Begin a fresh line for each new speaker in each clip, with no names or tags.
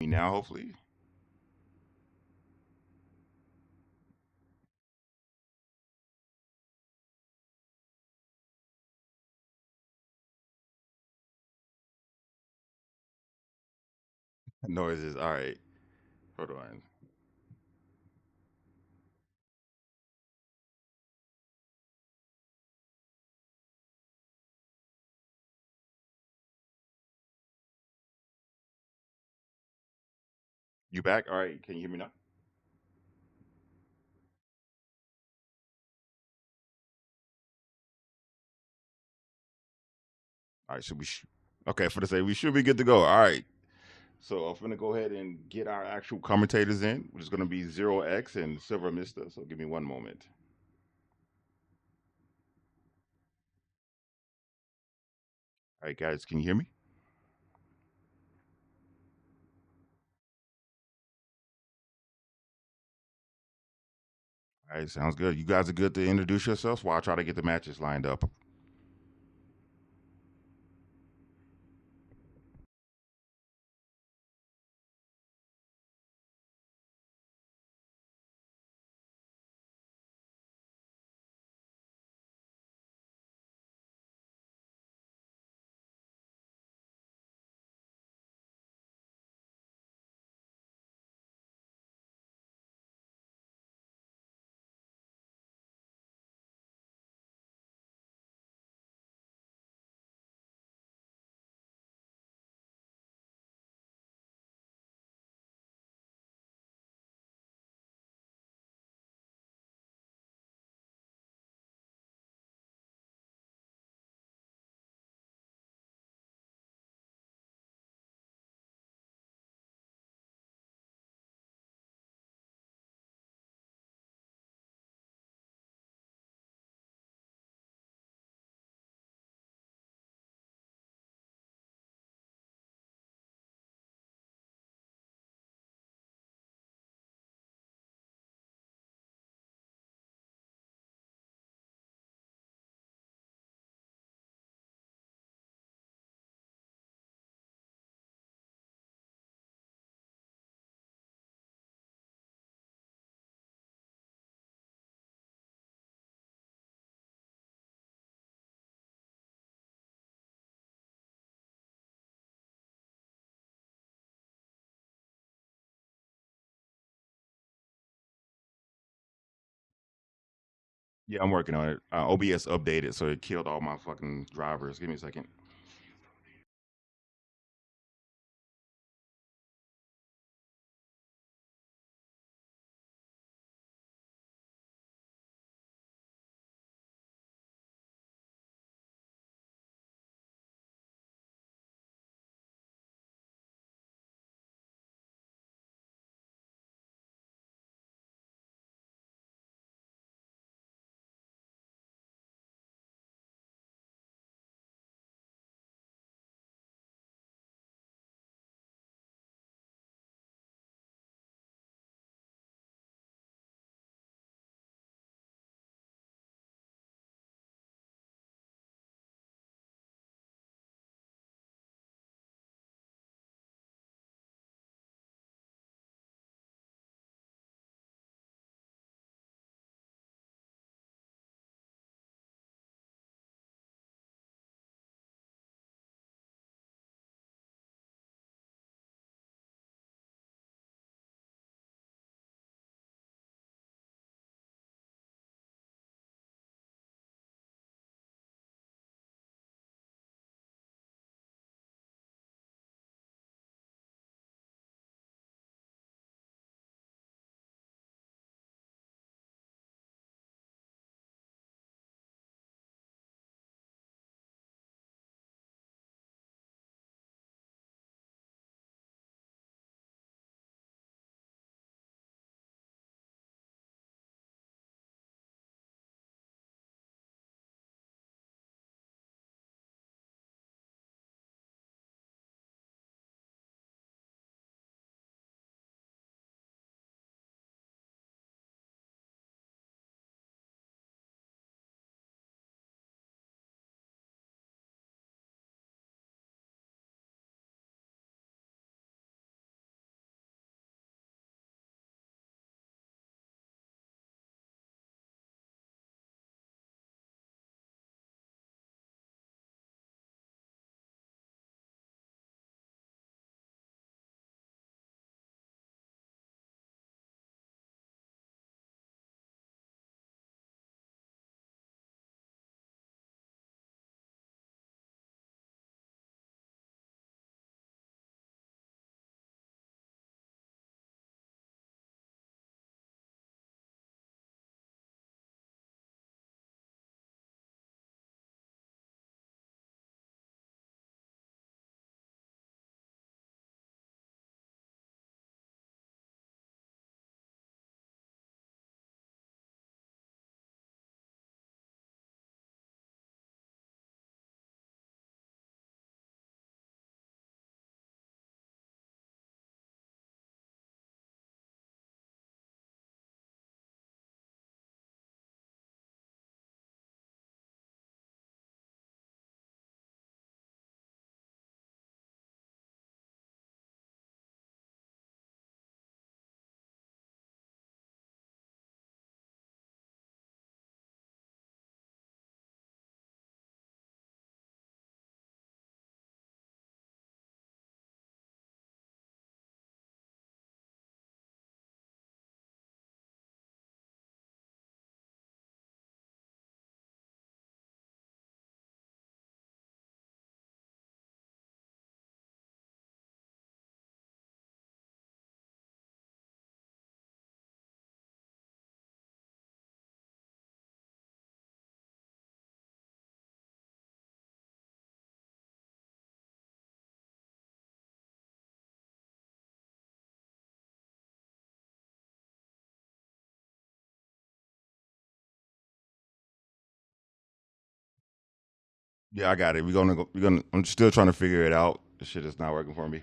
Me now, hopefully. Noises. All right. Hold on. You back? All right. Can you hear me now? All right. Should we? Okay. For the say, we should be good to go. All right. So I'm gonna go ahead and get our actual commentators in, which is gonna be Zero X and Silver Mister. So give me one moment. All right, guys. Can you hear me? All right. Sounds good. You guys are good to introduce yourselves while I try to get the matches lined up. Yeah, I'm working on it. OBS updated, so it killed all my fucking drivers. Give me a second. Yeah, I got it. We're gonna go. We're gonna. I'm still trying to figure it out. This shit is not working for me.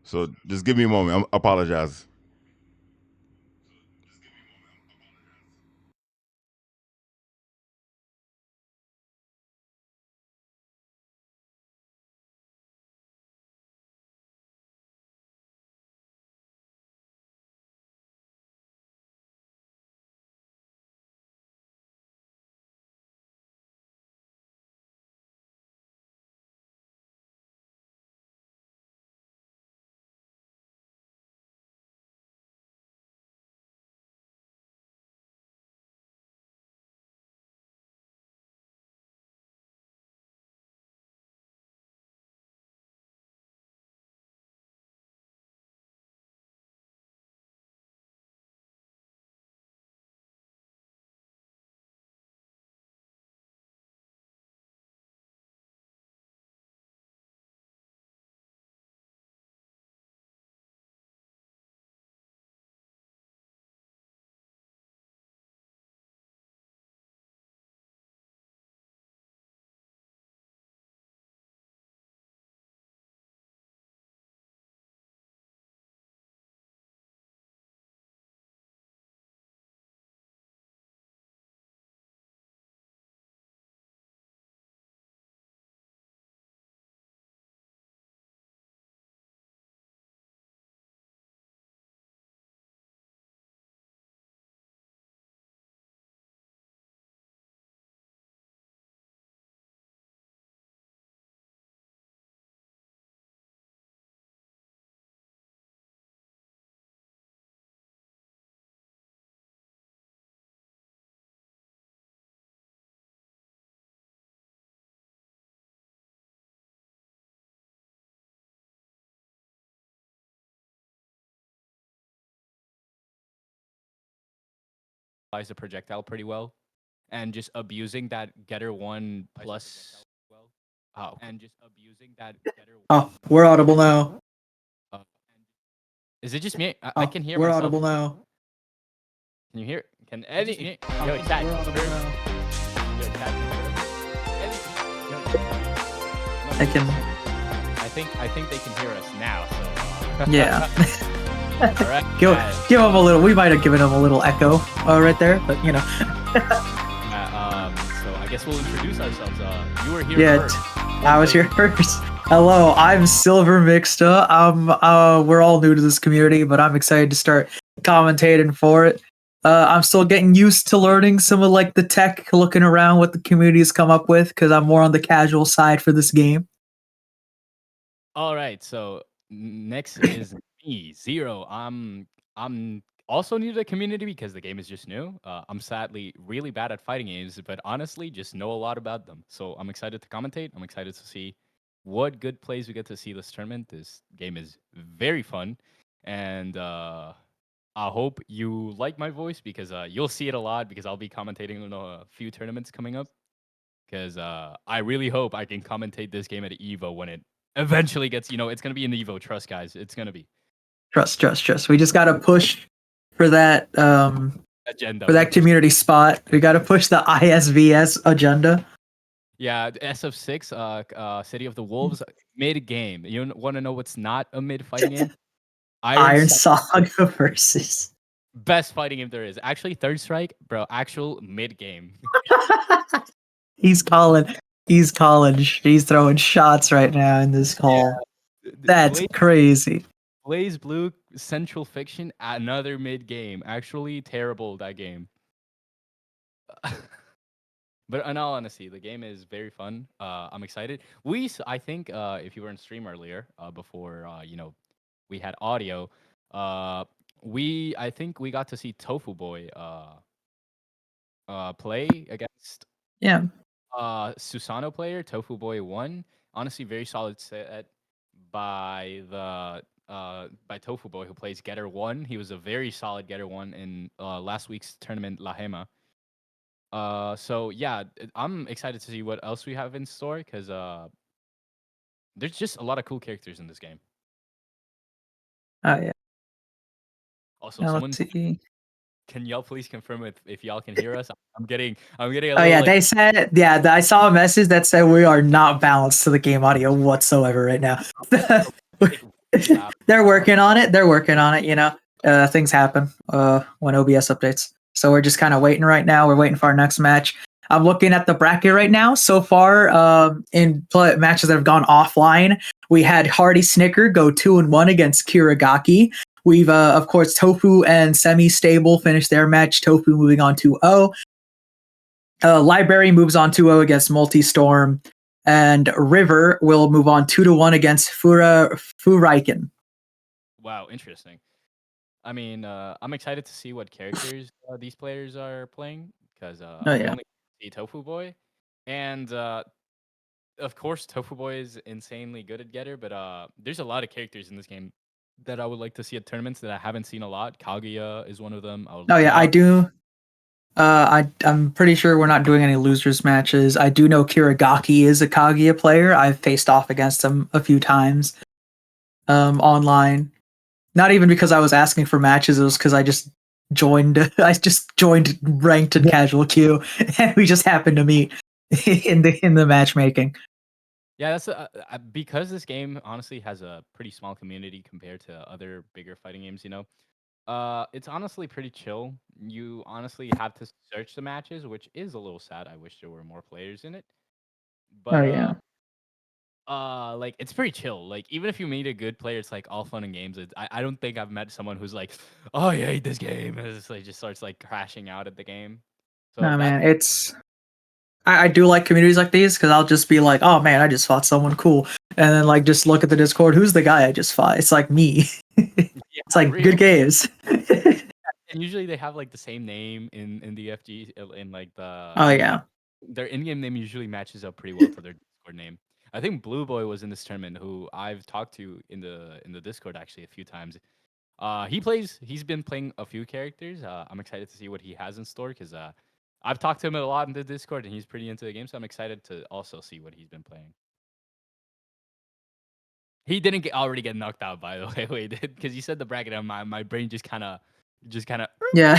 So just give me a moment. I apologize.
The projectile pretty well, and just abusing that getter one plus. Oh,
Oh, we're audible now.
uh, is it just me? I
Oh,
can hear
we're
myself.
audible now.
Can you hear? Can any? Yo, chat.
We're audible now.
Yo, chat.
I can.
I think they can hear us now. So.
Yeah.
All right.
Give them a little. We might have given them a little echo right there, but you know.
So I guess we'll introduce ourselves. You were here
Yeah,
first.
I was here first. Hello, I'm Silver Mixta. We're all new to this community, but I'm excited to start commentating for it. I'm still getting used to learning some of like the tech, looking around what the community has come up with, because I'm more on the casual side for this game.
All right. So next is me, Zero. I'm also new to the community because the game is just new. I'm sadly really bad at fighting games, but honestly, just know a lot about them. So I'm excited to commentate. I'm excited to see what good plays we get to see this tournament. This game is very fun, and I hope you like my voice because you'll see it a lot because I'll be commentating on a few tournaments coming up. Because I really hope I can commentate this game at Evo when it eventually gets. It's gonna be an Evo. Trust, guys. It's gonna be
Trust. We just gotta push for that
agenda.
for that community spot. We gotta push the ISVS agenda.
Yeah, the SF6, City of the Wolves, mid game. You want to know what's not a mid fighting game? Iron
Iron
Saga,
Saga versus.
best fighting game there is. Actually, Third Strike, bro. Actual mid game.
He's calling. He's calling. He's throwing shots right now in this call. That's crazy.
Blaze Blue Central Fiction, another mid game. Actually, terrible that game. But in all honesty, the game is very fun. I'm excited. I think, if you were in stream earlier, before we had audio, I think we got to see Tofuboi play against
Yeah.
Susanoo player. Tofuboi won. Honestly, very solid set by Tofuboi, who plays Getter One. He was a very solid Getter One in last week's tournament, La Hema. So yeah, I'm excited to see what else we have in store because there's just a lot of cool characters in this game.
Oh yeah.
Also,
Now
someone
let's see.
can y'all please confirm if y'all can hear us? I'm getting a
Oh
little
yeah,
like
they said I saw a message that said we are not balanced to the game audio whatsoever right now.
like really loud.
They're working on it. You know, things happen when OBS updates. So we're just kind of waiting right now. We're waiting for our next match. I'm looking at the bracket right now. So far, matches that have gone offline, we had HeartySnicker go 2-1 against Kiragaki. We've of course Tofu and Semi Stable finished their match. Tofu moving on 2-0. Library moves on 2-0 against Multistorm, and River will move on 2-1 against Furaiken.
Wow, interesting. I mean, I'm excited to see what characters these players are playing because
Oh
I've
yeah.
only seen Tofuboi, and of course Tofuboi is insanely good at Getter, but there's a lot of characters in this game that I would like to see at tournaments that I haven't seen a lot. Kaguya is one of them.
Oh yeah, I
love.
do. I'm pretty sure we're not doing any losers matches. I do know Kiragaki is a Kaguya player. I've faced off against him a few times online. Not even because I was asking for matches, it was because I just joined ranked and casual queue and we just happened to meet in the matchmaking.
Yeah, that's because this game honestly has a pretty small community compared to other bigger fighting games. You know, it's honestly pretty chill. You honestly have to search the matches, which is a little sad. I wish there were more players in it,
Oh
but
yeah.
like it's pretty chill. Like even if you meet a good player, it's like all fun and games. I don't think I've met someone who's like, oh, I hate this game, and it's like just starts like crashing out at the game. So
No
that
man, I do like communities like these because I'll just be like, oh man, I just fought someone cool. And then like just look at the Discord, who's the guy I just fought? It's like me. It's
yeah,
like
real.
good games.
And usually they have like the same name in the FG in like
Oh
the
yeah.
their in-game name usually matches up pretty well to their Discord name. I think Blue Boy was in this tournament, who I've talked to in the Discord actually a few times. He's been playing a few characters. I'm excited to see what he has in store because I've talked to him a lot in the Discord and he's pretty into the game. So I'm excited to also see what he's been playing. He didn't already get knocked out, by the way. Wait, because you said the bracket and my brain just kind of
Yeah.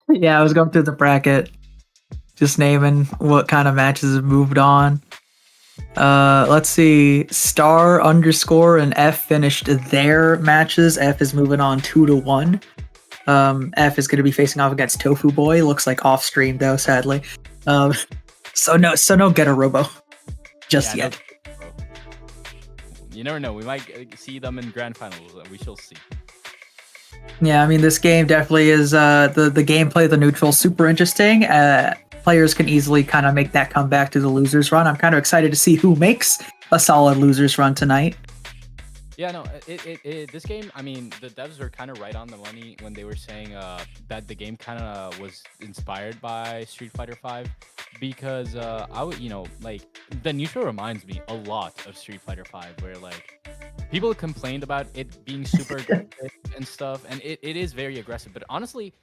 Yeah, I was going through the bracket, just naming what kind of matches have moved on. Let's see. Star underscore and F finished their matches. F is moving on 2-1. F is going to be facing off against Tofuboi. Looks like off stream though, sadly. So no getterrobo just
yeah,
yet.
no, you never know. We might see them in grand finals. We shall see.
Yeah, I mean this game definitely is the gameplay, the neutral, super interesting. Players can easily kind of make that comeback to the losers run. I'm kind of excited to see who makes a solid losers run tonight.
Yeah, no, this game, I mean, the devs were kind of right on the money when they were saying that the game kind of was inspired by Street Fighter V, because I would, like the neutral reminds me a lot of Street Fighter V, where like people complained about it being super aggressive and stuff, and it is very aggressive, but honestly,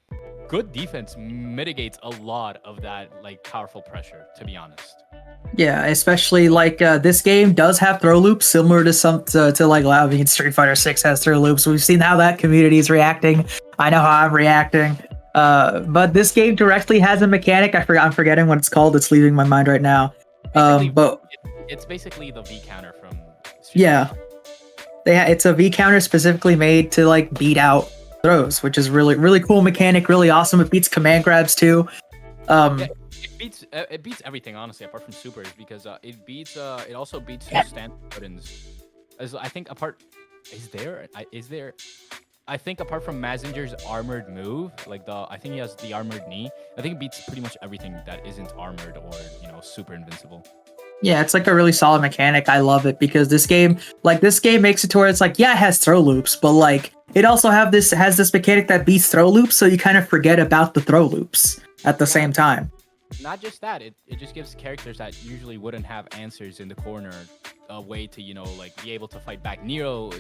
good defense mitigates a lot of that like powerful pressure, to be honest.
Yeah, especially like this game does have throw loops similar to like I mean Street Fighter 6 has throw loops. We've seen how that community is reacting. I know how I'm reacting. But this game directly has a mechanic. I'm forgetting what it's called. It's leaving my mind right now. But
it's basically the V counter from
Street Fighter. It's a V counter specifically made to like beat out throws, which is really cool mechanic, really awesome. It beats command grabs too.
It beats everything, honestly, apart from supers, because it also beats stand buttons. As I think I think apart from Mazinger's armored move, I think he has the armored knee. I think it beats pretty much everything that isn't armored or super invincible.
Yeah, it's like a really solid mechanic. I love it because this game makes it to where it's like, yeah, it has throw loops, but like it also has this mechanic that beats throw loops, so you kind of forget about the throw loops at the same time.
Not just that, it just gives characters that usually wouldn't have answers in the corner a way to, be able to fight back. Nero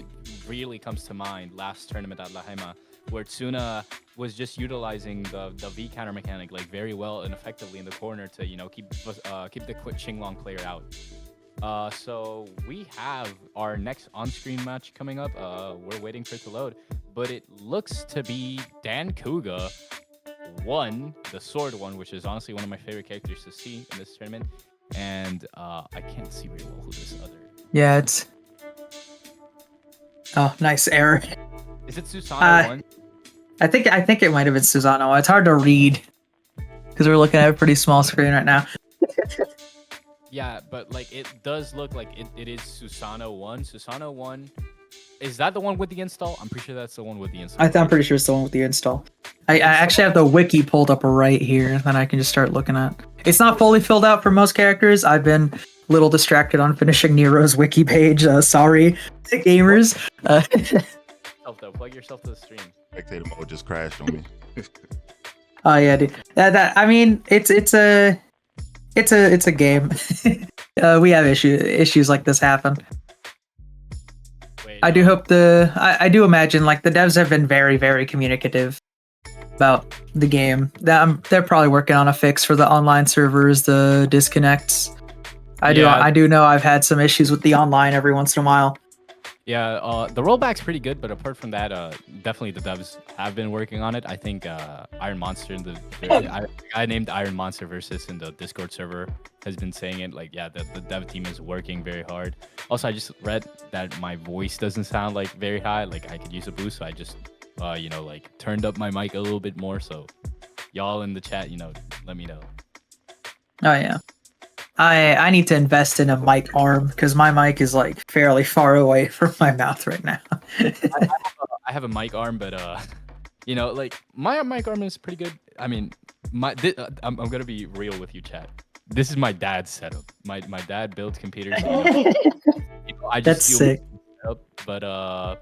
really comes to mind last tournament at La Hema, where Tsuna was just utilizing the V counter mechanic like very well and effectively in the corner to, keep the quick qinglong player out. So we have our next on-screen match coming up. We're waiting for it to load, but it looks to be dancouga one, the sword one, which is honestly one of my favorite characters to see in this tournament. And I can't see very well who this other.
Yeah, it's. Oh, nice error.
Is it Susanoo one?
I think it might have been Susanoo. It's hard to read because we're looking at a pretty small screen right now.
Yeah, but like it does look like it is Susanoo one. Susanoo one. Is that the one with the install? I'm pretty sure that's the one with the install.
I'm pretty sure it's the one with the install. I actually have the wiki pulled up right here that I can just start looking at. It's not fully filled out for most characters. I've been a little distracted on finishing Nero's wiki page. Sorry, gamers.
Plug yourself to the stream.
Spectator mode just crashed on me.
Oh yeah, dude. I mean, it's a game. We have issues like this happen.
Wait,
I do hope I do imagine like the devs have been very, very communicative about the game. They're probably working on a fix for the online servers, the disconnects. I do know I've had some issues with the online every once in a while.
Yeah, the rollback's pretty good, but apart from that, definitely the devs have been working on it. I think Iron Monster in I named Iron Monster versus in the Discord server has been saying it. Like, yeah, the dev team is working very hard. Also, I just read that my voice doesn't sound like very high. Like, I could use a boost, so I just like turned up my mic a little bit more. So, y'all in the chat, let me know.
Oh yeah. I need to invest in a mic arm because my mic is like fairly far away from my mouth right now.
I have a mic arm, but like my mic arm is pretty good. I mean, I'm gonna be real with you, chat. This is my dad's setup. My dad builds computers. I just
That's sick.
Setup, but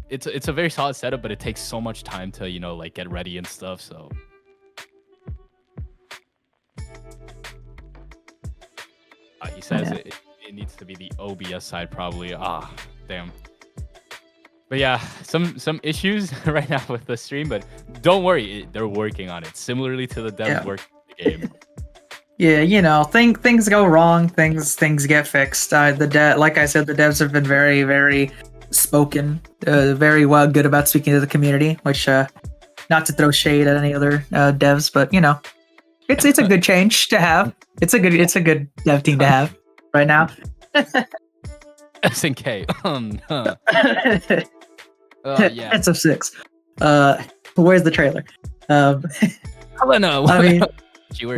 it's a very solid setup, but it takes so much time to like get ready and stuff. So. He says it needs to be the OBS side probably. Damn. But yeah, some issues right now with the stream, but don't worry, they're working on it. Similarly to the devs working on the game.
Yeah, things go wrong, things get fixed. Like I said, the devs have been very, very spoken, very good about speaking to the community. Which, not to throw shade at any other devs, but it's a good change to have. It's a good dev team to have right now.
SNK. Yeah.
SF6. Where's the trailer?
Helena.
I mean,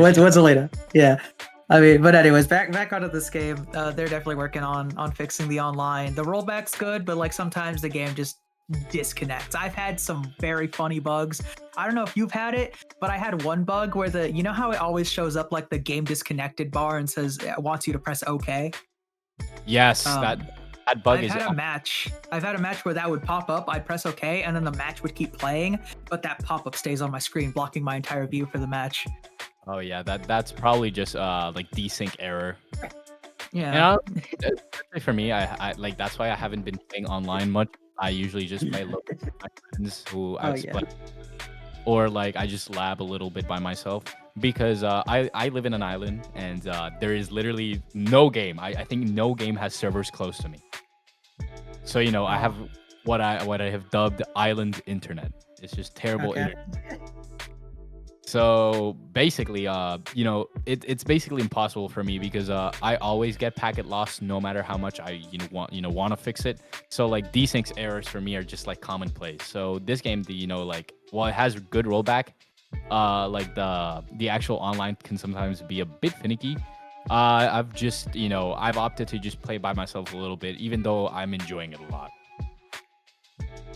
what's Elena? Yeah. I mean, but anyways, back onto this game. They're definitely working on fixing the online. The rollback's good, but like sometimes the game just disconnects. I've had some very funny bugs. I don't know if you've had it, but I had one bug where how it always shows up like the game disconnected bar and says it wants you to press OK.
Yes, that bug
I've had a match where that would pop up. I'd press OK, and then the match would keep playing, but that pop-up stays on my screen, blocking my entire view for the match.
Oh yeah, that's probably just like desync error.
Yeah.
For me, I like that's why I haven't been playing online much. I usually just play with my friends who or like I just lab a little bit by myself because I live in an island and there is literally no game. I think no game has servers close to me. So I have what I have dubbed island internet. It's just terrible internet. So basically, it's basically impossible for me because I always get packet loss no matter how much I want to fix it. So like desync errors for me are just like commonplace. So this game, it has good rollback. Like the actual online can sometimes be a bit finicky. I've just I've opted to just play by myself a little bit, even though I'm enjoying it a lot.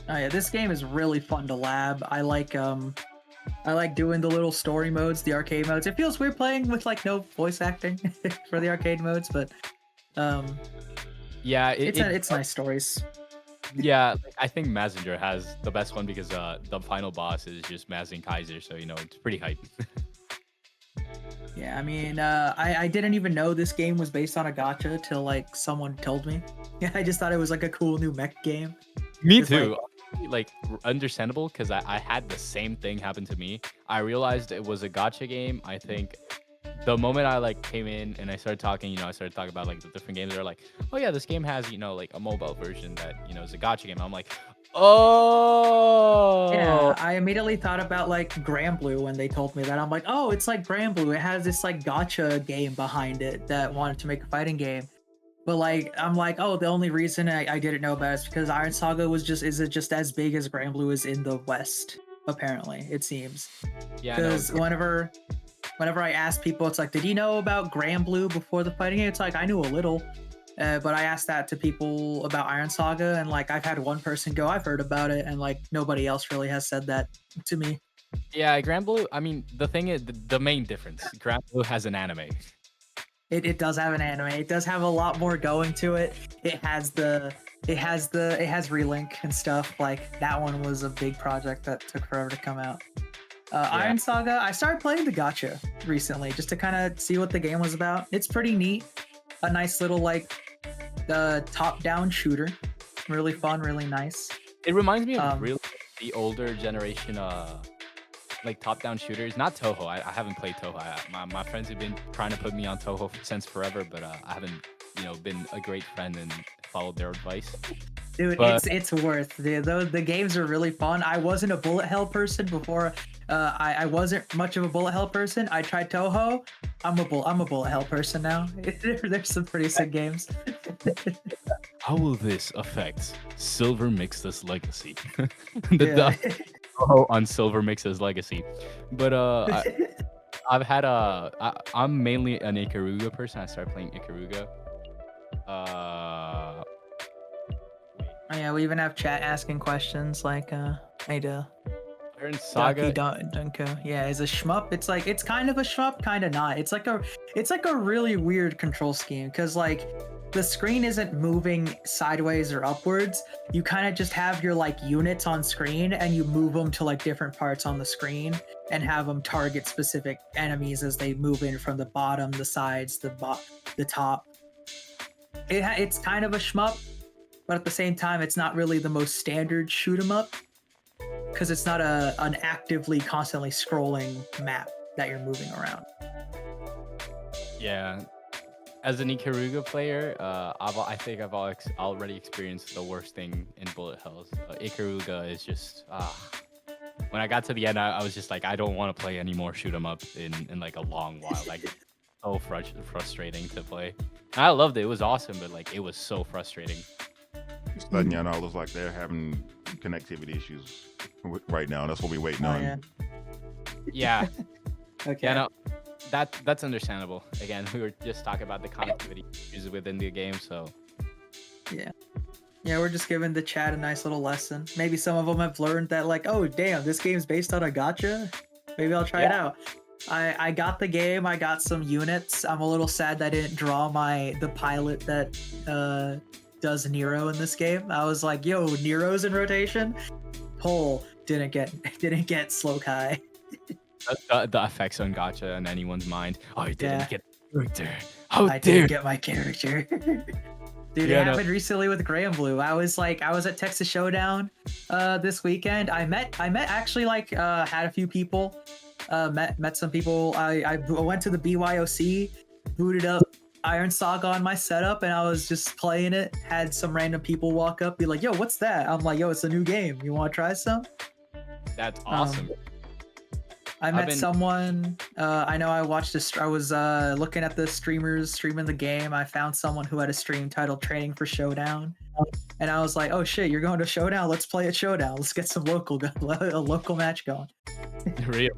Oh yeah, this game is really fun to lab. I like doing the little story modes, the arcade modes. It feels weird playing with like no voice acting for the arcade modes, but
yeah,
it's nice stories.
Yeah, I think Mazinger has the best one because the final boss is just Mazin Kaiser, so it's pretty hype.
Yeah, I mean, I didn't even know this game was based on a gacha till like someone told me. Yeah, I just thought it was like a cool new mech game.
Me too. Like understandable because I had the same thing happen to me. I realized it was a gacha game. I think the moment I like came in and I started talking, I started talking about like the different games. They're like, oh yeah, this game has like a mobile version that is a gotcha game. I'm like, oh
Yeah, I immediately thought about like Granblue when they told me that. I'm like, oh, it's like Granblue. It has this like gotcha game behind it that wanted to make a fighting game. But like, I'm like, oh, the only reason I didn't know about it is because Iron Saga isn't just as big as Granblue is in the West. Apparently, it seems.
yeah, no,
Because whenever I ask people, it's like, did you know about Granblue before the fighting game? It's like, I knew a little. But I asked that to people about Iron Saga, and like I've had one person go, I've heard about it, and like nobody else really has said that to me.
yeah, Granblue. I mean, the thing is, the main difference, Granblue has an anime.
It does have an anime. It does have a lot more going to it. It has Relink and stuff. Like that one was a big project that took forever to come out. Iron Saga, I started playing the gacha recently just to kind of see what the game was about. It's pretty neat. A nice little like top-down shooter. Really fun, really nice.
It reminds me of really the older generation like top-down shooters. Not Toho. I haven't played Toho. My friends have been trying to put me on Toho since forever, but I haven't been a great friend and followed their advice.
Dude,
But-
it's worth. The games are really fun. I wasn't a bullet hell person before. I wasn't much of a bullet hell person. I tried Toho. I'm a bullet hell person now. There's some pretty sick games.
How will this affect Silver Mix's legacy?
Yeah.
On Silver Mix's legacy. But I've had I'm mainly an Ikaruga person. I started playing Ikaruga.
Oh, yeah, we even have chat asking questions like I do.
Iron Saga.
Dunko. Yeah, is a shmup. It's kind of a shmup, kind of not. It's like a really weird control scheme because like the screen isn't moving sideways or upwards. You kind of just have your like units on screen and you move them to like different parts on the screen and have them target specific enemies as they move in from the bottom, the sides, the top. It's kind of a shmup, but at the same time, it's not really the most standard shoot 'em up because it's not an actively constantly scrolling map that you're moving around.
Yeah. As an Ikaruga player, I think I've already experienced the worst thing in bullet hells. Ikaruga is just when I got to the end, I was just like, I don't want to play any more shoot 'em up in like a long while. Like it's so frustrating to play. And I loved it. It was awesome, but like it was so frustrating.
Just letting y'all know, looks like they're having connectivity issues right now. That's what we're waiting on.
Yeah.
Yeah.
Okay.
Yeah, no, that's understandable. Again, we were just talking about the connectivity issues within the game, so
Yeah, we're just giving the chat a nice little lesson. Maybe some of them have learned that, like, oh, damn, this game's based on a gacha. Maybe I'll try it out. I got the game. I got some units. I'm a little sad that I didn't draw the pilot that does Nero in this game. I was like, yo, Nero's in rotation. Pole didn't get slow Kai.
the effects on gacha in anyone's mind. Oh, you didn't
Yeah.
get the character. How
I
dare
didn't get my character. Dude,
Yeah,
it
no.
happened recently with Granblue. I was at Texas Showdown this weekend. I met actually like had a few people, met some people. I went to the BYOC, booted up Iron Saga on my setup, and I was just playing it. Had some random people walk up, be like, "Yo, what's that?" I'm like, "Yo, it's a new game. You want to try some?"
That's awesome.
I met someone. I know I watched I was looking at the streamers streaming the game. I found someone who had a stream titled "Training for Showdown," and I was like, "Oh shit, you're going to Showdown? Let's play at Showdown. Let's get some a local match going."
Real.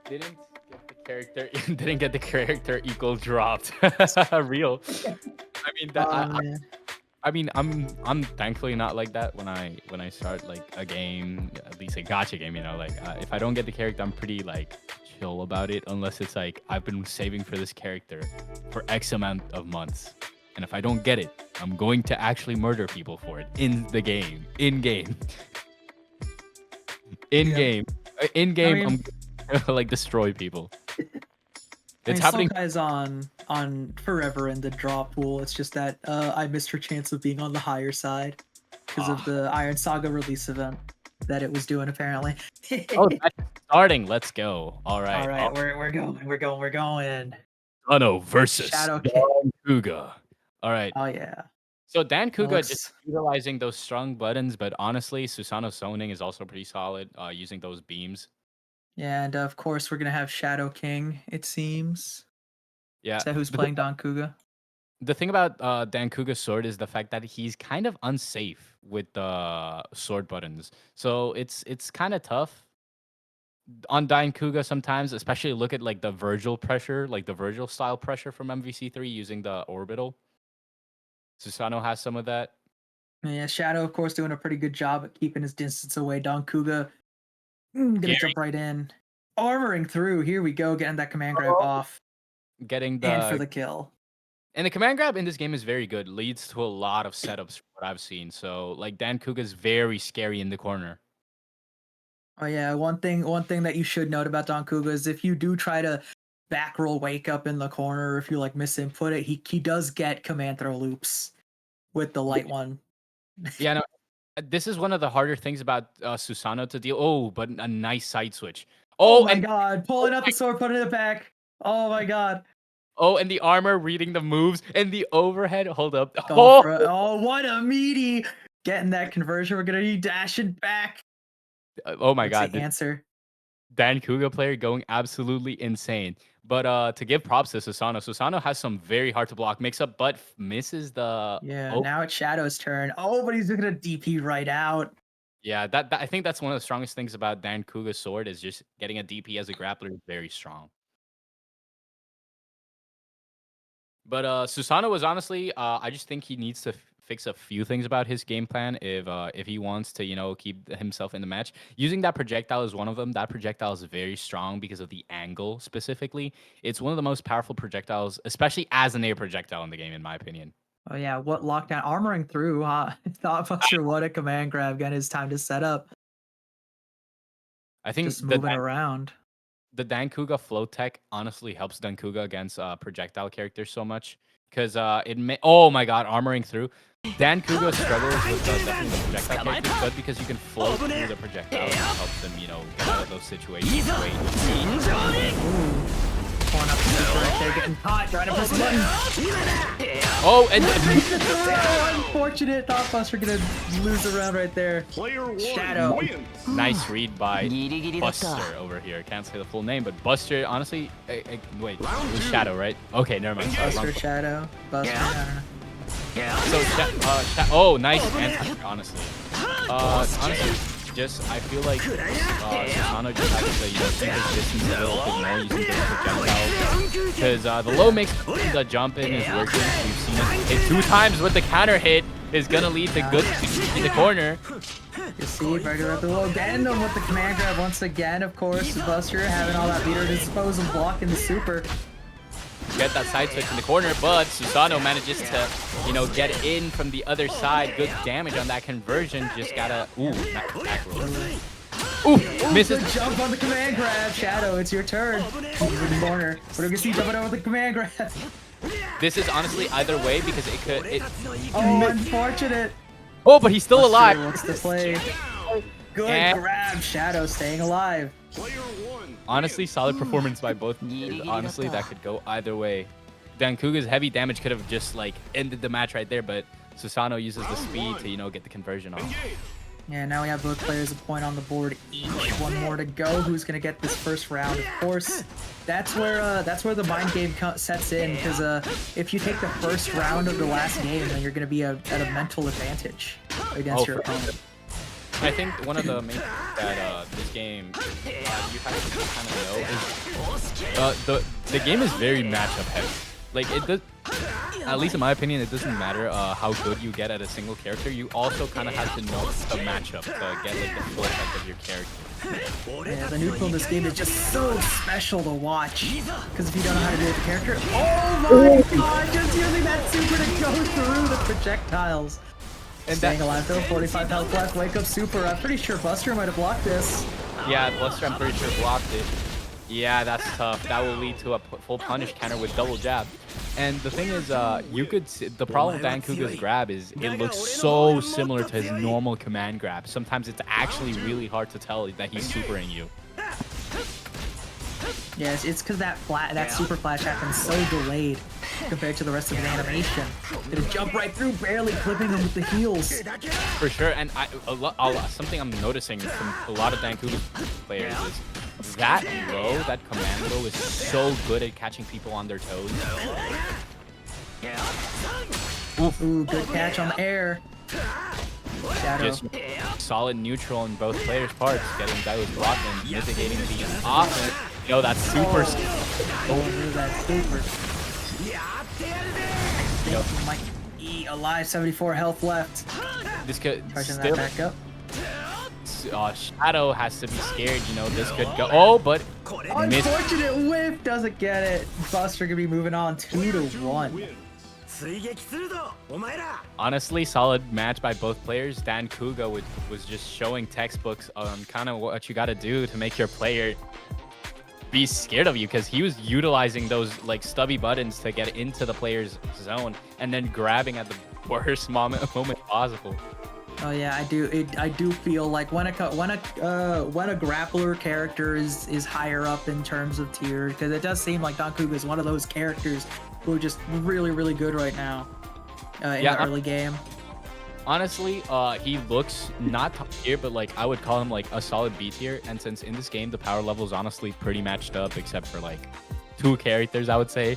Didn't get the character equal dropped. Real. I mean that.
Man.
I mean, I'm thankfully not like that when I start like a game, at least a gacha game. Like if I don't get the character, I'm pretty like chill about it, unless it's like I've been saving for this character for X amount of months, and if I don't get it, I'm going to actually murder people for it in the game, in game.
I mean-
I'm gonna like destroy people. It's happening.
Guys on forever in the draw pool. It's just that I missed her chance of being on the higher side because of the Iron Saga release event that it was doing apparently.
Oh, starting. Let's go. All right.
All right, we're going.
Susanoo versus
Shadow King.
dancouga. All right.
Oh yeah.
So
That
dancouga just
looks.
utilizing those strung buttons, but honestly, Susanoo zoning is also pretty solid. Using those beams.
Yeah, and of course we're gonna have Shadow King. It seems.
Yeah.
Is that who's playing Don Kuga?
The thing about dancouga's sword is the fact that he's kind of unsafe with the sword buttons. So it's kind of tough on dancouga sometimes, especially look at like the Virgil pressure, like the Virgil style pressure from MVC3 using the orbital. Susanoo has some of that.
Yeah, Shadow, of course, doing a pretty good job at keeping his distance away. Don Kuga gonna
Gary
jump right in, armoring through. Here we go, getting that command grab off,
getting
and for
the
the kill.
and the command grab in this game is very good. Leads to a lot of setups from what I've seen. So like dancouga is very scary in the corner.
Oh yeah, one thing that you should note about Don Kuga is if you do try to back roll wake up in the corner, or if you like misinput it, he does get command throw loops with the light one.
Yeah, no, this is one of the harder things about Susanoo to deal. Oh, but a nice side switch.
Oh
Oh,
my
and
god, pulling out the sword, putting it back. Oh my god.
and the armor reading the moves and the overhead. Hold up.
Go for it. Oh, what a meaty. Getting that conversion. We're gonna be dashing back.
Oh my
What's
god,
the
the
answer?
dancouga player going absolutely insane. But to give props to Susanoo, Susanoo has some very hard to block mix up, but misses the.
Yeah,
Oh,
now it's Shadow's turn. Oh, but he's gonna DP right out.
yeah, that I think that's one of the strongest things about dancouga's sword is just getting a DP as a grappler is very strong. But Susanoo was honestly, I just think he needs to fix a few things about his game plan if he wants to, keep himself in the match. Using that projectile is one of them. That projectile is very strong because of the angle specifically. It's one of the most powerful projectiles, especially as an air projectile in the game, in my opinion.
Oh yeah, what lockdown armoring through, huh? Thoughtbuster, what a command grab. Again, his time to set up.
I think
Just moving around.
the dancouga float tech honestly helps dancouga against projectile characters so much because oh my god, armoring through. Dancouga struggles with definitely the projectile characters, but because you can float through the projectile, it helps them, get out of those situations. Wait,
Ooh. Pulling up the super right there, getting caught, trying to press the button.
oh, and
Oh, unfortunate. Thoughtbuster gonna lose the round right there. Shadow.
nice read by Buster over here. Can't say the full name, but Buster, honestly, wait, it was Shadow, right? Okay, never mind. Sorry,
Buster, Shadow. Buster,
So, oh, nice answer, honestly. Honestly, I feel like Susanoo just has to, keep his distance a little bit more using those projectiles. Because the low mix, the jump in is working. We've seen it hit 2 times with the counter hit is going to lead to good in the corner.
You see, Burger up the low, getting them with the command grab once again, of course. Buster having all that beater at his disposal, blocking the super.
Get that side switch in the corner, but Susanoo manages to, get in from the other side. Good damage on that conversion. Just gotta, back roll. Misses.
The jump on the command grab. Shadow, it's your turn. In the corner. What are we gonna see jumping over the command grab?
This is honestly either way because it could.
Oh, unfortunate.
Oh, but he's still alive.
What's the play? Good grab. Shadow staying alive.
Honestly, solid performance by both players. Honestly, that could go either way. dancouga's heavy damage could have just ended the match right there, but Susanoo uses the speed to get the conversion off.
Yeah, now we have both players a point on the board each. One more to go. Who's gonna get this first round? Of course, that's where the mind game sets in. Because if you take the first round of the last game, then you're gonna be at a mental advantage against your opponent.
I think one of the main things that this game you have to kind of know is the game is very matchup heavy. It does, at least in my opinion, it doesn't matter how good you get at a single character. You also kind of have to know the matchup to get the full effect of your character.
Yeah, the neutral in this game is just so special to watch. Because if you don't know how to deal with the character, oh my god, just using that super to go through the projectiles. And staying alive though, 45 health left, wake up super. I'm pretty sure Buster might have blocked this.
Yeah, Buster I'm pretty sure blocked it. Yeah, that's tough. That will lead to a full punish counter with double jab. And the thing is, you could see, the problem with dancouga's grab is it looks so similar to his normal command grab. Sometimes it's actually really hard to tell that he's supering you.
Yeah, it's because that super flash happens so delayed compared to the rest of the animation. Gonna jump right through, barely clipping him with the heels.
For sure, and something I'm noticing from a lot of dancouga players is that that command low is so good at catching people on their toes.
Ooh, good catch on the air. Shadow.
Just solid neutral in both players' parts, getting Daigo's block and mitigating the offense. Yo, that's super.
Oh, that super. Yo, might be alive. 74 health left.
This could
Pushing
still.
that back up.
Shadow has to be scared. You know, this could go. Oh, but
unfortunate whiff doesn't get it. Buster gonna be moving on 2-1.
Honestly, solid match by both players. dancouga was just showing textbooks on kind of what you got to do to make your player be scared of you, because he was utilizing those like stubby buttons to get into the player's zone and then grabbing at the worst moment possible.
Oh yeah, I do feel like when a grappler character is higher up in terms of tier, because it does seem like dancouga is one of those characters who are just really good right now in the early game.
Honestly, he looks not top tier, but like I would call him like a solid B tier. And since in this game the power level is honestly pretty matched up, except for like 2 characters, I would say.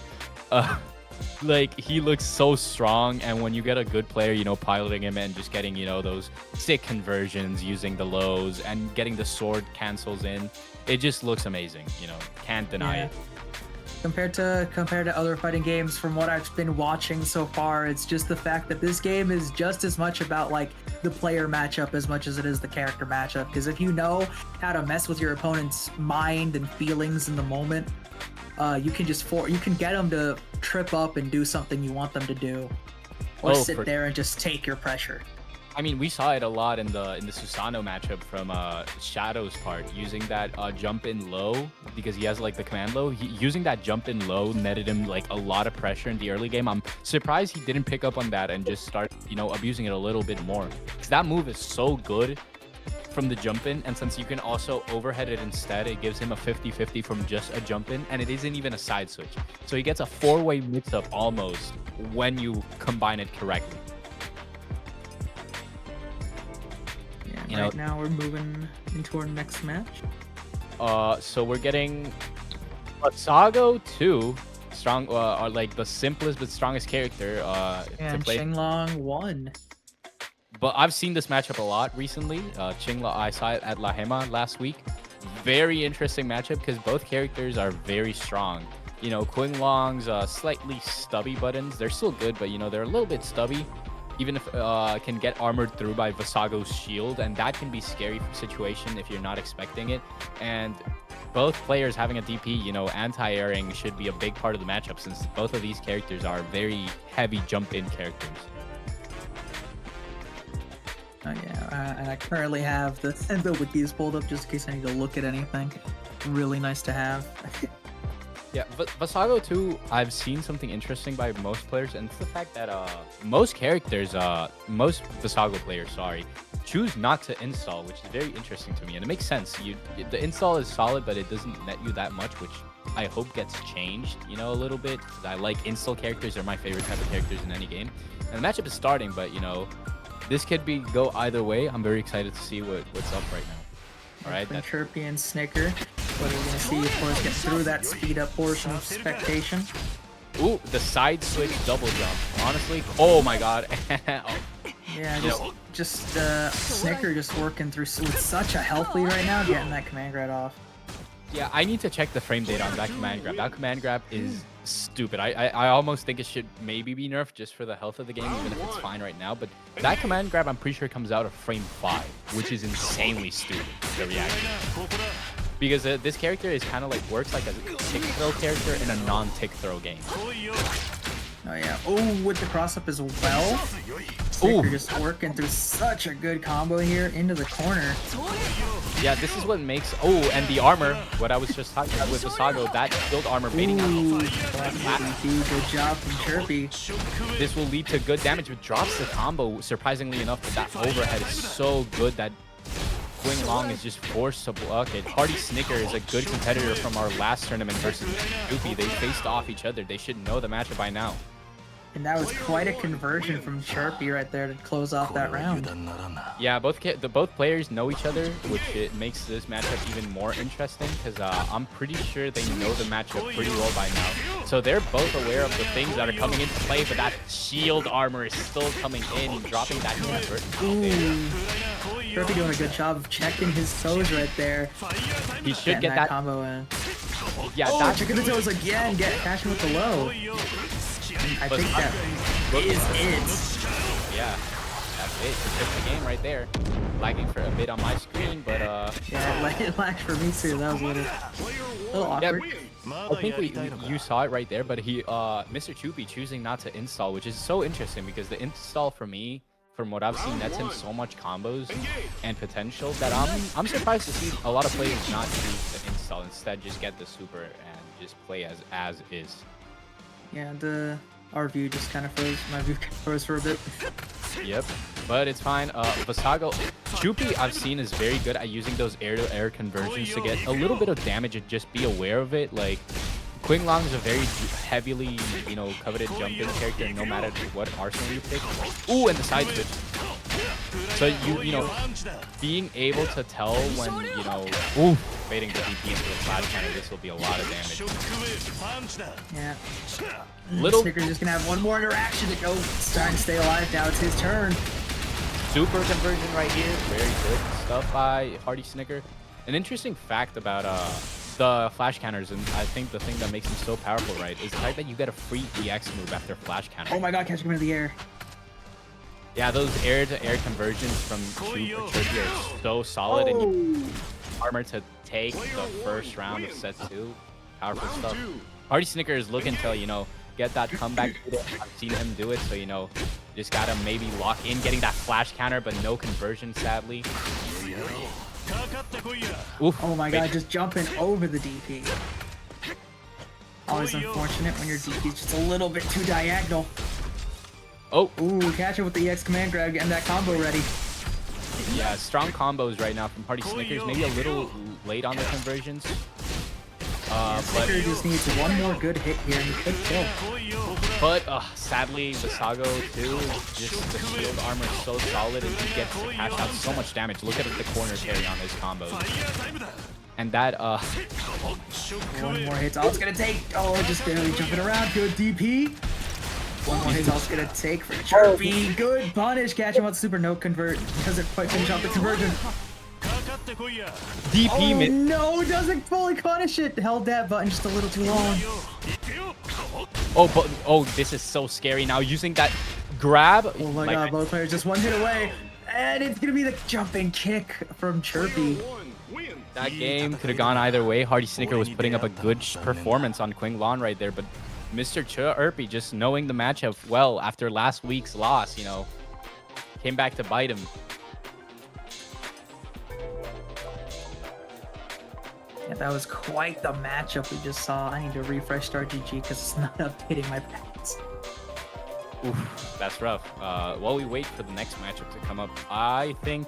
Like he looks so strong, and when you get a good player, you know, piloting him and just getting, you know, those sick conversions using the lows and getting the sword cancels in, it just looks amazing. You know, can't deny it.
Compared to other fighting games, from what I've been watching so far, it's just the fact that this game is just as much about like the player matchup as much as it is the character matchup. Because if you know how to mess with your opponent's mind and feelings in the moment, you can get them to trip up and do something you want them to do, or sit there and just take your pressure.
I mean, we saw it a lot in the Susanoo matchup from Shadow's part, using that jump in low, because he has like the command low. Using that jump in low netted him like a lot of pressure in the early game. I'm surprised he didn't pick up on that and just start, you know, abusing it a little bit more, because that move is so good from the jump in, and since you can also overhead it instead, it gives him a 50-50 from just a jump in, and it isn't even a side switch. So he gets a 4-way mix up almost when you combine it correctly.
Yeah, right now we're moving into our next match.
So we're getting Saga 2, strong, are like the simplest but strongest character
and
to play.
Qinglong 1.
But I've seen this matchup a lot recently. Qinglong, I saw it at La Hema last week. Very interesting matchup because both characters are very strong. You know, Qinglong's slightly stubby buttons. They're still good, but you know, they're a little bit stubby. Even if can get armored through by Vassago's shield, and that can be scary situation if you're not expecting it. And both players having a DP, you know, anti-airing should be a big part of the matchup, since both of these characters are very heavy jump-in characters.
Oh yeah, and I currently have the wikis pulled up just in case I need to look at anything. Really nice to have.
Yeah, but Vassago 2, I've seen something interesting by most players, and it's the fact that most characters, most Vassago players, choose not to install, which is very interesting to me, and it makes sense. The install is solid, but it doesn't net you that much, which I hope gets changed, you know, a little bit. I like install characters; they're my favorite type of characters in any game. And the matchup is starting, but you know, this could go either way. I'm very excited to see what's up right now. All right,
that's Chirpy and Snicker. What are we gonna see? Of course, get through that speed up portion of spectation.
Ooh, the side switch double jump. Honestly, oh my god. Oh.
Yeah, just Snicker just working through with such a health lead right now, getting that command grab off.
Yeah, I need to check the frame data on that command grab. That command grab is stupid. I almost think it should maybe be nerfed just for the health of the game, even if it's fine right now. But that command grab, I'm pretty sure comes out of frame 5, which is insanely stupid, the reaction. Because this character is kind of like works like a tick throw character in a non-tick throw game.
Oh yeah. Oh, with the cross up as well. Snicker just working through such a good combo here into the corner.
Yeah, this is what makes... Oh, and the armor, what I was just talking about with Vassago, that shield armor baiting out.
Good job from Chirpy.
This will lead to good damage, but drops the combo, surprisingly enough, but that overhead is so good that qinglong is just forced to block it. HeartySnicker is a good competitor from our last tournament versus Goofy. They faced off each other. They should know the matchup by now.
And that was quite a conversion from Chirpy right there to close off that round.
Yeah, both players know each other, which it makes this matchup even more interesting because I'm pretty sure they know the matchup pretty well by now. So they're both aware of the things that are coming into play, but that shield armor is still coming in, dropping that
Ooh. Chirpy doing a good job of checking his toes right there.
He should get that
combo in.
Yeah,
that's checking the toes again, catching with the low. I think that is it.
Yeah, that's it. It's just the game right there. Lagging for a bit on my screen, but
yeah, it lagged for me too. That was a little awkward.
Yeah, I think you saw it right there, but Mr. Choopy choosing not to install, which is so interesting because the install for me, from what I've seen, nets him so much combos and potential that I'm surprised to see a lot of players not choose to install, instead just get the super and just play as is.
Yeah, our view just kind of froze. My view froze for a bit.
Yep, but it's fine. Vassago, Choopy I've seen is very good at using those air-to-air conversions to get a little bit of damage and just be aware of it. Like, qinglong is a very heavily, coveted jump-in character no matter what arsenal you pick. Ooh, and the side switch. So being able to tell when, fading the DP into the flash counter, this will be a lot of damage.
Yeah.
Snicker's
just gonna have one more interaction to go. It's trying to stay alive now. It's his turn.
Super conversion right here. Very good stuff by HeartySnicker. An interesting fact about the flash counters, and I think the thing that makes them so powerful, right, is the fact that you get a free EX move after flash counter.
Oh my god, catching him in the air.
Yeah, those air-to-air conversions from Chirpy are so solid, and you armor to take the first round of set 2. Powerful stuff. HeartySnicker is looking to, get that comeback. I've seen him do it, so, just gotta maybe lock in getting that flash counter, but no conversion, sadly.
Oof. Oh my god, just jumping over the DP. Always unfortunate when your DP is just a little bit too diagonal.
Oh.
Ooh, catch it with the EX command grab, getting that combo ready.
Yeah, strong combos right now from HeartySnickers. Maybe a little late on the conversions.
Snicker just needs one more good hit here and he could kill.
But sadly, Vassago too, just the shield armor is so solid and he gets to cash out so much damage. Look at the corner carry on his combos. And that
one more hit's all it's gonna take. Oh, just barely jumping around. Good DP. One more hit's all it's gonna take for Chirpy. Good punish. Catch him on super, no convert. Doesn't quite finish off the conversion.
DP
mid. No, doesn't fully punish it. Held that button just a little too long.
Oh, this is so scary now. Using that grab.
Oh my god, both players just one hit away. And it's gonna be the jumping kick from Chirpy.
That game could have gone either way. HeartySnicker was putting up a good performance on qinglong right there, but Mr. Chirpy, just knowing the matchup well after last week's loss, came back to bite him.
Yeah, that was quite the matchup we just saw. I need to refresh StarGG because it's not updating my pads.
Oof, that's rough. While we wait for the next matchup to come up, I think,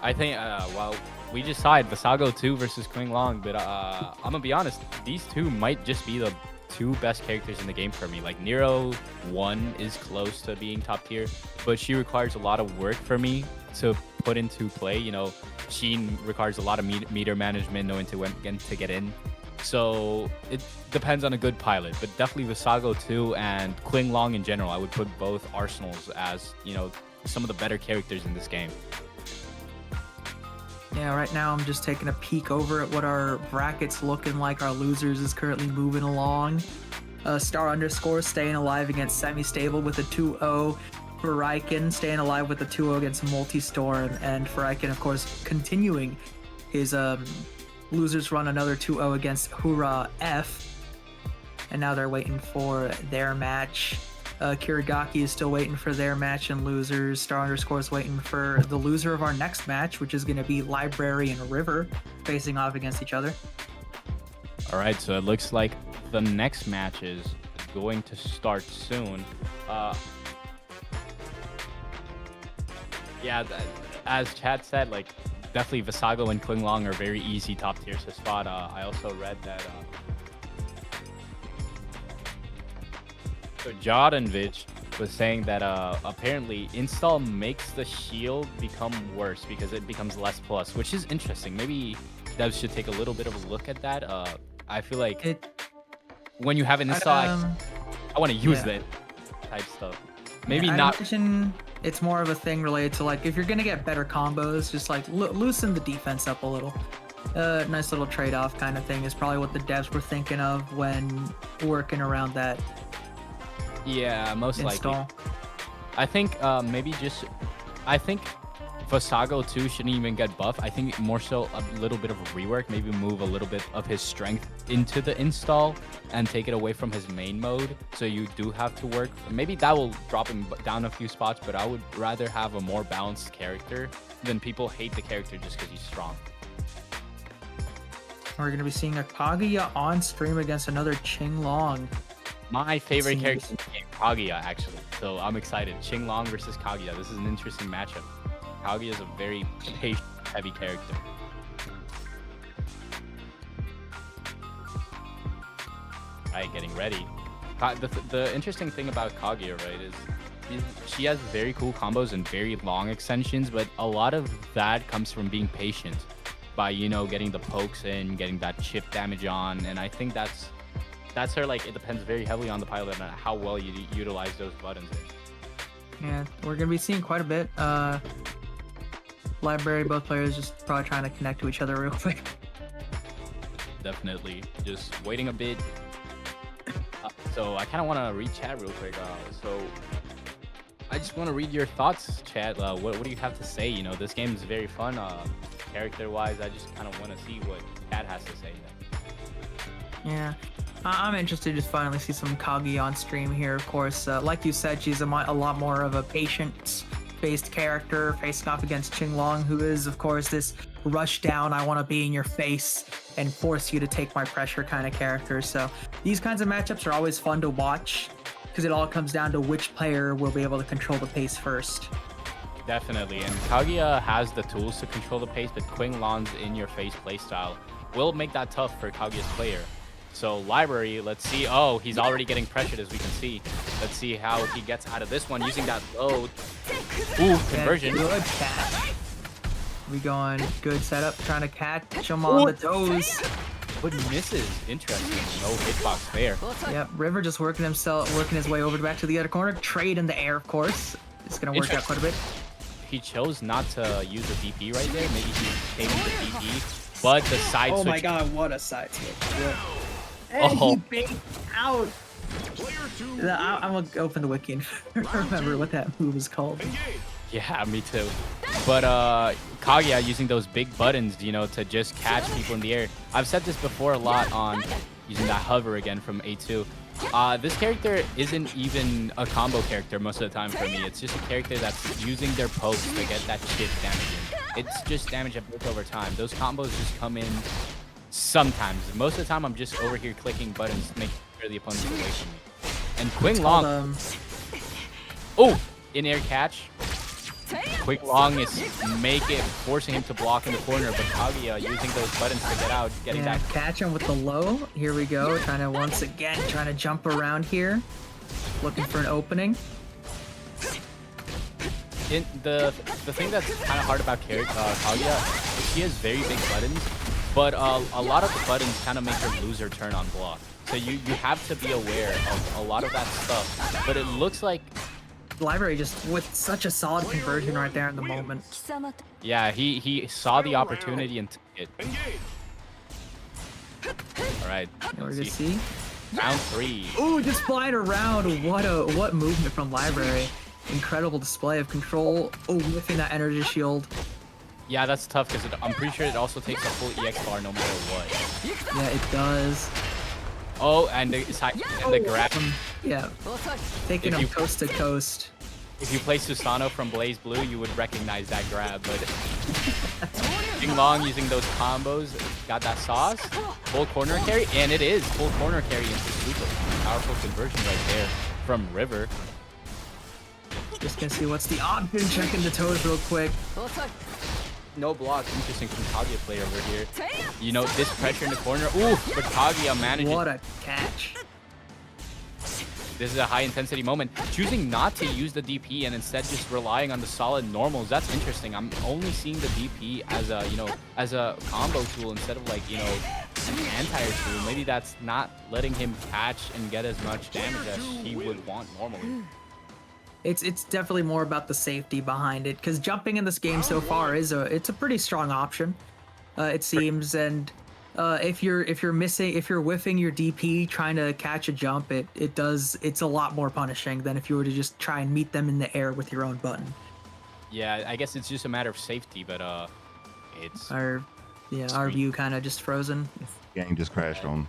well, we just saw it, Vassago 2 versus qinglong, but I'm gonna be honest, these two might just be the two best characters in the game for me. Like, Nero 1 is close to being top tier, but she requires a lot of work for me to put into play. She requires a lot of meter management, knowing when to get in. So it depends on a good pilot, but definitely Vassago 2 and qinglong in general, I would put both arsenals as, some of the better characters in this game.
Yeah, right now I'm just taking a peek over at what our bracket's looking like. Our losers is currently moving along. Star_ staying alive against Semi-Stable with a 2-0. Furiken staying alive with a 2-0 against Multistorm. And Furiken, of course, continuing his losers run, another 2-0 against Hura F. And now they're waiting for their match. Kiragaki is still waiting for their match and losers. Star_ is waiting for the loser of our next match, which is going to be Library and River facing off against each other.
All right, so it looks like the next match is going to start soon. Yeah, as Chad said, like, definitely Vassago and Qinglong are very easy top tier to spot. I also read that so Jordanvich was saying that apparently install makes the shield become worse because it becomes less plus, which is interesting. Maybe devs should take a little bit of a look at that. I feel like when you have an install, I want to use that type stuff. Maybe
yeah,
not.
Imagine it's more of a thing related to like if you're gonna get better combos, just like loosen the defense up a little. Nice little trade-off kind of thing is probably what the devs were thinking of when working around that.
Yeah, most
install.
likely. I think maybe just I think Vassago too shouldn't even get buff. I think more so a little bit of a rework, maybe move a little bit of his strength into the install and take it away from his main mode. So you do have to work. Maybe that will drop him down a few spots, but I would rather have a more balanced character than people hate the character just because he's strong.
We're going to be seeing a Kaguya on stream against another Qinglong.
My favorite character in the game, Kaguya, actually. So I'm excited. Qinglong versus Kaguya. This is an interesting matchup. Kaguya is a very patient-heavy character. Alright, getting ready. The interesting thing about Kaguya, right, is she has very cool combos and very long extensions, but a lot of that comes from being patient by, you know, getting the pokes in, getting that chip damage on, and I think that's her, like, it depends very heavily on the pilot and how well you utilize those buttons.
Yeah, we're going to be seeing quite a bit. Library, both players just probably trying to connect to each other real quick.
Definitely. Just waiting a bit. So I kind of want to read chat real quick. So I just want to read your thoughts, chat. What do you have to say? You know, this game is very fun. Character-wise, I just kind of want to see what chat has to say.
Yeah. I'm interested to just finally see some Kaguya on stream here, of course. Like you said, she's a lot more of a patient-based character, facing off against Qinglong, who is, of course, this rush down, I want to be in your face and force you to take my pressure kind of character. So these kinds of matchups are always fun to watch because it all comes down to which player will be able to control the pace first.
Definitely, and Kaguya has the tools to control the pace, but Qinglong's in-your-face playstyle will make that tough for Kaguya's player. So Library, let's see. Oh, he's already getting pressured, as we can see. Let's see how he gets out of this one using that load. Ooh, conversion.
Yeah, good catch. We going good setup, trying to catch him on the toes.
But misses. Interesting. No hitbox there.
Yep, River just working his way over back to the other corner. Trade in the air, of course. It's gonna work out quite a bit.
He chose not to use a DP right there. Maybe he came with the DP, but the side switch.
Oh my god, what a side switch. Yeah.
And
he baked out. I'm gonna open the wiki and remember what that move is called.
Yeah, me too. But Kaguya using those big buttons, you know, to just catch people in the air. I've said this before a lot on using that hover again from ATWU. This character isn't even a combo character most of the time for me. It's just a character that's using their pokes to get that chip damage in. It's just damage that builds over time. Those combos just come in sometimes. Most of the time, I'm just over here clicking buttons to make sure the opponent's away from me. And Qinglong. Oh, in-air catch. Qinglong is forcing him to block in the corner, but Kaguya using those buttons to get out, getting that.
Catch him with the low. Here we go. Trying to jump around here. Looking for an opening.
The thing that's kind of hard about Kaguya is she has very big buttons, but a lot of the buttons kind of make her lose her turn on block. So you have to be aware of a lot of that stuff. But it looks like
Library just with such a solid conversion right there in the moment.
Yeah, he saw the opportunity and took it. All right.
We're gonna see.
Round 3.
Ooh, just flying around. What movement from Library. Incredible display of control. Oh, whiffing that energy shield.
Yeah, that's tough because I'm pretty sure it also takes a full EX bar no matter what.
Yeah, it does.
Oh, and the grab.
Yeah, taking him coast to coast.
If you play Susanoo from Blaze Blue, you would recognize that grab, but Qinglong using those combos got that sauce. Full corner carry, and it is full corner carry into super. Powerful conversion right there from River.
Just gonna see what's the option. Checking the toes real quick.
No blocks. Interesting from Kaguya player over here. You know, this pressure in the corner. Ooh, but Kaguya manages.
What a catch.
This is a high intensity moment. Choosing not to use the DP and instead just relying on the solid normals. That's interesting. I'm only seeing the DP as a, you know, as a combo tool instead of like, you know, an anti-air tool. Maybe that's not letting him catch and get as much damage as he would want normally.
It's definitely more about the safety behind it, because jumping in this game so far is a pretty strong option, it seems. And if you're whiffing your DP trying to catch a jump, it's a lot more punishing than if you were to just try and meet them in the air with your own button.
Yeah, I guess it's just a matter of safety, but it's
Our view kind of just frozen.
Game just crashed on.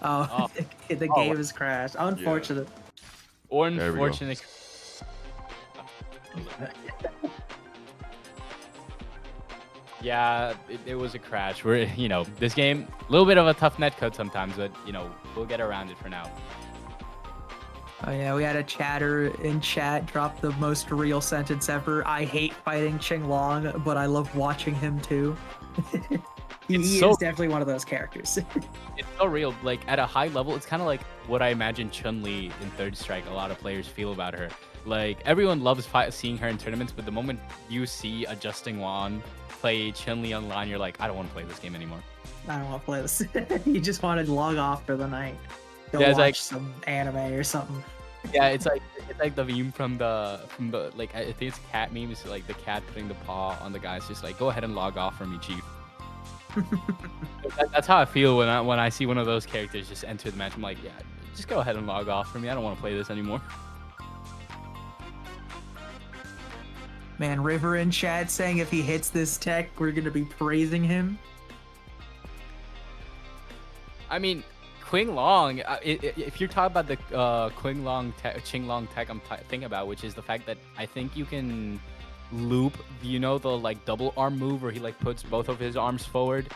Oh, the game has crashed. Unfortunate.
or unfortunate. Yeah, it was a crash. We're, you know, this game, a little bit of a tough netcode sometimes, but, you know, we'll get around it for now.
Oh yeah, we had a chatter in chat drop the most real sentence ever. I hate fighting Qinglong, but I love watching him too. he is definitely one of those characters.
It's so real. Like, at a high level, it's kind of like what I imagine Chun-Li in Third Strike, a lot of players feel about her. Like, everyone loves seeing her in tournaments, but the moment you see a Justin Wan play Chun-Li online, you're like, I don't want to play this game anymore.
I don't want to play this. You just want to log off for the night. Go
Yeah,
watch
like
some anime or something.
Yeah, it's like the meme from the like, I think it's a cat meme. It's like the cat putting the paw on the guy. It's just like, go ahead and log off for me, chief. That's how I feel when I see one of those characters just enter the match. I'm like, yeah, just go ahead and log off for me. I don't want to play this anymore.
Man, River in chat saying if he hits this tech, we're gonna be praising him.
I mean, qinglong, if you're talking about the qinglong tech I'm thinking about, which is the fact that I think you can loop, you know, the like double arm move where he like puts both of his arms forward.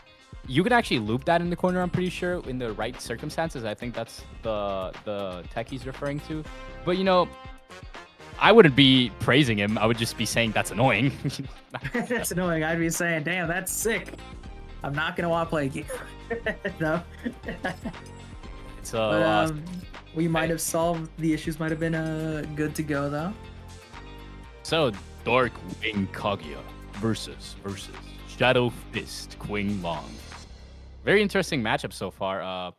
You can actually loop that in the corner, I'm pretty sure, in the right circumstances. I think that's the tech he's referring to. But, you know, I wouldn't be praising him. I would just be saying that's annoying.
That's annoying. I'd be saying, damn, that's sick. I'm not gonna want to play again. No.
So
we might have solved the issues. Might have been good to go though.
So Dark Wing Kaguya versus Shadow Fist Qinglong. Very interesting matchup so far.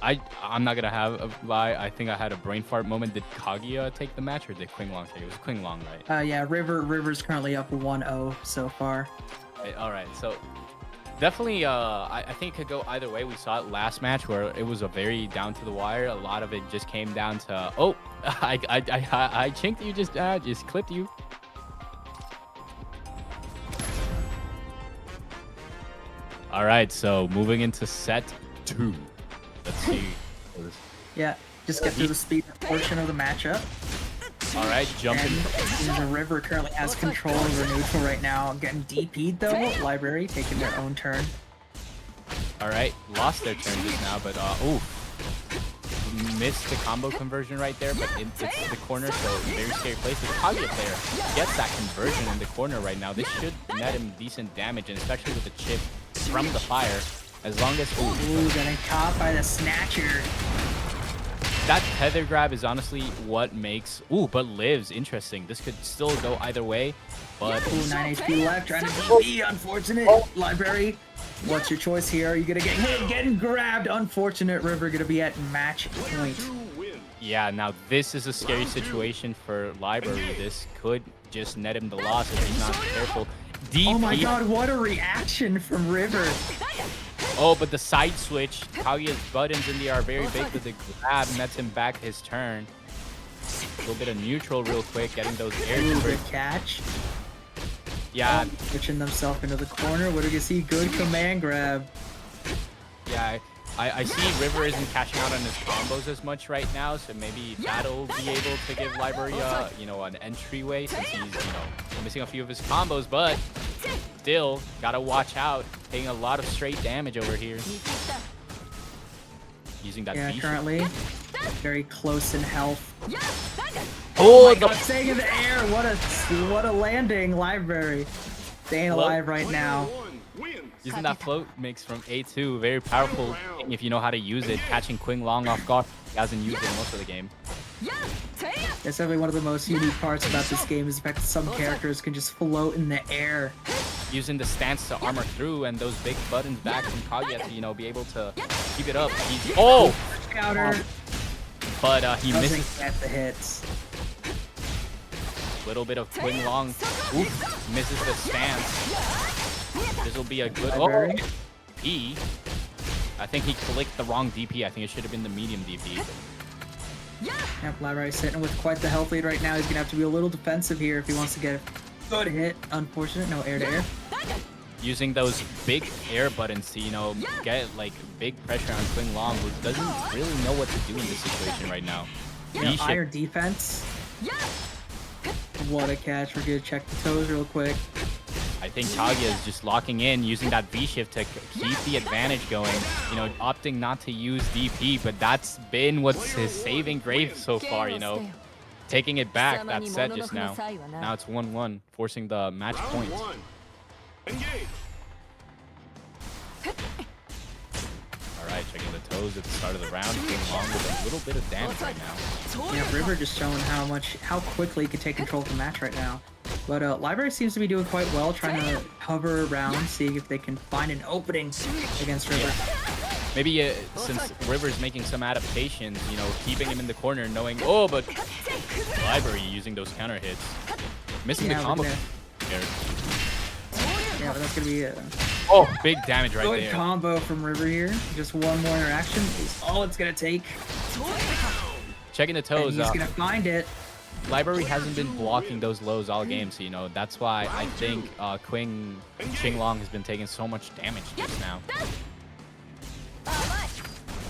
I'm not gonna have a lie. I think I had a brain fart moment. Did Kaguya take the match or did Qinglong take it? It was Qinglong, right?
Yeah, River's currently up 1-0 so far.
All right, so definitely, I think it could go either way. We saw it last match where it was a very down to the wire. A lot of it just came down to, oh, I chinked you, just clipped you. All right, so moving into set 2. Let's see.
Yeah, just get through the speed portion of the matchup.
All right, jumping.
And the River currently has control over neutral right now. Getting DP'd though. Library taking their own turn.
All right, lost their turn just now, but ooh, missed the combo conversion right there. But it's the corner, so very scary place. The Kaguya player gets that conversion in the corner right now. This should net him decent damage, and especially with the chip from the fire. As long as
ooh, getting caught by the snatcher.
That tether grab is honestly what makes... Ooh, but lives. Interesting. This could still go either way, but...
Ooh, 9 HP left. Trying to DP. Unfortunate. Library. What's your choice here? Are you going to get hit? Getting grabbed. Unfortunate. River going to be at match point.
Yeah, now this is a scary situation for Library. This could just net him the loss if he's not careful. DP.
Oh my god, what a reaction from River.
Oh, but the side switch, Kaguya's buttons in the air are very big, but the grab nets him back his turn. A little bit of neutral real quick, getting those air
good catch.
Yeah.
Switching themselves into the corner. What do you see? Good command grab.
Yeah, I see River isn't cashing out on his combos as much right now, so maybe that'll be able to give Library an entryway since he's, missing a few of his combos, but still gotta watch out, taking a lot of straight damage over here. Using that
currently Very close in health.
Oh,
my God, staying in the air. What a landing, Library. Staying alive right now.
Using that float mix from ATWU, very powerful thing if you know how to use it. Catching qinglong off guard. He hasn't used it most of the game.
That's definitely one of the most unique parts about this game is the fact that some characters can just float in the air.
Using the stance to armor through and those big buttons back from Kaguya to, you know, be able to keep it up. Oh!
Counter.
But he
Doesn't
misses.
get the hits.
Little bit of qinglong. Oof, misses the stance. This will be a good. Oh, DP. I think he clicked the wrong DP. I think it should have been the medium DP.
Yep, Library sitting with quite the health lead right now. He's gonna have to be a little defensive here if he wants to get a good hit. Unfortunate, no air to air.
Using those big air buttons to, you know, get like big pressure on qinglong, who doesn't really know what to do in this situation right now.
Yeah, iron defense. What a catch. We're gonna check the toes real quick.
I think Kaguya is just locking in, using that V-shift to keep the advantage going. You know, opting not to use DP, but that's been what's his saving grace so far, you know. Taking it back, that set just now. Now it's 1-1, forcing the match point. Alright, checking the toes at the start of the round. qinglong with a little bit of damage right now.
Yeah, River just showing how quickly he can take control of the match right now. But Library seems to be doing quite well, trying to hover around, seeing if they can find an opening against River.
Maybe since River's making some adaptations, you know, keeping him in the corner, knowing, oh, but Library using those counter hits. Missing the combo.
Yeah, but that's going to be a
oh, big damage right
good
there.
combo from River here. Just one more interaction is all it's going to take.
Checking the toes.
And he's going to find it.
Library hasn't been blocking those lows all game, so, you know, that's why I think qinglong has been taking so much damage just now.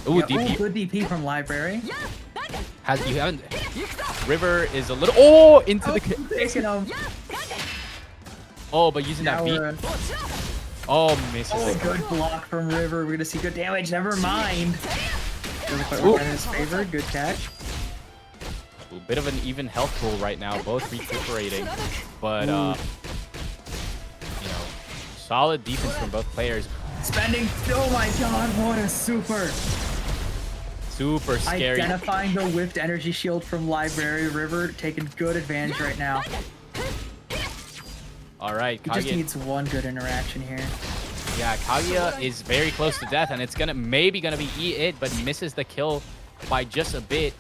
Ooh,
Yeah,
DP.
ooh, good DP from Library.
You haven't. River is a little. Oh, into the.
Taking him.
Oh, but using that beat. Oh, misses.
Oh, good block from River. We're gonna see good damage. Never mind. Doesn't quite work in his favor. Good catch.
A bit of an even health pool right now, both recuperating, but you know, solid defense from both players.
Spending. Oh my God! What a super
scary.
Identifying the whipped energy shield from Library. River taking good advantage right now.
All right,
He just needs one good interaction here.
Yeah, Kaguya is very close to death, and it's maybe gonna be it, but misses the kill by just a bit.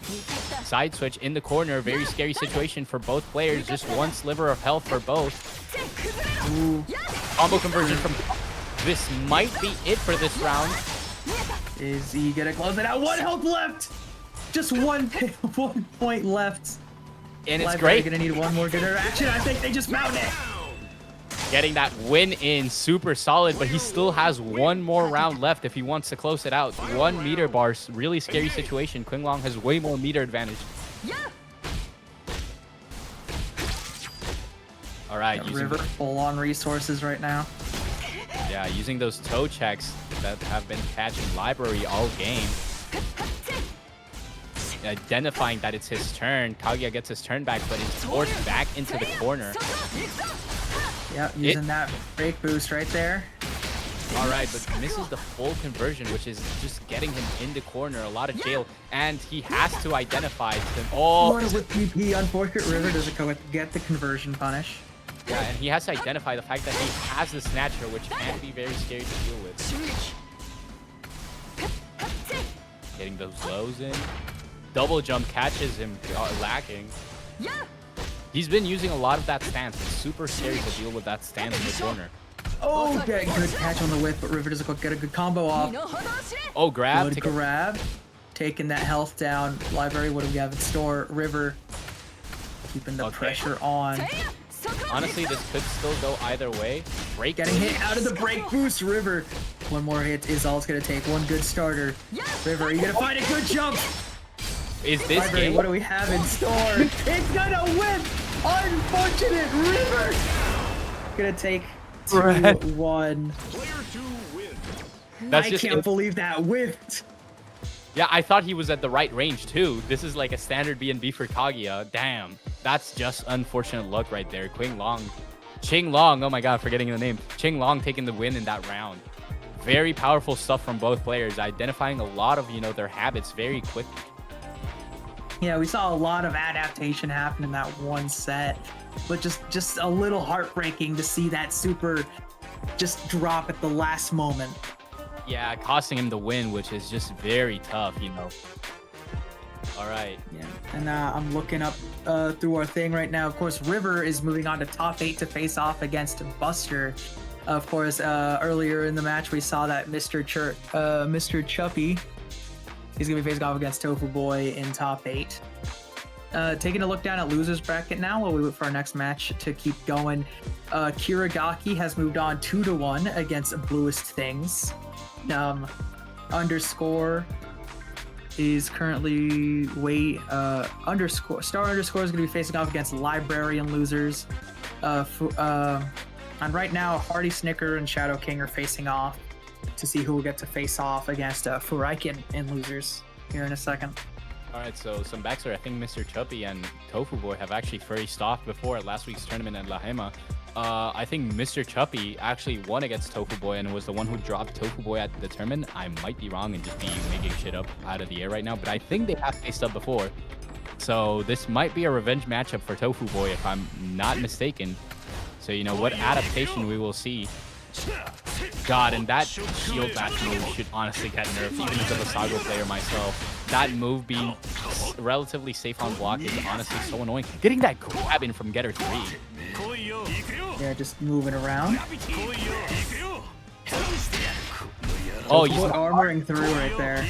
Side switch in the corner, very scary situation for both players. Just one sliver of health for both.
Ooh.
Combo conversion from. This might be it for this round.
Is he gonna close it out? One health left. Just one point left.
And it's
Library
great.
Gonna need one more good interaction. I think they just found it.
Getting that win in, super solid, but he still has one more round left if he wants to close it out. 1 meter bar, really scary situation. qinglong has way more meter advantage. All right,
River full on resources right now.
Yeah, using those toe checks that have been catching Library all game. Identifying that it's his turn. Kaguya gets his turn back, but is forced back into the corner.
Yep, using that break boost right there.
All right, but misses the full conversion, which is just getting him in the corner. A lot of jail, and he has to identify them. Oh,
What with PP? Unfortunate River doesn't get the conversion punish.
yeah, and he has to identify the fact that he has the snatcher, which can be very scary to deal with. Getting those lows in. Double jump catches him lacking. He's been using a lot of that stance. It's super scary to deal with that stance in the corner.
Oh, good catch on the whip, but River doesn't get a good combo off.
Oh, grab.
Good grab. Taking that health down. Library, what do we have in store? River keeping the pressure on.
Honestly, this could still go either way. Break
Getting hit out of the break boost. River. One more hit is all it's going to take. One good starter. River, are you going to find a good jump?
Is this
Library,
game?
what do we have in store? It's going to whip. Unfortunate River. Going to take 2-1.
That's
I
just
can't believe that whipped.
Yeah, I thought he was at the right range too. This is like a standard B&B for Kaguya. Damn, that's just unfortunate luck right there. Qinglong, oh my god, forgetting the name. Qinglong taking the win in that round. Very powerful stuff from both players, identifying a lot of, their habits very quickly.
Yeah, we saw a lot of adaptation happen in that one set, but just a little heartbreaking to see that super just drop at the last moment.
Yeah, costing him the win, which is just very tough, All right.
Yeah, and I'm looking up through our thing right now. Of course, River is moving on to top 8 to face off against Buster. Of course, earlier in the match, we saw that Mr. Chuppy, he's going to be facing off against Tofuboi in top 8. Taking a look down at losers bracket now while we wait for our next match to keep going. Kiragaki has moved on 2-1 against Bluest Things. Underscore is currently Star underscore is going to be facing off against Librarian losers. And right now, HeartySnicker and Shadow King are facing off to see who will get to face off against Furaiken in losers here in a second.
All right, so some backstory. I think Mr. Chuppy and Tofuboi have actually faced off before at last week's tournament at La Hema. I think Mr. Chuppy actually won against Tofuboi and was the one who dropped Tofuboi at the tournament. I might be wrong and just be making shit up out of the air right now, but I think they have faced up before. So this might be a revenge matchup for Tofuboi if I'm not mistaken. So what adaptation we will see. God, and that shield bash move should honestly get nerfed, even as a vassago player myself. That move being relatively safe on block is honestly so annoying. Getting that grab in from Getter 3.
Yeah, just moving around.
Oh, he's
armoring through right there.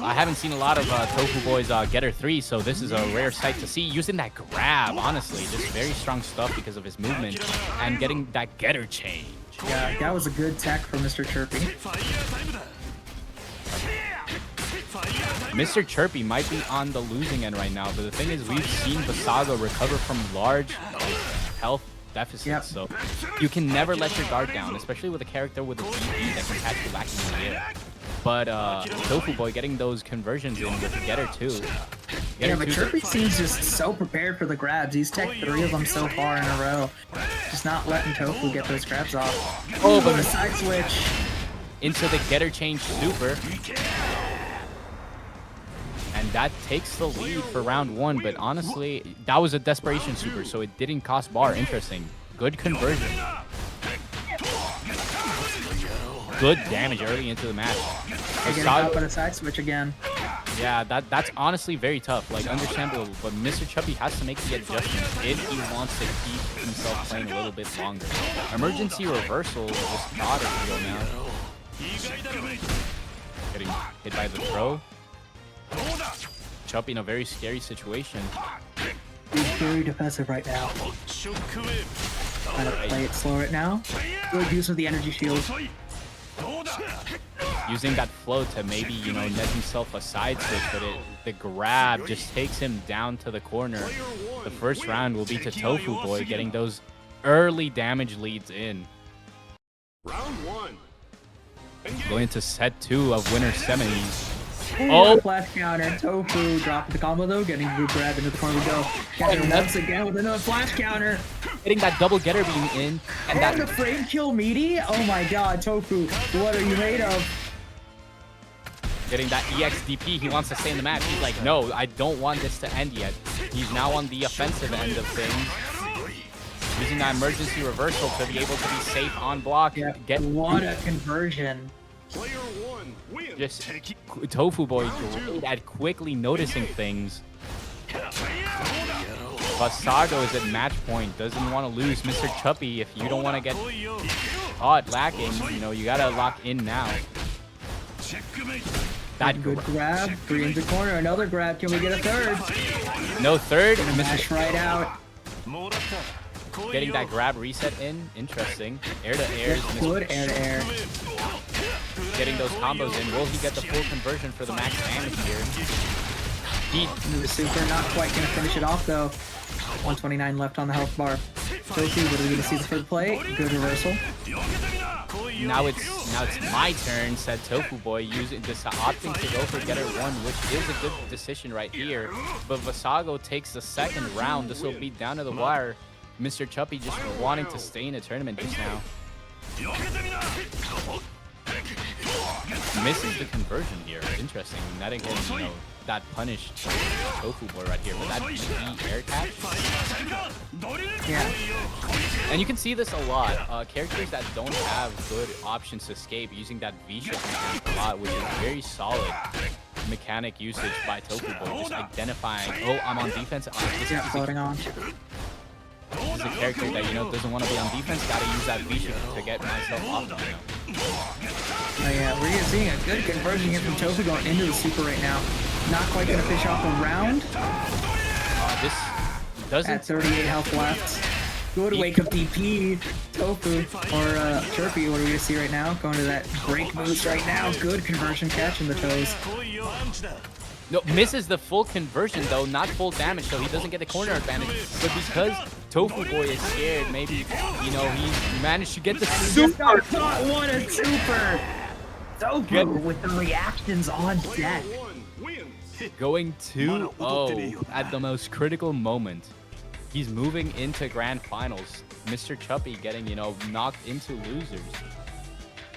I haven't seen a lot of Tofuboi's Getter 3, so this is a rare sight to see. Using that grab, honestly, just very strong stuff because of his movement and getting that Getter change.
Yeah, that was a good tech for Mr. Chirpy.
Mr. Chirpy might be on the losing end right now, but the thing is, we've seen Vassago recover from large health deficits,
yep.
So you can never let your guard down, especially with a character with a DP that can catch you lacking in the air. But Tofuboi getting those conversions in with Getter 2.
Yeah, but Chirpy seems just so prepared for the grabs. He's tech 3 of them so far in a row. Just not letting Tofu get those grabs off. Oh, but the side switch.
Into the Getter change super. And that takes the lead for round 1, but honestly, that was a desperation super, so it didn't cost bar. Interesting. Good conversion. Good damage early into the match.
Getting caught by the side switch again.
Yeah, that's honestly very tough. Like, understandable, but Mr. Chuppy has to make the adjustments if he wants to keep himself playing a little bit longer. Emergency reversal is just not a deal now. Getting hit by the throw. Chuppy in a very scary situation.
He's very defensive right now. Trying to play it slow right now. Good use of the energy shield.
Using that flow to maybe, net himself a side switch, but the grab just takes him down to the corner. The first round will be to Tofuboi getting those early damage leads in.
Round 1.
Going to set 2 of winner semis.
Oh, flash counter. Tofu dropping the combo though, getting the grab into the corner we go. Getting once again with another flash counter.
Getting that double getter beam in.
And the frame kill meaty? Oh my god, Tofu, what are you made of?
Getting that EXDP, he wants to stay in the match. He's like, no, I don't want this to end yet. He's now on the offensive end of things. Using that emergency reversal to be able to be safe on block.
Yeah, what a conversion.
Just Tofuboi great at quickly noticing things. Vassago is at match point, doesn't want to lose. Mr. Chuppy, if you don't want to get caught lacking, you gotta lock in now.
That good grab, 3 into corner, another grab. Can we get a third?
No third.
Mash right out.
Getting that grab reset in, interesting. Air to air.
Good air to air.
Getting those combos in. Will he get the full conversion for the max damage here?
The super not quite gonna finish it off though. 129 left on the health bar. Tofu, what are we gonna see the third play? Good reversal.
now it's my turn, said Tofuboi, using this opting to go for Getter 1, which is a good decision right here. But Vassago takes the second round. This will be down to the wire. Mr. Chuppy just wanting to stay in the tournament just now. Misses the conversion here. Interesting. Netting him, you know, that punished Tofuboi right here with that V air catch.
Yeah.
And you can see this a lot. Characters that don't have good options to escape using that V-shift mechanic a lot, which is very solid mechanic usage by Tofuboi. Just identifying, oh, I'm on defense.
Yeah, floating on.
This is a character that, you know, doesn't want to be on defense. Gotta use that V-shift to get myself off, you know.
Oh yeah, we're seeing a good conversion here from Tofu going into the super right now. Not quite gonna fish off a round.
This doesn't...
At 38 health left. Good wake up DP. Tofu, or Chirpy, what are we gonna see right now? Going to that break boost right now. Good conversion catch in the toes.
No, misses the full conversion though, not full damage, so he doesn't get the corner advantage. But because Tofuboi is scared, maybe, you know, he managed to get the super.
What a super! Tofu with the reactions on deck.
Going 2-0 at the most critical moment. He's moving into grand finals. Mr. Chuppy getting, you know, knocked into losers.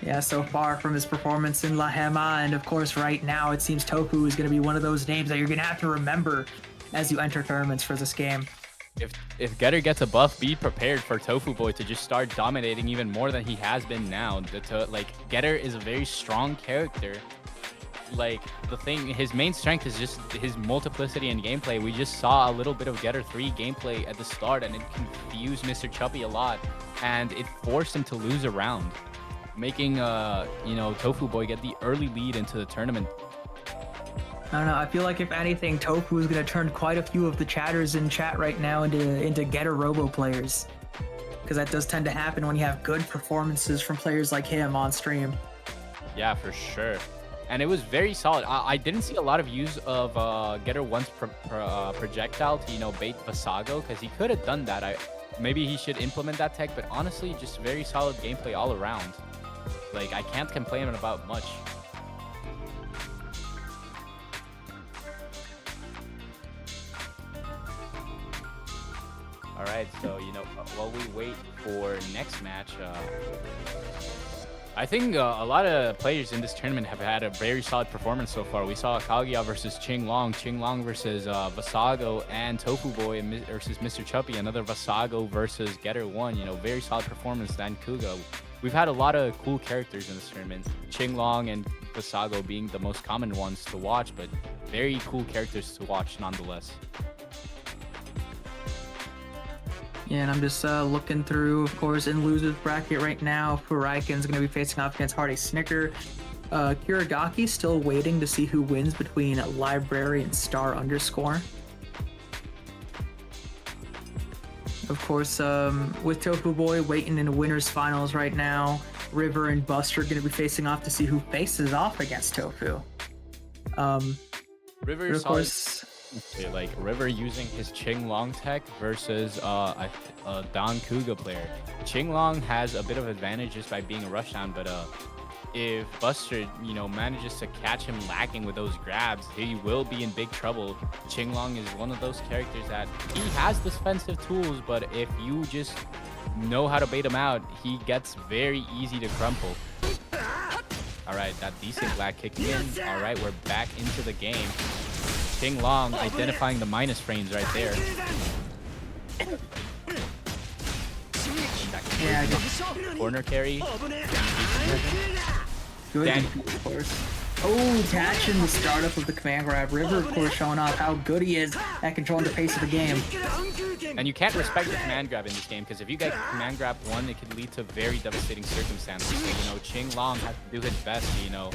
Yeah, so far from his performance in La Hema, and of course right now it seems Tofu is going to be one of those names that you're going to have to remember as you enter tournaments for this game.
If Getter gets a buff, be prepared for Tofuboi to just start dominating even more than he has been now. Like, Getter is a very strong character. Like, the thing, his main strength is just his multiplicity in gameplay. We just saw a little bit of Getter 3 gameplay at the start, and it confused Mr. Chuppy a lot, and it forced him to lose a round, making you know, Tofuboi get the early lead into the tournament.
I don't know, I feel like if anything, Tofu is going to turn quite a few of the chatters in chat right now into getterrobo players, because that does tend to happen when you have good performances from players like him on stream.
Yeah, for sure. And it was very solid. I didn't see a lot of use of Getter 1's projectile to, you know, bait Vassago, because he could have done that. Maybe he should implement that tech, but honestly, just very solid gameplay all around. Like, I can't complain about much. All right, so, you know, while we wait for next match, I think a lot of players in this tournament have had a very solid performance so far. We saw Kaguya versus qinglong, qinglong versus Vassago, and Tofuboi versus Mr. Chuppy, another Vassago versus Getter 1. You know, very solid performance, dancouga. We've had a lot of cool characters in this tournament, qinglong and Vassago being the most common ones to watch, but very cool characters to watch nonetheless.
Yeah, and I'm just looking through, of course, in losers bracket right now. Furaiken's going to be facing off against HeartySnicker. Kiragaki still waiting to see who wins between Library and Star Underscore. Of course, with Tofuboi waiting in the winners finals right now, River and Buster are going to be facing off to see who faces off against Tofu.
River,
of course.
Like River using his qinglong tech versus a dancouga player. Qinglong has a bit of advantage just by being a rushdown, but if Buster, you know, manages to catch him lacking with those grabs, he will be in big trouble. Qinglong is one of those characters that he has defensive tools, but if you just know how to bait him out, he gets very easy to crumple. All right, that decent black kicking in. All right, we're back into the game. qinglong identifying the minus frames right there.
Yeah,
corner carry.
good, of course. Oh, catching the startup of the command grab. River, of course, showing off how good he is at controlling the pace of the game.
And you can't respect the command grab in this game, because if you get command grab one, it could lead to very devastating circumstances. So, you know, qinglong has to do his best to, you know,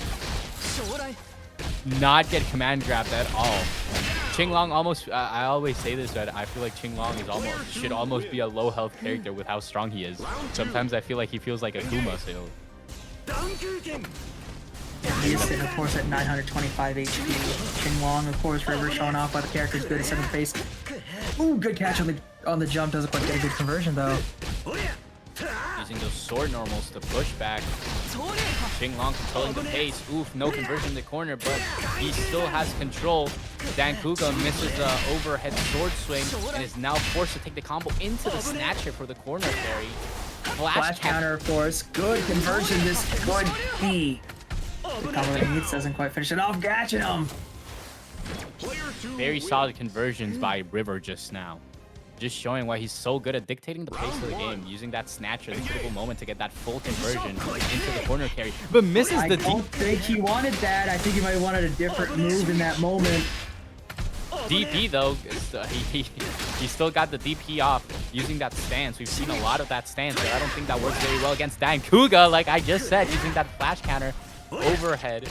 not get command grabbed at all. qinglong almost, I always say this, but I feel like qinglong is should almost be a low health character with how strong he is. Sometimes I feel like he feels like a Kuma, so.
He is sitting, of course, at 925 HP. qinglong, of course, River showing off by the character's good at 7th face. Ooh, good catch on the jump. Doesn't quite get a good conversion, though.
Using those sword normals to push back. qinglong controlling the pace. Oof, no conversion in the corner, but he still has control. dancouga misses the overhead sword swing and is now forced to take the combo into the snatcher for the corner carry.
Flash counter, of course. Good conversion. This could be. The combo that he needs doesn't quite finish it off. Catching him.
Very solid conversions by River just now. Just showing why he's so good at dictating the pace of the game, using that snatcher, the critical moment to get that full conversion into the corner carry, but misses
I
the
don't think he wanted that. I think he might have wanted a different move in that moment.
DP though, he still got the DP off using that stance. We've seen a lot of that stance, but I don't think that works very well against dancouga, like I just said, using that flash counter overhead.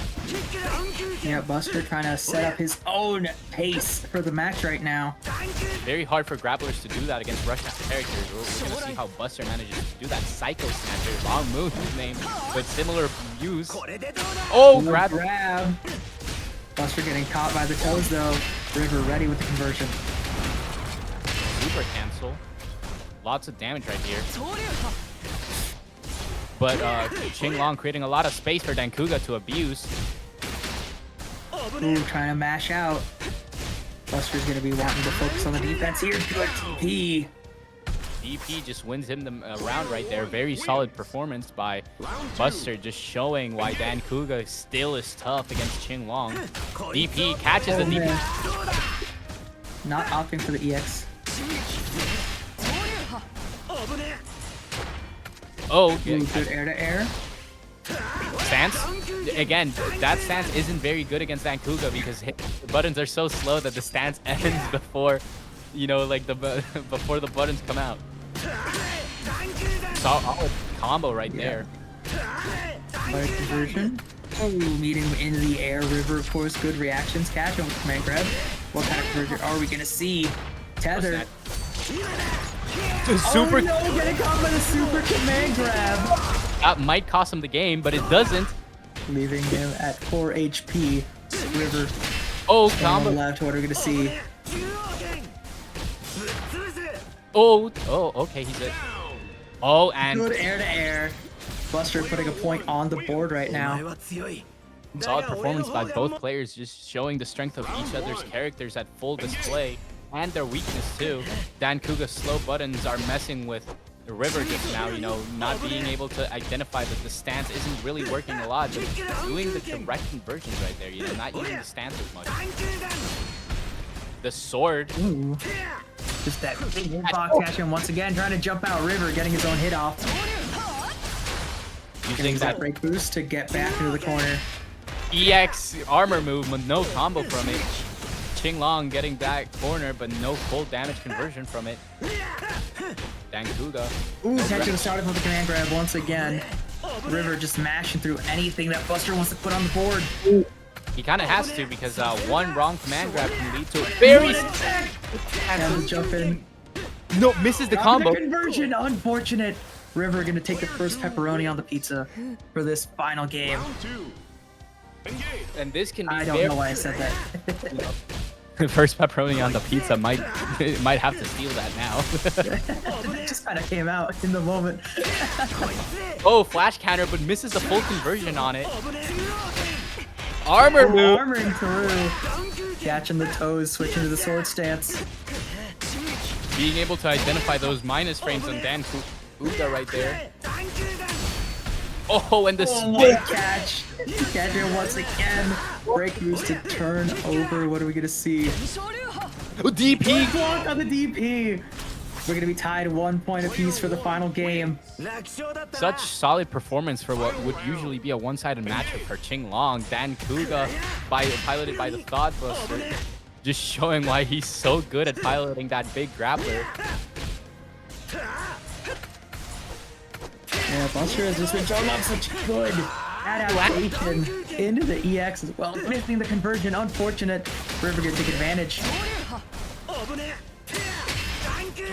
Yeah, Buster trying to set up his own pace for the match right now.
Very hard for grapplers to do that against rush characters. We're gonna see how Buster manages to do that psycho snatcher. Wrong move name, but similar use. Oh, grab.
Buster getting caught by the toes though. River ready with the conversion.
Super cancel. Lots of damage right here. But qinglong creating a lot of space for dancouga to abuse.
Ooh, trying to mash out. Buster's gonna be wanting to focus on the defense here. Good TP.
DP just wins him the round right there. Very solid performance by Buster, just showing why dancouga still is tough against qinglong. DP catches the DP.
Not opting for the EX.
Oh,
Ooh, good air to air.
Stance. Again, that stance isn't very good against dancouga because the buttons are so slow that the stance ends before, you know, like before the buttons come out. Solid combo right there.
Solid conversion. Oh, meeting him in the air. River, of course, good reactions. Catch him with command grab. What kind of conversion are we gonna see? Tether.
Super.
Oh no, getting caught by the super command grab.
That might cost him the game, but it doesn't.
Leaving him at 4 HP. River.
Oh,
On
combo.
the left, what are we gonna see?
Oh, okay, he's it. Oh, and
Good air to air. Buster putting a point on the board right now.
solid performance by both players, just showing the strength of each other's characters at full display and their weakness too. dancouga's slow buttons are messing with the River just now, you know, not being able to identify that the stance isn't really working a lot, but doing the direct conversions right there, you know, not using the stance as much. The sword.
Ooh. Just that big box catching once again, trying to jump out. River getting his own hit off.
Using that
break boost to get back into the corner.
EX armor move, but no combo from it. qinglong getting that corner, but no full damage conversion from it. dancouga.
Ooh, catching the start of the command grab once again. River just mashing through anything that Buster wants to put on the board.
He kind of has to because one wrong command grab can lead to a very...
And jump in.
No, misses the combo.
Conversion, unfortunate. River gonna take the first pepperoni on the pizza for this final game.
And this can be
I don't know why I said that.
The first pepperoni on the pizza might have to steal that now.
It just kind of came out in the moment.
Oh, flash counter, but misses the full conversion on it. Armor move.
Armoring through. Catching the toes, switching to the sword stance.
Being able to identify those minus frames on dancouga right there. Oh, and the
spin catch. Catch it once again. Break boost to turn over. What are we gonna see?
DP.
Block on the DP. We're gonna be tied 1 point apiece for the final game.
Such solid performance for what would usually be a one-sided matchup for qinglong. dancouga, piloted by the Thought Buster, just showing why he's so good at piloting that big grappler.
Yeah, Buster has just been showing off such good adaptation into the EX as well. Missing the conversion, unfortunate. River gonna take advantage.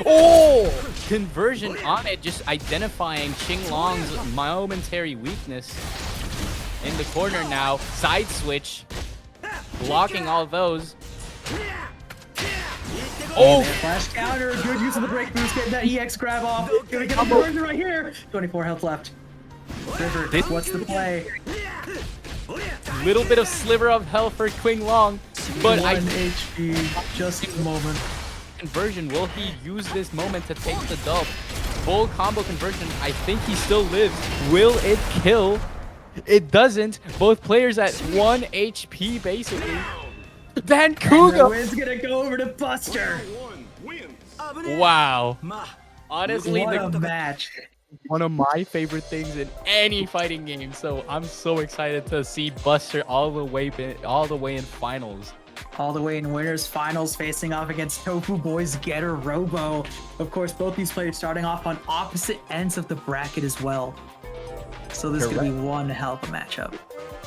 Oh! Conversion on it, just identifying qinglong's momentary weakness. In the corner now, side switch, blocking all those. Oh!
Flash counter, good use of the break boost, getting that EX grab off. Gonna get the conversion right here. 24 health left. River,
This-
what's the play?
Little bit of sliver of health for Qinglong, but
1
I
HP, just a moment.
conversion. Will he use this moment to take the dub? Full combo conversion. I think he still lives. Will it kill? It doesn't. Both players at 1 HP basically.
And the
dancouga.
win's gonna go over to Buster.
One wins.
Wow. Honestly,
What a match.
one of my favorite things in any fighting game. So I'm so excited to see Buster all the way in finals.
All the way in winners finals, facing off against Tofuboi's getterrobo. Of course, both these players starting off on opposite ends of the bracket as well. So this is gonna be one hell of a matchup.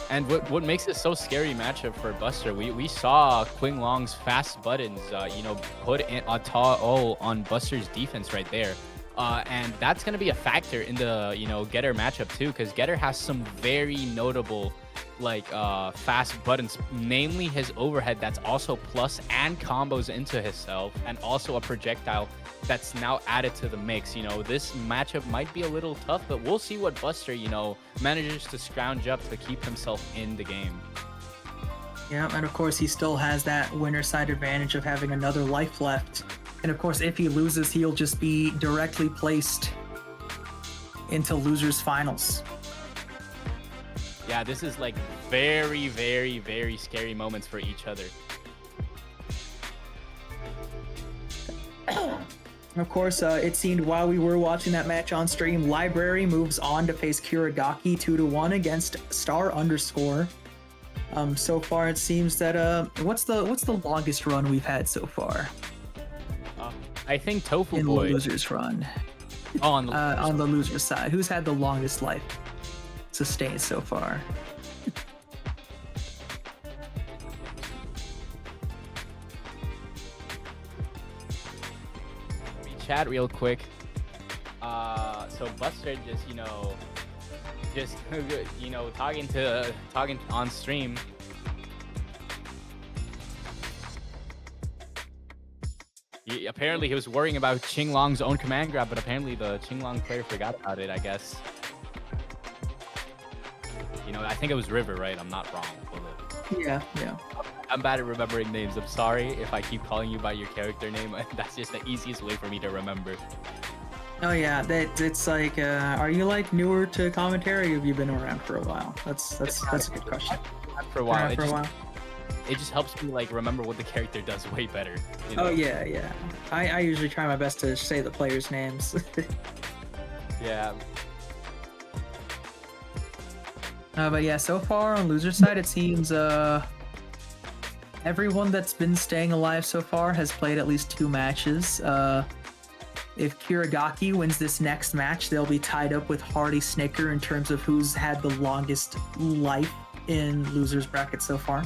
And what makes it so scary matchup for Buster? We saw Qinglong's fast buttons, put in a tall on Buster's defense right there. And that's going to be a factor in the, Getter matchup too, because Getter has some very notable, fast buttons, namely his overhead that's also plus and combos into himself, and also a projectile that's now added to the mix. This matchup might be a little tough, but we'll see what Buster, manages to scrounge up to keep himself in the game.
Yeah, and of course he still has that winner side advantage of having another life left. And of course, if he loses, he'll just be directly placed into losers finals.
Yeah, this is like very, very, very scary moments for each other.
Of course, it seemed while we were watching that match on stream, Library moves on to face Kiragaki 2-1 against Star _. So far it seems that what's the longest run we've had so far
I think
in the
Tofuboi.
losers run?
Oh,
On the loser side, who's had the longest life sustained so far?
Chat real quick. So Buster just talking on stream. Apparently he was worrying about Qinglong's own command grab, but apparently the Qinglong player forgot about it, I guess. I think it was River, right? I'm not wrong.
Yeah.
I'm bad at remembering names. I'm sorry if I keep calling you by your character name. That's just the easiest way for me to remember.
Oh yeah, it's like, are you like newer to commentary? Or have you been around for a while? That's a good question.
For a while.
Around for a while.
It just helps me remember what the character does way better.
Oh yeah. I usually try my best to say the players' names.
Yeah.
But yeah, so far on loser side, it seems everyone that's been staying alive so far has played at least 2 matches. If Kiragaki wins this next match, they'll be tied up with HeartySnicker in terms of who's had the longest life in losers bracket so far.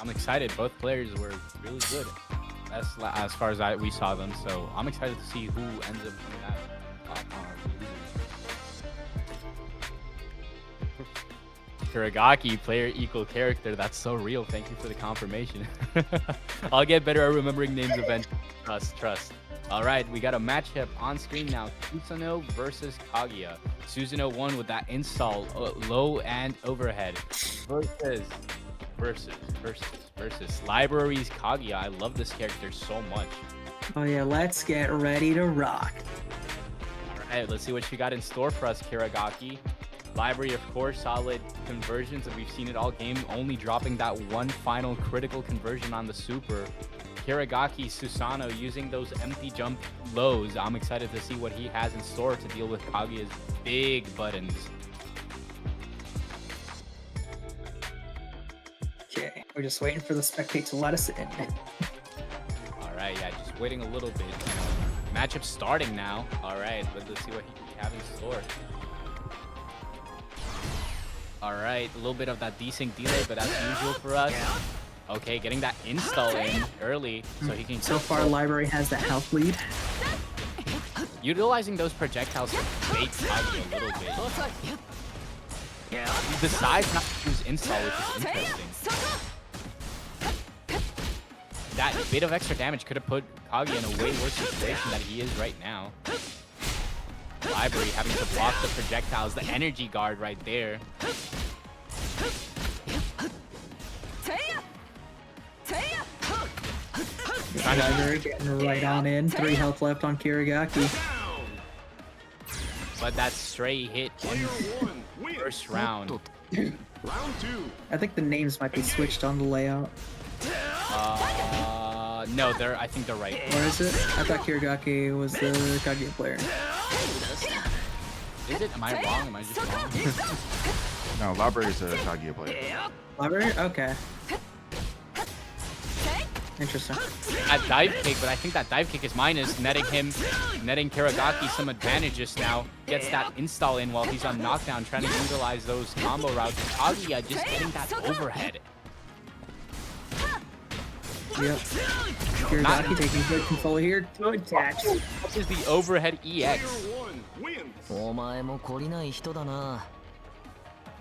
I'm excited. Both players were really good as far as we saw them. So I'm excited to see who ends up doing that. Kiragaki, player equal character. That's so real. Thank you for the confirmation. I'll get better at remembering names eventually. Trust. All right, we got a matchup on screen now. Susanoo versus Kaguya. Susanoo won with that install, low and overhead. Versus Library's Kaguya. I love this character so much.
Oh yeah, let's get ready to rock.
All right, let's see what you got in store for us, Kiragaki. Library, of course, solid conversions, and we've seen it all game, only dropping that one final critical conversion on the super. Kiragaki, Susanoo using those empty jump lows. I'm excited to see what he has in store to deal with Kaguya's big buttons.
Okay, we're just waiting for the spectate to let us in.
All right, yeah, just waiting a little bit. Matchup starting now. All right, let's see what he has in store. All right, a little bit of that desync delay, but that's usual for us. Okay, getting that install in early so he can...
So far, Library has the health lead.
Utilizing those projectiles to bait Kaguya a little bit. He decides not to use install, which is interesting. That bit of extra damage could have put Kaguya in a way worse situation than he is right now. Library having to block the projectiles, the energy guard right there.
Library getting right on in. 3 health left on Kiragaki.
But that stray hit in
One wins.
first round.
Round 2.
I think the names might be switched on the layout.
No, I think they're right.
Or is it? I thought Kiragaki was the Kaguya player.
Is it? Am I wrong? Am I just wrong?
No, Library's a Kaguya player.
Library? Okay. Interesting.
That dive kick, but I think that dive kick is minus, netting Kiragaki some advantages now. Gets that install in while he's on knockdown, trying to utilize those combo routes. Kaguya just getting that overhead.
Yep. Kiragaki taking good control here. Good catch.
This is the overhead EX.
One wins.
お前も懲りない人だな。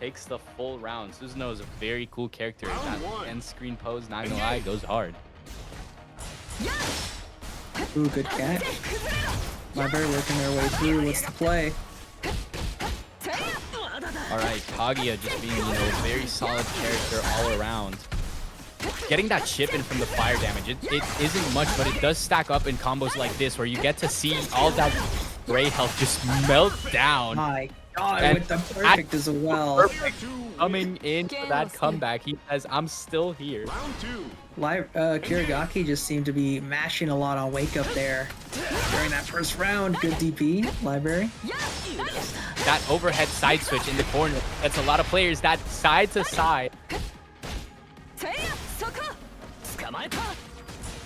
Takes the full round. Susanoo is a very cool character. That end screen pose, not gonna lie, goes hard.
Ooh, good catch. Library working their way through. What's the play?
Alright, Kaguya just being, a very solid character all around. Getting that chip in from the fire damage, it isn't much, but it does stack up in combos like this where you get to see all that gray health just melt down.
My God,
And
with the perfect as well.
Perfect coming in for that comeback. He says, I'm still here.
Round 2.
Kiragaki just seemed to be mashing a lot on wake up there during that first round. Good DP, Library.
That overhead side switch in the corner. That's a lot of players. That side to side.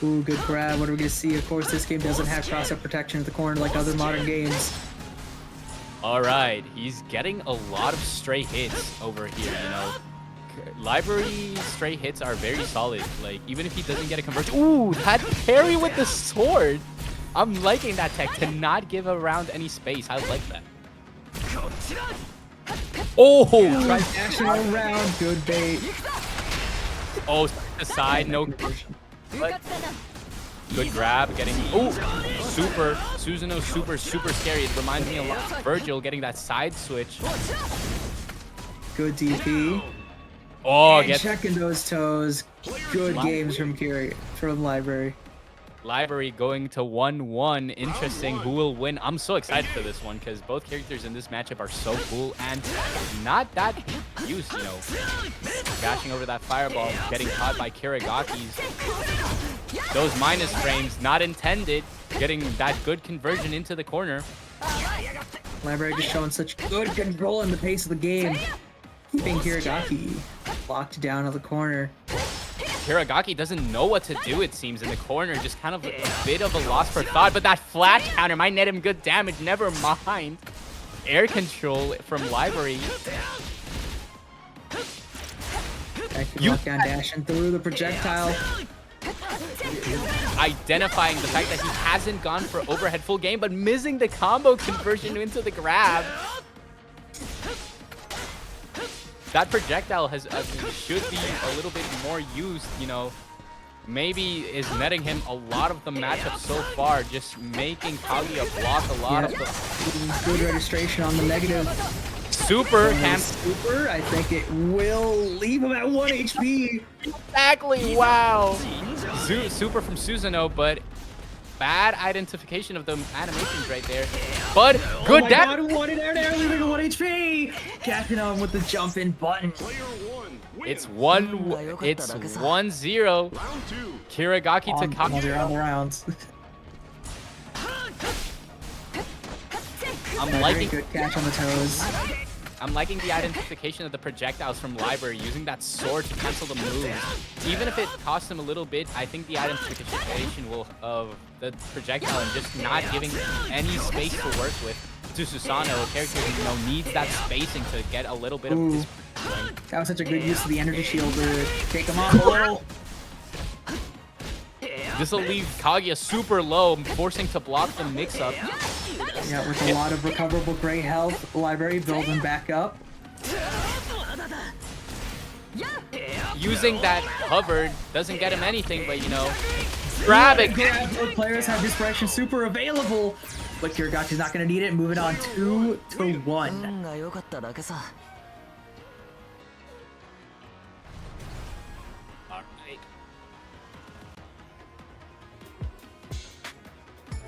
Ooh, good grab. What are we going to see? Of course, this game doesn't have cross-up protection at the corner like other modern games.
All right, he's getting a lot of stray hits over here, Library stray hits are very solid. Like, even if he doesn't get a conversion. Ooh, that parry with the sword. I'm liking that tech to not give around any space. I like that. Oh,
Right, dashing around. Good bait.
oh, the side, no conversion. But good grab, getting super Susanoo, super scary. It reminds me a lot of Virgil getting that side switch.
Good DP.
Oh,
And checking those toes. Good games from Library.
Library going to 1-1. Interesting. Who will win? I'm so excited for this one because both characters in this matchup are so cool and not that used, Dashing over that fireball, getting caught by Kiragaki's. Those minus frames, not intended. Getting that good conversion into the corner.
Library just showing such good control in the pace of the game. Keeping Kiragaki locked down at the corner.
Kiragaki doesn't know what to do, it seems, in the corner. Just kind of a bit of a loss for thought. But that flash counter might net him good damage. Never mind. Air control from Library.
Knockdown dashing through the projectile.
Identifying the fact that he hasn't gone for overhead full game, but missing the combo conversion into the grab. That projectile should be a little bit more used, Maybe is netting him a lot of the matchups so far, just making Kaguya block a lot of the...
Good registration on the negative.
Super can...
Super, I think it will leave him at 1 HP.
Exactly, wow. Super from Susanoo, but bad identification of the animations right there. But good damage.
Oh my God, one in air, leaving him 1 HP. Catching on with the jump in button.
It's 1-0.
Round 2.
Kiragaki to Kaguya.
On the rounds.
I'm liking
good catch on the toes.
I'm liking the identification of the projectiles from Library, using that sword to cancel the moves. Even if it costs him a little bit, I think the identification of the projectile and just not giving any space to work with to Susanoo, a character who needs that spacing to get a little bit of his.
That was such a good use of the energy shield to take him off a little.
This will leave Kaguya super low, forcing to block the mix-up.
Yeah, with a lot of recoverable gray health, Library building back up.
Using that hover doesn't get him anything, but grab it.
Both players have Desperation Super available. But Kiragaki's not going to need it. Moving on 2-1.
運が良かっただけさ。
All right.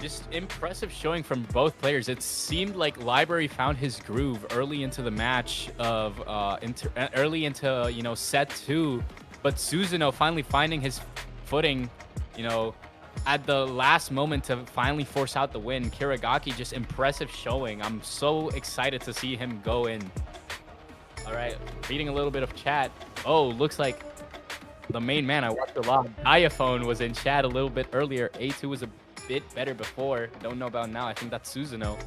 Just impressive showing from both players. It seemed like Library found his groove early into the match of early into set 2, but Susanoo finally finding his footing, at the last moment to finally force out the win. Kiragaki just impressive showing. I'm so excited to see him go in. All right, reading a little bit of chat. Oh, looks like the main man I watched a lot. iPhone was in chat a little bit earlier. ATWU was a bit better before. Don't know about now. I think that's Susanoo.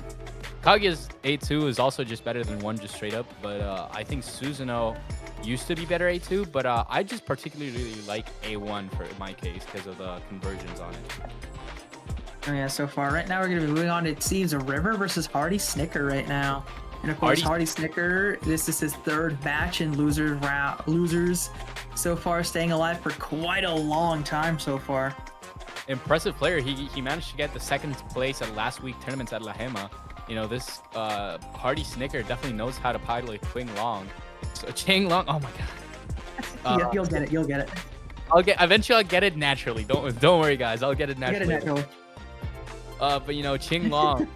Kaguya's ATWU is also just better than 1 just straight up. But I think Susanoo used to be better ATWU. But I just particularly really like A1 for my case because of the conversions on it.
Oh yeah, so far. Right now we're going to be moving on. It seems River versus HeartySnicker right now. And of course, HeartySnicker, this is his 3rd match in losers so far, staying alive for quite a long time so far.
Impressive player. He managed to get the 2nd place at last week's tournaments at La Hema. This HeartySnicker definitely knows how to pilot qinglong. So qinglong, oh my god.
Yeah, you'll get it. You'll get it.
Eventually I'll get it naturally. Don't worry, guys. I'll get it naturally.
Get it naturally.
But qinglong,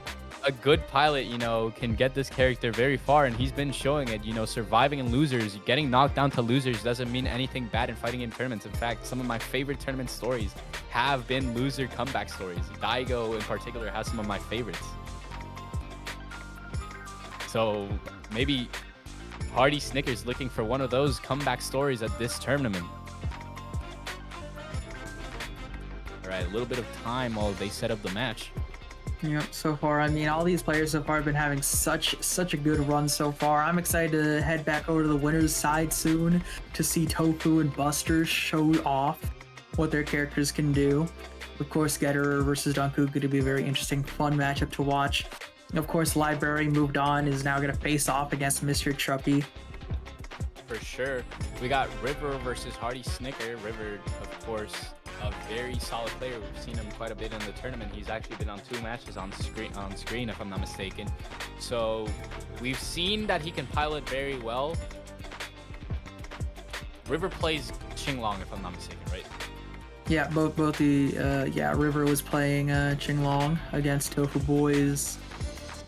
a good pilot, can get this character very far, and he's been showing it. Surviving in losers, getting knocked down to losers doesn't mean anything bad in fighting in tournaments. In fact, some of my favorite tournament stories have been loser comeback stories. Daigo in particular has some of my favorites. So maybe HeartySnicker's looking for one of those comeback stories at this tournament. All right, a little bit of time while they set up the match.
Yep, so far, I mean, all these players so far have been having such a good run so far. I'm excited to head back over to the winner's side soon to see Tofu and Buster show off what their characters can do. Of course, Getterobo versus dancouga going to be a very interesting, fun matchup to watch. Of course, Library moved on, is now going to face off against Mr. Truppy.
For sure. We got River versus HeartySnicker. River, of course, a very solid player. We've seen him quite a bit in the tournament. He's actually been on 2 matches on screen, if I'm not mistaken. So we've seen that he can pilot very well. River plays qinglong, if I'm not mistaken, right?
Yeah, both River was playing qinglong against Tofuboi's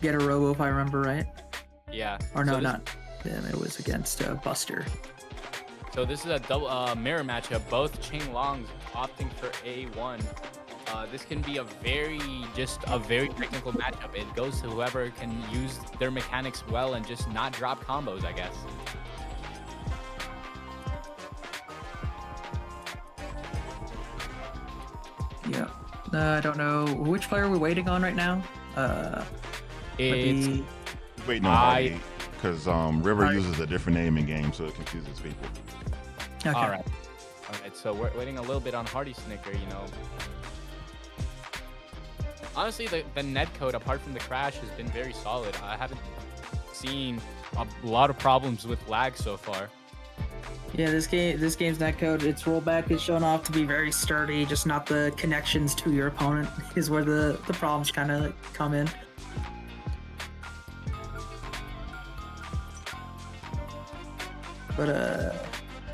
getterrobo, if I remember right.
Yeah.
Or no, not them. It was against Buster.
So this is a double mirror matchup. Both qinglongs opting for A1. This can be a very technical matchup. It goes to whoever can use their mechanics well and just not drop combos, I guess.
Yeah. I don't know which player we're waiting on right now.
It's
Wait, no, because River uses a different name in game, so it confuses people.
Okay.
All right. So we're waiting a little bit on HeartySnicker. Honestly, the netcode, apart from the crash, has been very solid. I haven't seen a lot of problems with lag so far.
Yeah, this game's netcode, its rollback is shown off to be very sturdy, just not the connections to your opponent is where the problems kind of come in. But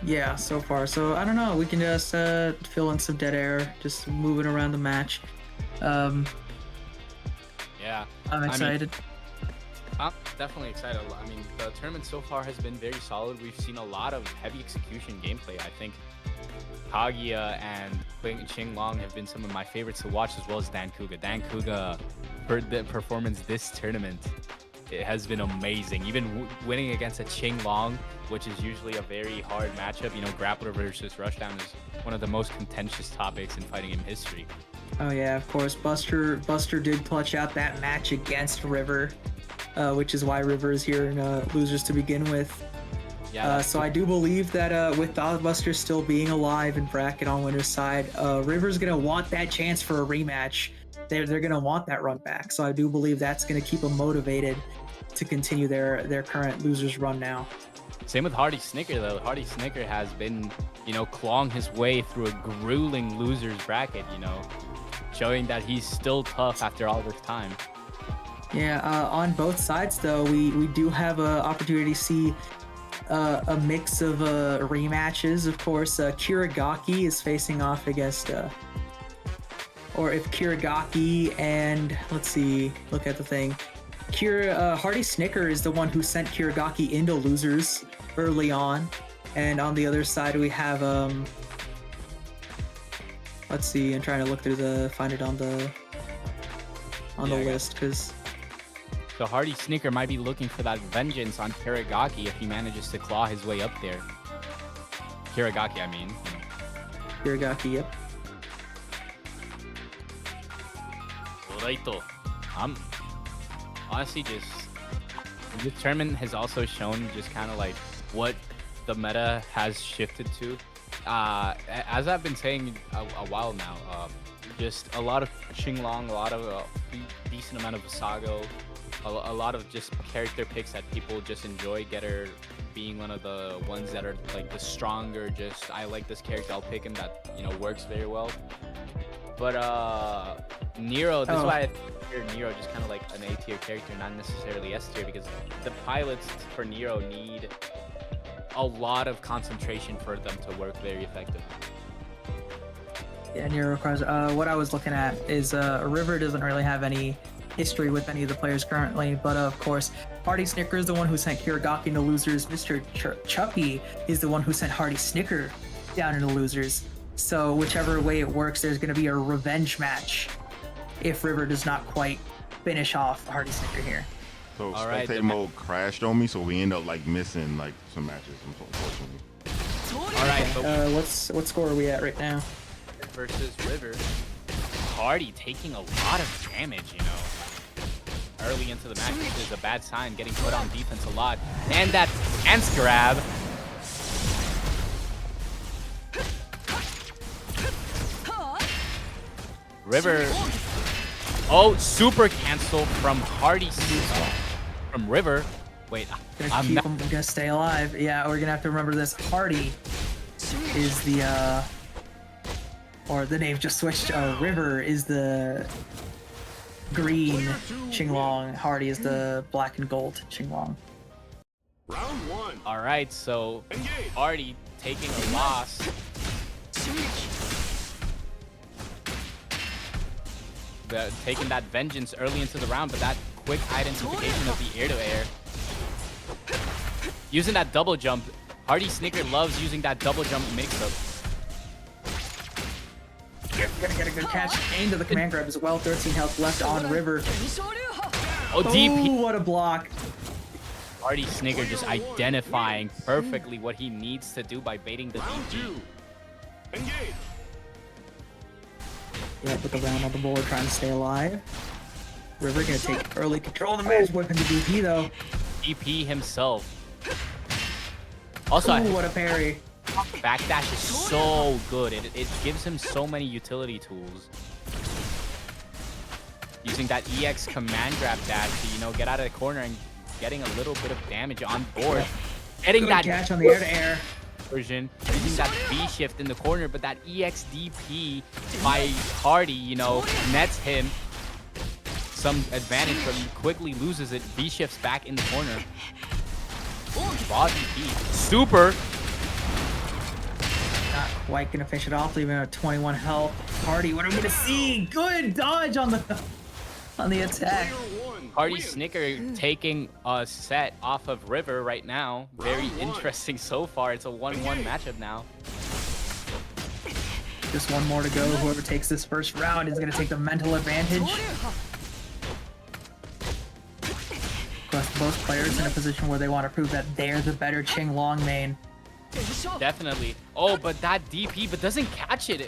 yeah, so far. So I don't know, we can just fill in some dead air, just moving around the match.
Yeah.
I'm excited.
I'm definitely excited. I mean, the tournament so far has been very solid. We've seen a lot of heavy execution gameplay. I think Kaguya and qinglong have been some of my favorites to watch, as well as dancouga. Dancouga, for the performance this tournament, it has been amazing. Even winning against a qinglong, which is usually a very hard matchup. Grappler versus rushdown is one of the most contentious topics in fighting game history.
Oh yeah, of course. Buster did clutch out that match against River, which is why River is here in losers to begin with.
Yeah.
So I do believe that with Buster still being alive in bracket on winner's side, River's gonna want that chance for a rematch. They're gonna want that run back. So I do believe that's gonna keep them motivated to continue their current losers run now.
Same with HeartySnicker though. HeartySnicker has been, clawing his way through a grueling losers bracket, showing that he's still tough after all this time.
Yeah, on both sides though, we do have an opportunity to see a mix of rematches. Of course, Kiragaki is facing off against, or if Kiragaki and let's see, look at the thing. HeartySnicker is the one who sent Kiragaki into losers early on, and on the other side we have let's see, I'm trying to look through find it on the list because.
So HeartySnicker might be looking for that vengeance on Kiragaki if he manages to claw his way up there. Kiragaki, I mean.
Kiragaki, yep.
Alright, I'm honestly this tournament has also shown just kind of like what the meta has shifted to. As I've been saying a while now, just a lot of qinglong, a lot of decent amount of vassago, a lot of just character picks that people just enjoy. Getter being one of the ones that are like the stronger, just I like this character, I'll pick him, that, you know, works very well. But Nero, this is why I consider Nero just kind of like an A tier character, not necessarily S tier, because the pilots for Nero need a lot of concentration for them to work very effectively.
Yeah, Nero requires. What I was looking at is River doesn't really have any history with any of the players currently, but of course, HeartySnicker is the one who sent Kiragaki into losers. Mr. Chuppy is the one who sent HeartySnicker down into losers. So whichever way it works, there's going to be a revenge match if River does not quite finish off HeartySnicker here.
So
All right,
spectate mode crashed on me, so we end up like missing like some matches, unfortunately.
All right, but
What score are we at right now?
versus River, Hardy taking a lot of damage, you know, early into the match, which is a bad sign, getting put on defense a lot. And that ants grab. River. Oh, super cancel from Hardy from River. Wait,
I'm gonna stay alive. Yeah, we're gonna have to remember this. Hardy is the or the name just switched. River is the green qinglong. Hardy is the black and gold qinglong.
Round one.
All right, so Hardy taking a loss. Taking that vengeance early into the round, but that quick identification of the air-to-air. Using that double jump. HeartySnicker loves using that double jump mix-up.
Gonna get a good catch into the command grab as well. 13 health left on River.
Oh, DP.
Oh, what a block.
HeartySnicker just identifying perfectly what he needs to do by baiting the DP.
Engage.
Yeah, with the round on the board, trying to stay alive. River gonna take early control of the match, whipping the DP though.
DP himself. Also,
Ooh, what a parry.
backdash is so good. It gives him so many utility tools. Using that EX command grab dash to, you know, get out of the corner and getting a little bit of damage on board. Getting
Good
that
catch on the air-to-air.
version, using that V shift in the corner, but that EX DP by Hardy, you know, nets him some advantage, but he quickly loses it. V shifts back in the corner. Raw DP. Super.
Not quite gonna finish it off, leaving at 21 health. Hardy, what are we gonna see? Good dodge on the attack.
HeartySnicker taking a set off of River right now. Very interesting so far. It's a 1-1 matchup now.
Just one more to go. Whoever takes this first round is gonna take the mental advantage. Of course, both players in a position where they want to prove that they're the better qinglong main.
Definitely. Oh, but that DP, but doesn't catch it.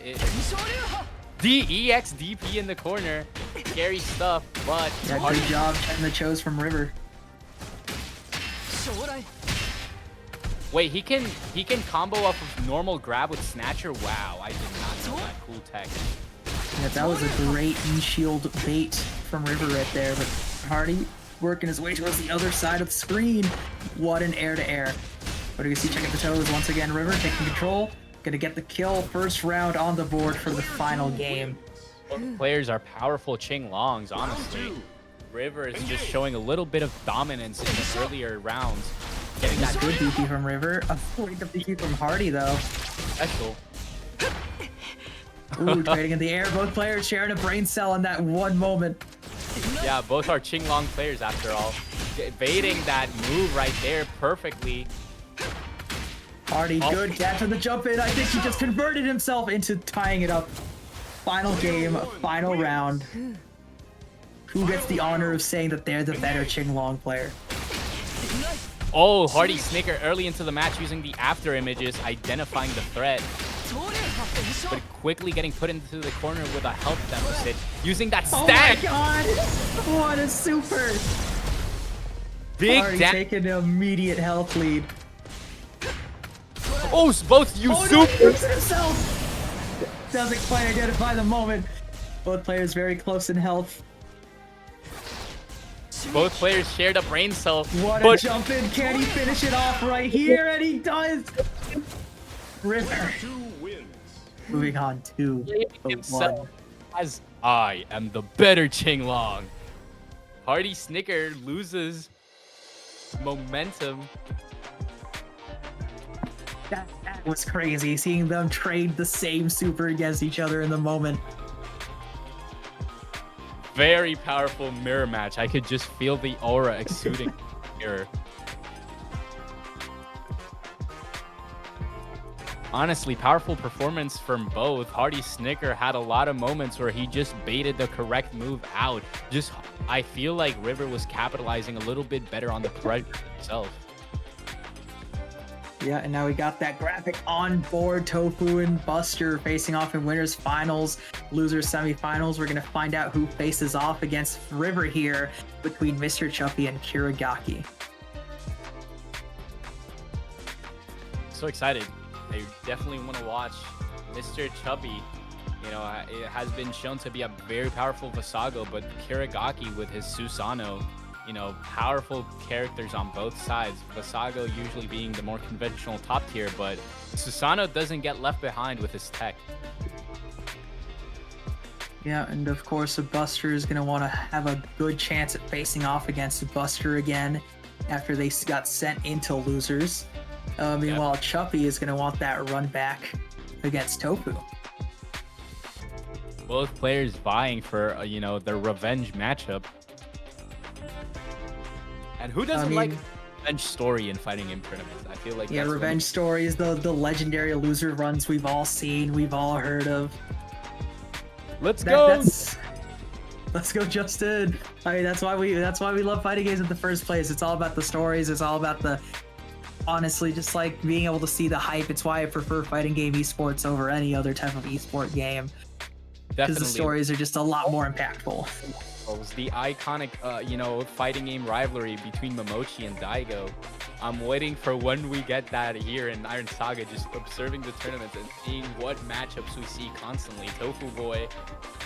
DEX DP in the corner. Scary stuff, but
Yeah, good job getting the chose from River.
Wait, he can combo off of normal grab with Snatcher? Wow, I did not know that cool tech.
Yeah, that was a great E-shield bait from River right there, but Hardy working his way towards the other side of the screen. What an air-to-air. What do you see? Checking the toes once again. River taking control. Gonna get the kill. First round on the board for the final game.
Both players are powerful qinglongs, honestly. River is just showing a little bit of dominance in the earlier rounds. Getting that
Good DP from River. Avoid the DP from Hardy though.
special.
Ooh, trading in the air. Both players sharing a brain cell in that one moment.
Yeah, both are qinglong players after all. Evading that move right there perfectly.
Hardy, good catch on the jump in. I think he just converted himself into tying it up. Final game, final round. Who gets the honor of saying that they're the better qinglong player?
Oh, HeartySnicker early into the match using the after images, identifying the threat. But quickly getting put into the corner with a health deficit. Using that stack!
Oh my god! What a super!
Big
Hardy
damage.
taking an immediate health lead.
Oh, both use
Oh no, he
super!
hits himself! Doesn't quite identify the moment. Both players very close in health.
Both players shared a brain cell.
What a jump in! Can he finish it off right here? And he does! River.
2 wins.
Moving on to the
himself
one.
as I am the better qinglong. HeartySnicker loses momentum.
That was crazy, seeing them trade the same super against each other in the moment.
Very powerful mirror match. I could just feel the aura exuding mirror. Honestly, powerful performance from both. HeartySnicker had a lot of moments where he just baited the correct move out. I feel like River was capitalizing a little bit better on the pressure himself.
Yeah, and now we got that graphic on board. Tofu and Buster facing off in winners finals, losers semifinals. We're gonna find out who faces off against River here between Mr. Chuffy and Kiragaki.
So excited. I definitely want to watch Mr. Chubby. You know, it has been shown to be a very powerful Vassago, but Kiragaki with his Susanoo, you know, powerful characters on both sides. Vassago usually being the more conventional top tier, but Susanoo doesn't get left behind with his tech.
Yeah, and of course, Buster is going to want to have a good chance at facing off against Buster again after they got sent into losers. Meanwhile, Chuffy is going to want that run back against Tofu.
Both players vying for, you know, their revenge matchup. And who doesn't like revenge story in fighting game tournaments? I feel like that's
revenge stories, the legendary loser runs we've all seen, we've all heard of.
Let's go.
Let's go, Justin. I mean, that's why we love fighting games in the first place. It's all about the stories. It's all about the, honestly, just like being able to see the hype. It's why I prefer fighting game esports over any other type of esport game. Because the stories are just a lot more impactful.
The iconic, you know, fighting game rivalry between Momochi and Daigo. I'm waiting for when we get that here in Iron Saga, just observing the tournaments and seeing what matchups we see constantly. Tofuboi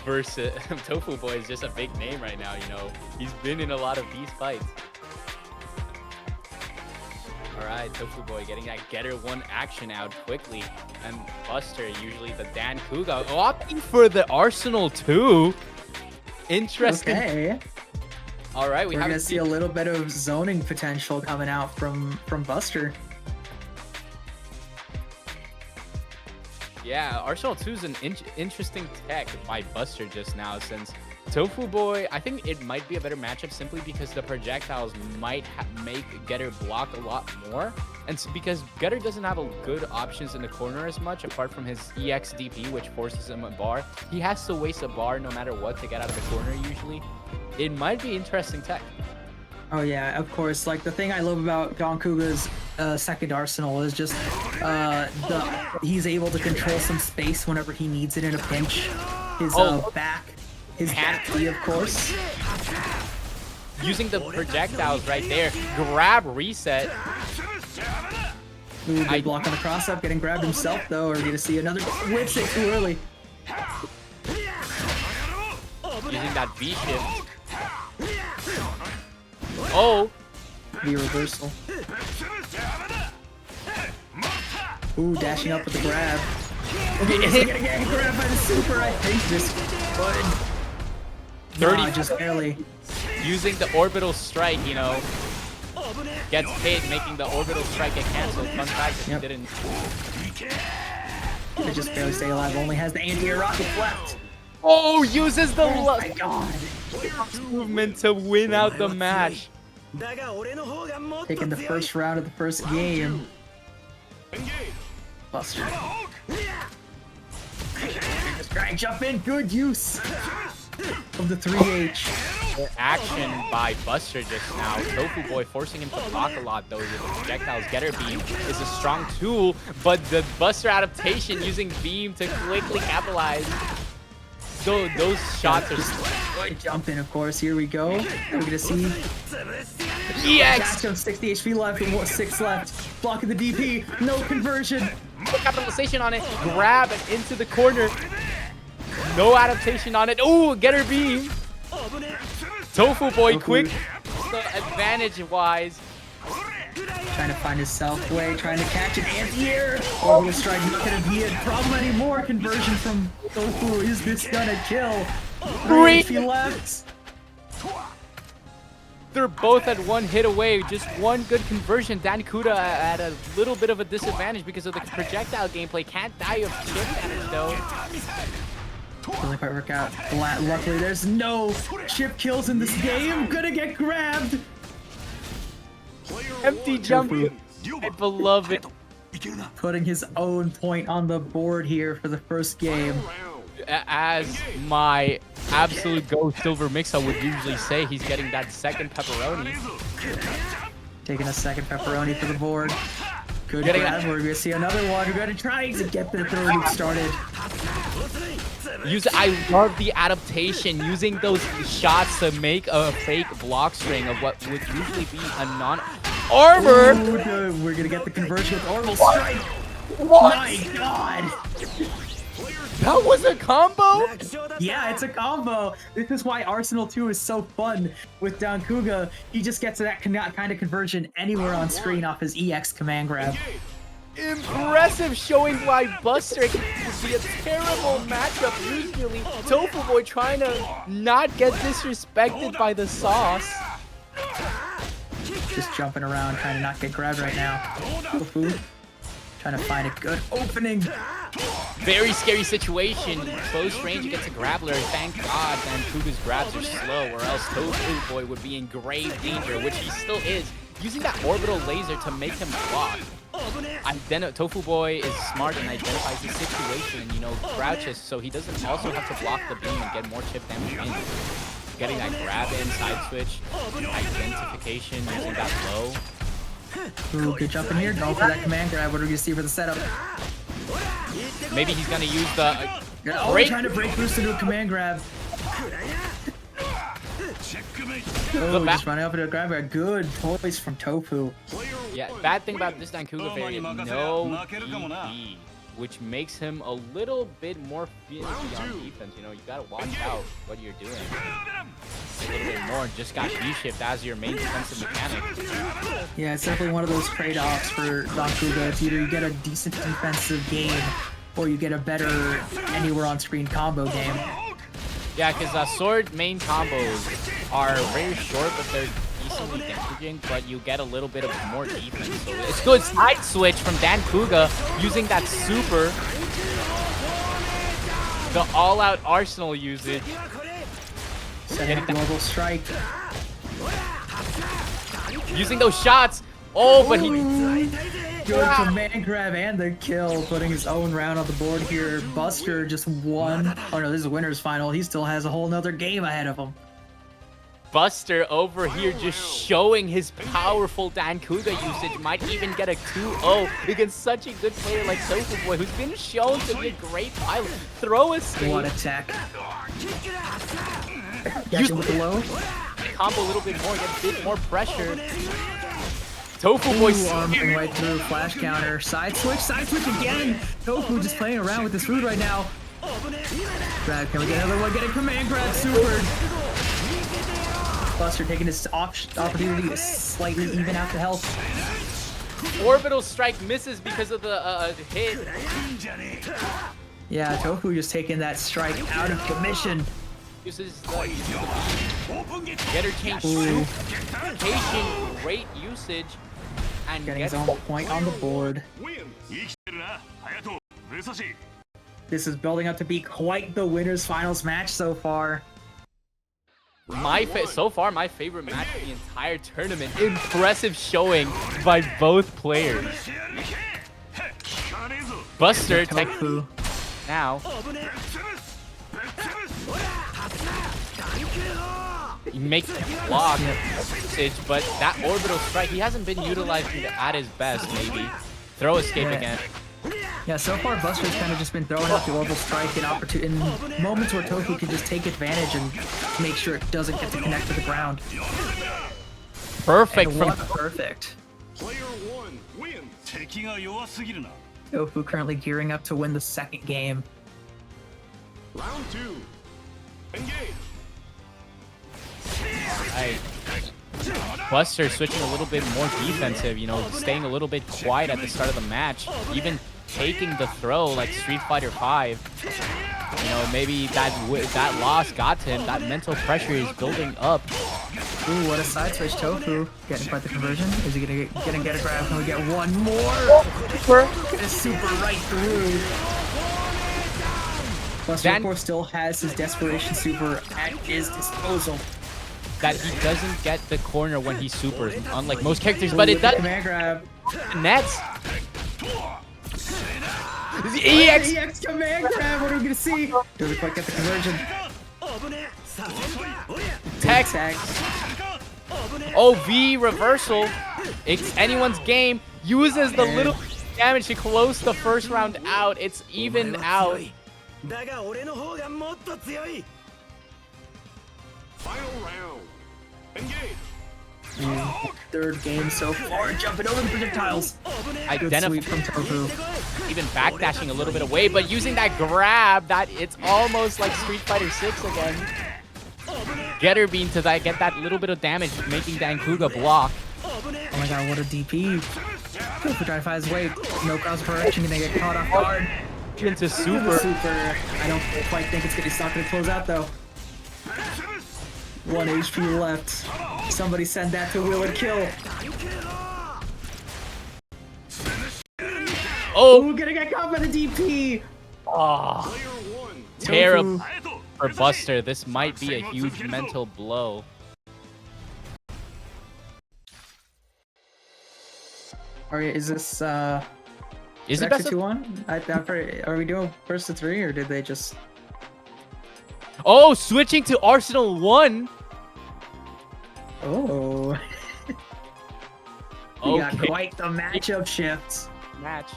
versus Tofuboi is just a big name right now, you know. He's been in a lot of these fights. Alright, Tofuboi getting that getter one action out quickly. And Buster, usually the dancouga, opting for the Arsenal too. Interesting.
Okay.
All right,
we're gonna see a little bit of zoning potential coming out from Buster.
Yeah, Arsenal 2 is an interesting tech by Buster just now, since Tofuboi, I think it might be a better matchup simply because the projectiles might make Getter block a lot more. And so because Getter doesn't have a good options in the corner as much, apart from his EX DP, which forces him a bar. He has to waste a bar no matter what to get out of the corner usually. It might be interesting tech.
Oh yeah, of course. Like, the thing I love about dancouga's second arsenal is just he's able to control some space whenever he needs it in a pinch. His back B, of course.
Using the projectiles right there, grab reset.
Ooh, good block on the cross up, getting grabbed himself though. Or we're gonna see another whips it too early.
Using that V shift. Oh!
The reversal. Ooh, dashing up with the grab. Okay, is he gonna get grabbed by the super? I think this could.
30.
Just barely.
using the orbital strike, you know, gets hit, making the orbital strike get canceled. Fun fact that
Yep.
he didn't.
They just barely stay alive. Only has the anti-air rockets left.
Oh, uses the
Oh my god.
movement to win out the match.
Taking the first round of the first game. Buster. Just try and jump in. Good use of the 3H.
The action by Buster just now. Tofuboi forcing him to block a lot though with the projectiles. Getter Beam is a strong tool, but the Buster adaptation using Beam to quickly capitalize. So those shots are
Good jump in, of course. Here we go. We're gonna see
EX!
Jackson, 60 HP left and 6 left. Blocking the DP. No conversion.
Capitalization on it. Grab and into the corner. No adaptation on it. Ooh, Getter Beam. Tofuboi quick. So advantage-wise.
Trying to find his self-way, trying to catch an anti-air. Orbital strike not gonna be a problem anymore. Conversion from Tofu. Is this gonna kill? 3 HP left.
They're both at one hit away. Just one good conversion. dancouga at a little bit of a disadvantage because of the projectile gameplay. Can't die of chip damage though.
Doesn't quite work out. Luckily, there's no chip kills in this game. Gonna get grabbed.
Empty jump. I love it.
Putting his own point on the board here for the first game.
As my absolute go Silver Mixer would usually say, he's getting that second pepperoni.
Taking a second pepperoni for the board. Good
Getting
grab. We're gonna see another one. We're gonna try to get the third loop started.
I love the adaptation, using those shots to make a fake block string of what would usually be a non-armor.
Ooh, we're gonna get the conversion with orbital strike.
What?
My god.
That was a combo?
Yeah, it's a combo. This is why Arsenal 2 is so fun with dancouga. He just gets that kind of conversion anywhere on screen off his EX command grab.
Impressive showing why Buster can be a terrible matchup usually. Tofuboi trying to not get disrespected by the sauce.
Just jumping around, trying to not get grabbed right now. Tofu trying to find a good opening.
Very scary situation. Close range against a grappler. Thank God dancouga's grabs are slow, or else Tofuboi would be in grave danger, which he still is. Using that orbital laser to make him block. Tofuboi is smart and identifies the situation and, you know, crouches so he doesn't also have to block the beam and get more chip damage in. Getting that grab in, side switch, identification, using that low.
Ooh, good jump in here. Going for that command grab. What are we gonna see for the setup?
Maybe he's gonna use the
We're trying to break boost into a command grab. Oh, just running up into a grab. Good toys from Tofu.
Yeah, bad thing about this dancouga variant, no DB, which makes him a little bit more finicky on defense. You know, you gotta watch out what you're doing. A little bit more. Just got B-shift as your main defensive mechanic.
Yeah, it's definitely one of those trade-offs for dancouga. It's either you get a decent defensive game or you get a better anywhere on screen combo game.
Yeah, because sword main combos are very short, but they're decently damaging, but you get a little bit of more defense. So it's good side switch from dancouga using that super. The all-out Arsenal usage.
Setting up the orbital strike.
Using those shots. Oh, but he...
Good command grab and the kill, putting his own round on the board here. Buster just won. Oh no, this is winner's final. He still has a whole nother game ahead of him.
Buster over here just showing his powerful dancouga usage. Might even get a 2-0 against such a good player like Tofuboi, who's been shown to be a great pilot. Throw a skate.
What attack. Use with the low.
Combo a little bit more, get a bit more pressure. Tofuboi
arming right through, flash counter, side switch again. Tofu just playing around with this food right now. Grab, can we get another one? Get a command grab, super. Buster taking his opportunity to slightly even out the health.
Orbital strike misses because of the hit.
Yeah, Tofu just taking that strike out of commission.
Uses the getter change super vacation, great usage, and
Getting his
gets
own point on the board.
Win.
This is building up to be quite the winners finals match so far.
so far my favorite match of the entire tournament. Impressive showing by both players. Buster
Tofu.
now. He makes a block usage, but that orbital strike, he hasn't been utilizing it at his best, maybe. Throw escape again.
Yeah, so far Buster's kind of just been throwing out the orbital strike in moments where Tofu can just take advantage and make sure it doesn't get to connect to the ground.
Perfect
And
from
what perfect.
Player 1 wins.
Tofu currently gearing up to win the second game.
Round 2. Engage.
Buster switching a little bit more defensive, you know, staying a little bit quiet at the start of the match, even taking the throw like Street Fighter 5. You know, maybe that loss got to him. That mental pressure is building up.
Ooh, what a side switch, Tofu. Getting quite the conversion. Is he gonna get a grab? Can we get one more? Get a super right through. Buster, of course, still has his Desperation Super at his disposal.
That he doesn't get the corner when he supers, unlike most characters, but it does.
Command grab.
Nets.
The EX command grab. What are we gonna see? Doesn't quite get the conversion.
Tech. OV reversal. It's anyone's game. Uses the little damage to close the first round out. It's even out.
Final round. Engage.
Third game so far. Jumping over the projectiles. Good sweep from Tofu.
Even backdashing a little bit away, but using that grab, that it's almost like Street Fighter 6 again. Getter beam to get that little bit of damage, making dancouga block.
Oh my god, what a DP. Tofu trying to find his way. No cross correction, gonna get caught off guard.
Into super.
I don't quite think it's not gonna close out though. 1 HP left. Somebody send that to Will and Kill.
Oh,
Ooh, gonna get caught by the DP.
oh. Terrible for Buster. This might be a huge mental blow.
Alright, is this
Is it
extra
best?
2-1? Are we doing first to 3 or did they just?
Oh, switching to Arsenal 1.
Oh. We got
Okay.
quite the matchup shifts.
Match.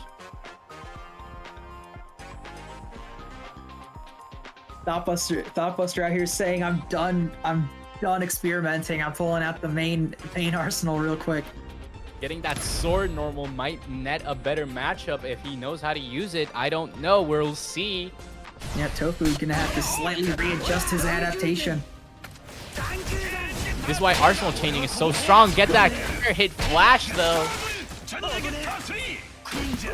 Thought Buster out here saying I'm done experimenting. I'm pulling out the main arsenal real quick.
Getting that sword normal might net a better matchup if he knows how to use it. I don't know. We'll see.
Yeah, Tofu's gonna have to slightly readjust his adaptation.
This is why Arsenal changing is so strong. Get that hit flash though.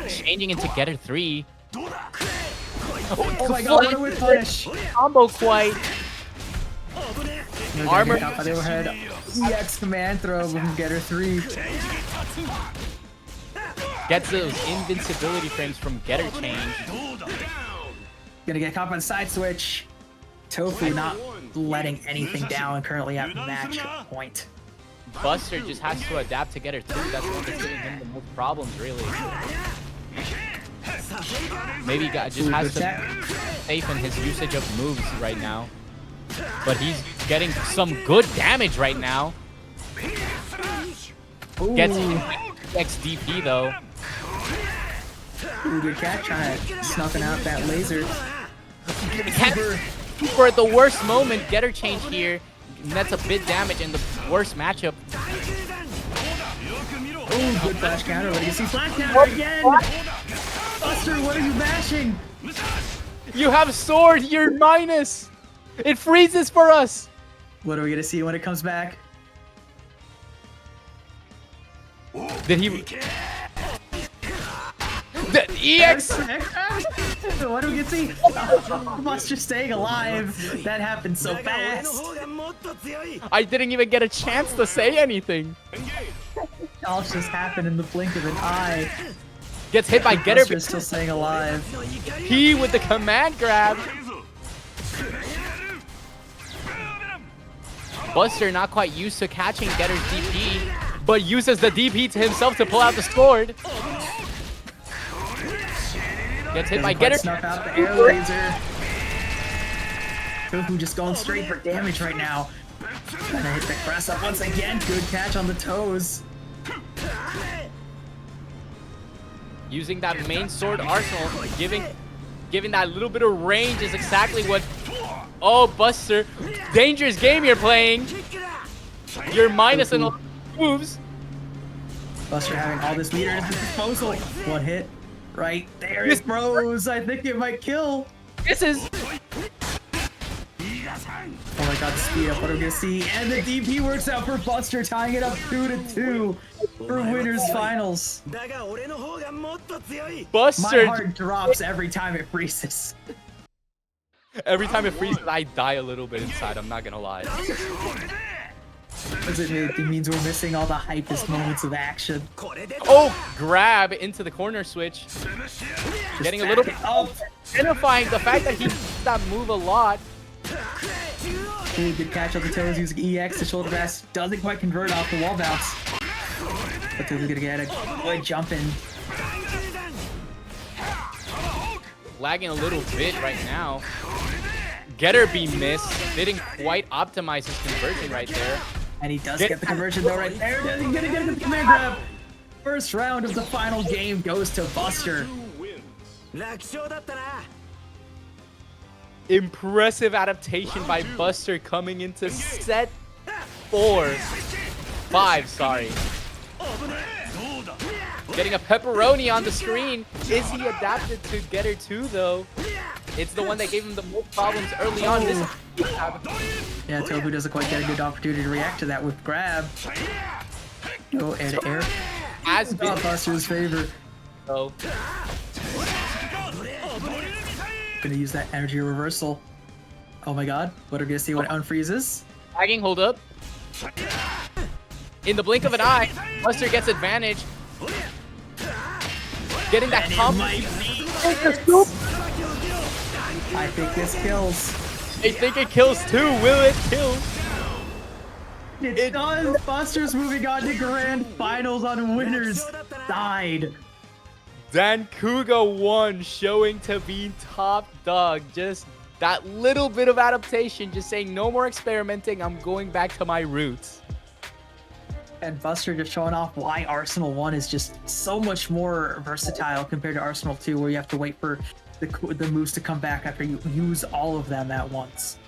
Changing into Getter 3.
Oh my god, what a whip punish!
Combo quite. Armor.
Top of the overhead. EX command throw from Getter 3.
Gets those invincibility frames from Getter change.
Gonna get caught by the side switch. Tofu not letting anything down, currently at match point.
Buster just has to adapt to Getter 3. That's what is giving him the most problems, really. Maybe just has to be safe in his usage of moves right now. But he's getting some good damage right now. Gets XDP though.
Ooh, good catch, trying to snuffing out that laser.
For at the worst moment, Getter change here. Nets a bit damage in the worst matchup.
Ooh, good flash counter. What do you see? Flash counter again! Buster, what are you bashing?
You have sword, you're minus! It freezes for us!
What are we gonna see when it comes back?
Did he... The EX!
What do we see? Buster staying alive. That happened so fast.
I didn't even get a chance to say anything.
It all just happened in the blink of an eye.
Gets hit by Getter.
Buster's still staying alive.
He with the command grab. Buster not quite used to catching Getter's DP, but uses the DP to himself to pull out the sword. Gets hit by Getter.
Snuff out the air laser. Tofu just going straight for damage right now. Gonna hit the press up once again. Good catch on the toes.
Using that main sword arsenal, giving that little bit of range is exactly what. Oh, Buster, dangerous game you're playing. You're minus in all moves.
Buster having all this meter at his disposal. One hit. Right there it froze. I think it might kill.
This is.
Oh my god, the speed up. What are we gonna see? And the DP works out for Buster, tying it up 2-2 for winners finals.
Buster.
My heart drops every time it freezes.
Every time it freezes, I die a little bit inside. I'm not gonna lie.
Because it means we're missing all the hypest moments of action.
Oh, grab into the corner switch. Getting a little bit identifying the fact that he does that move a lot.
Ooh, good catch on the toes using EX to shoulder pass. Doesn't quite convert off the wall bounce. But Tofu's gonna get a good jump in.
Lagging a little bit right now. Getter be missed. Didn't quite optimize his conversion right there.
And he does get the conversion though right there. He's gonna get the command grab. First round of the final game goes to Buster.
Impressive adaptation by Buster coming into set 5, sorry. Getting a pepperoni on the screen. Is he adapted to Getter 2 though? It's the one that gave him the most problems early on. This
yeah, Tofu doesn't quite get a good opportunity to react to that with grab. No air to air.
As
Buster's favor.
So
Gonna use that energy reversal. Oh my god, what are we gonna see when it unfreezes?
lagging, hold up. In the blink of an eye, Buster gets advantage. Getting that combo.
I think this kills.
They think it kills too. Will it kill?
It does. Buster's moving on to grand finals on winners side.
dancouga won, showing to be top dog. Just that little bit of adaptation, just saying no more experimenting. I'm going back to my roots.
And Buster just showing off why Arsenal 1 is just so much more versatile compared to Arsenal 2, where you have to wait for the moves to come back after you use all of them at once.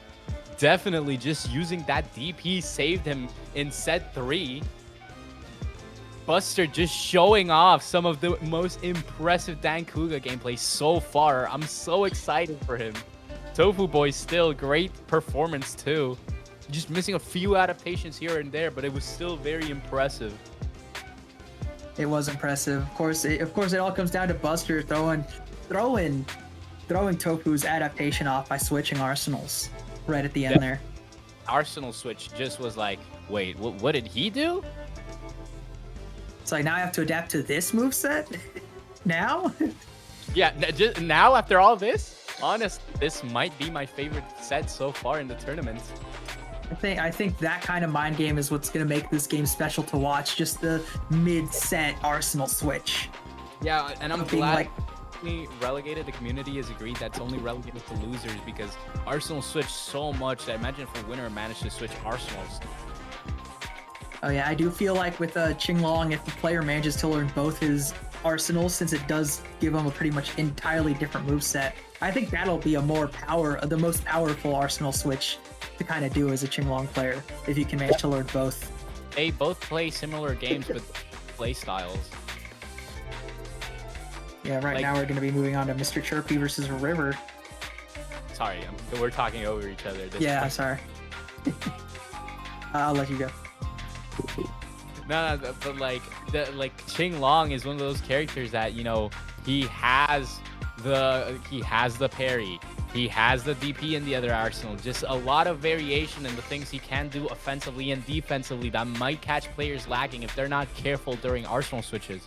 Definitely, just using that DP saved him in set 3. Buster just showing off some of the most impressive dancouga gameplay so far. I'm so excited for him. Tofuboi still great performance too. Just missing a few adaptations here and there, but it was still very impressive.
It was impressive. Of course, it all comes down to Buster throwing Tofu's adaptation off by switching arsenals right at the end there.
Arsenal switch just was like, wait, what did he do?
It's like now I have to adapt to this moveset? Now?
Yeah, just now after all this, honestly, this might be my favorite set so far in the tournament.
I think that kind of mind game is what's gonna make this game special to watch. Just the mid-set Arsenal switch.
Yeah, and I'm
Being
glad
like-
we relegated. The community has agreed that's only relegated to losers because Arsenal switched so much that imagine if a winner managed to switch Arsenals.
Oh yeah, I do feel like with Qinglong, if the player manages to learn both his arsenals, since it does give him a pretty much entirely different moveset, I think that'll be the most powerful arsenal switch to kind of do as a Qinglong player, if you can manage to learn both.
They both play similar games with play styles.
Yeah, right now we're going to be moving on to Mr. Chirpy versus River.
Sorry, we're talking over each other.
I'm sorry. I'll let you go.
No, but like Qinglong is one of those characters that, you know, he has He has the parry. He has the DP in the other arsenal. Just a lot of variation in the things he can do offensively and defensively that might catch players lacking if they're not careful during arsenal switches.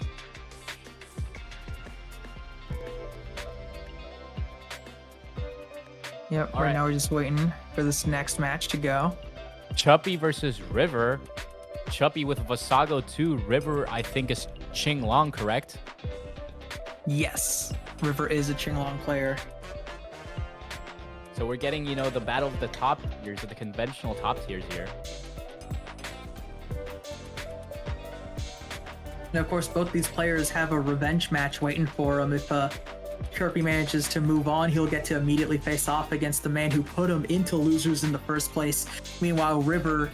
Yep.
All
Right
right.
now we're just waiting for this next match to go.
Chuppy versus River. Chuppy with Vassago 2. River, I think, is qinglong, correct?
Yes, River is a qinglong player.
So we're getting, you know, the battle of the top tiers, of the conventional top tiers here.
And of course, both these players have a revenge match waiting for him. If Kirby manages to move on, he'll get to immediately face off against the man who put him into losers in the first place. Meanwhile, River,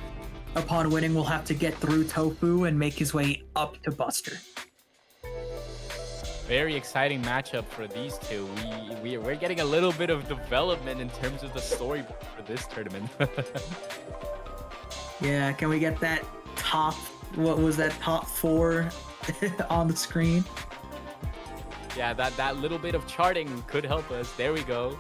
upon winning, will have to get through Tofu and make his way up to Buster.
Very exciting matchup for these two. We're getting a little bit of development in terms of the story for this tournament.
Yeah, can we get that top, what was that, top 4 on the screen?
Yeah, that little bit of charting could help us. There we go.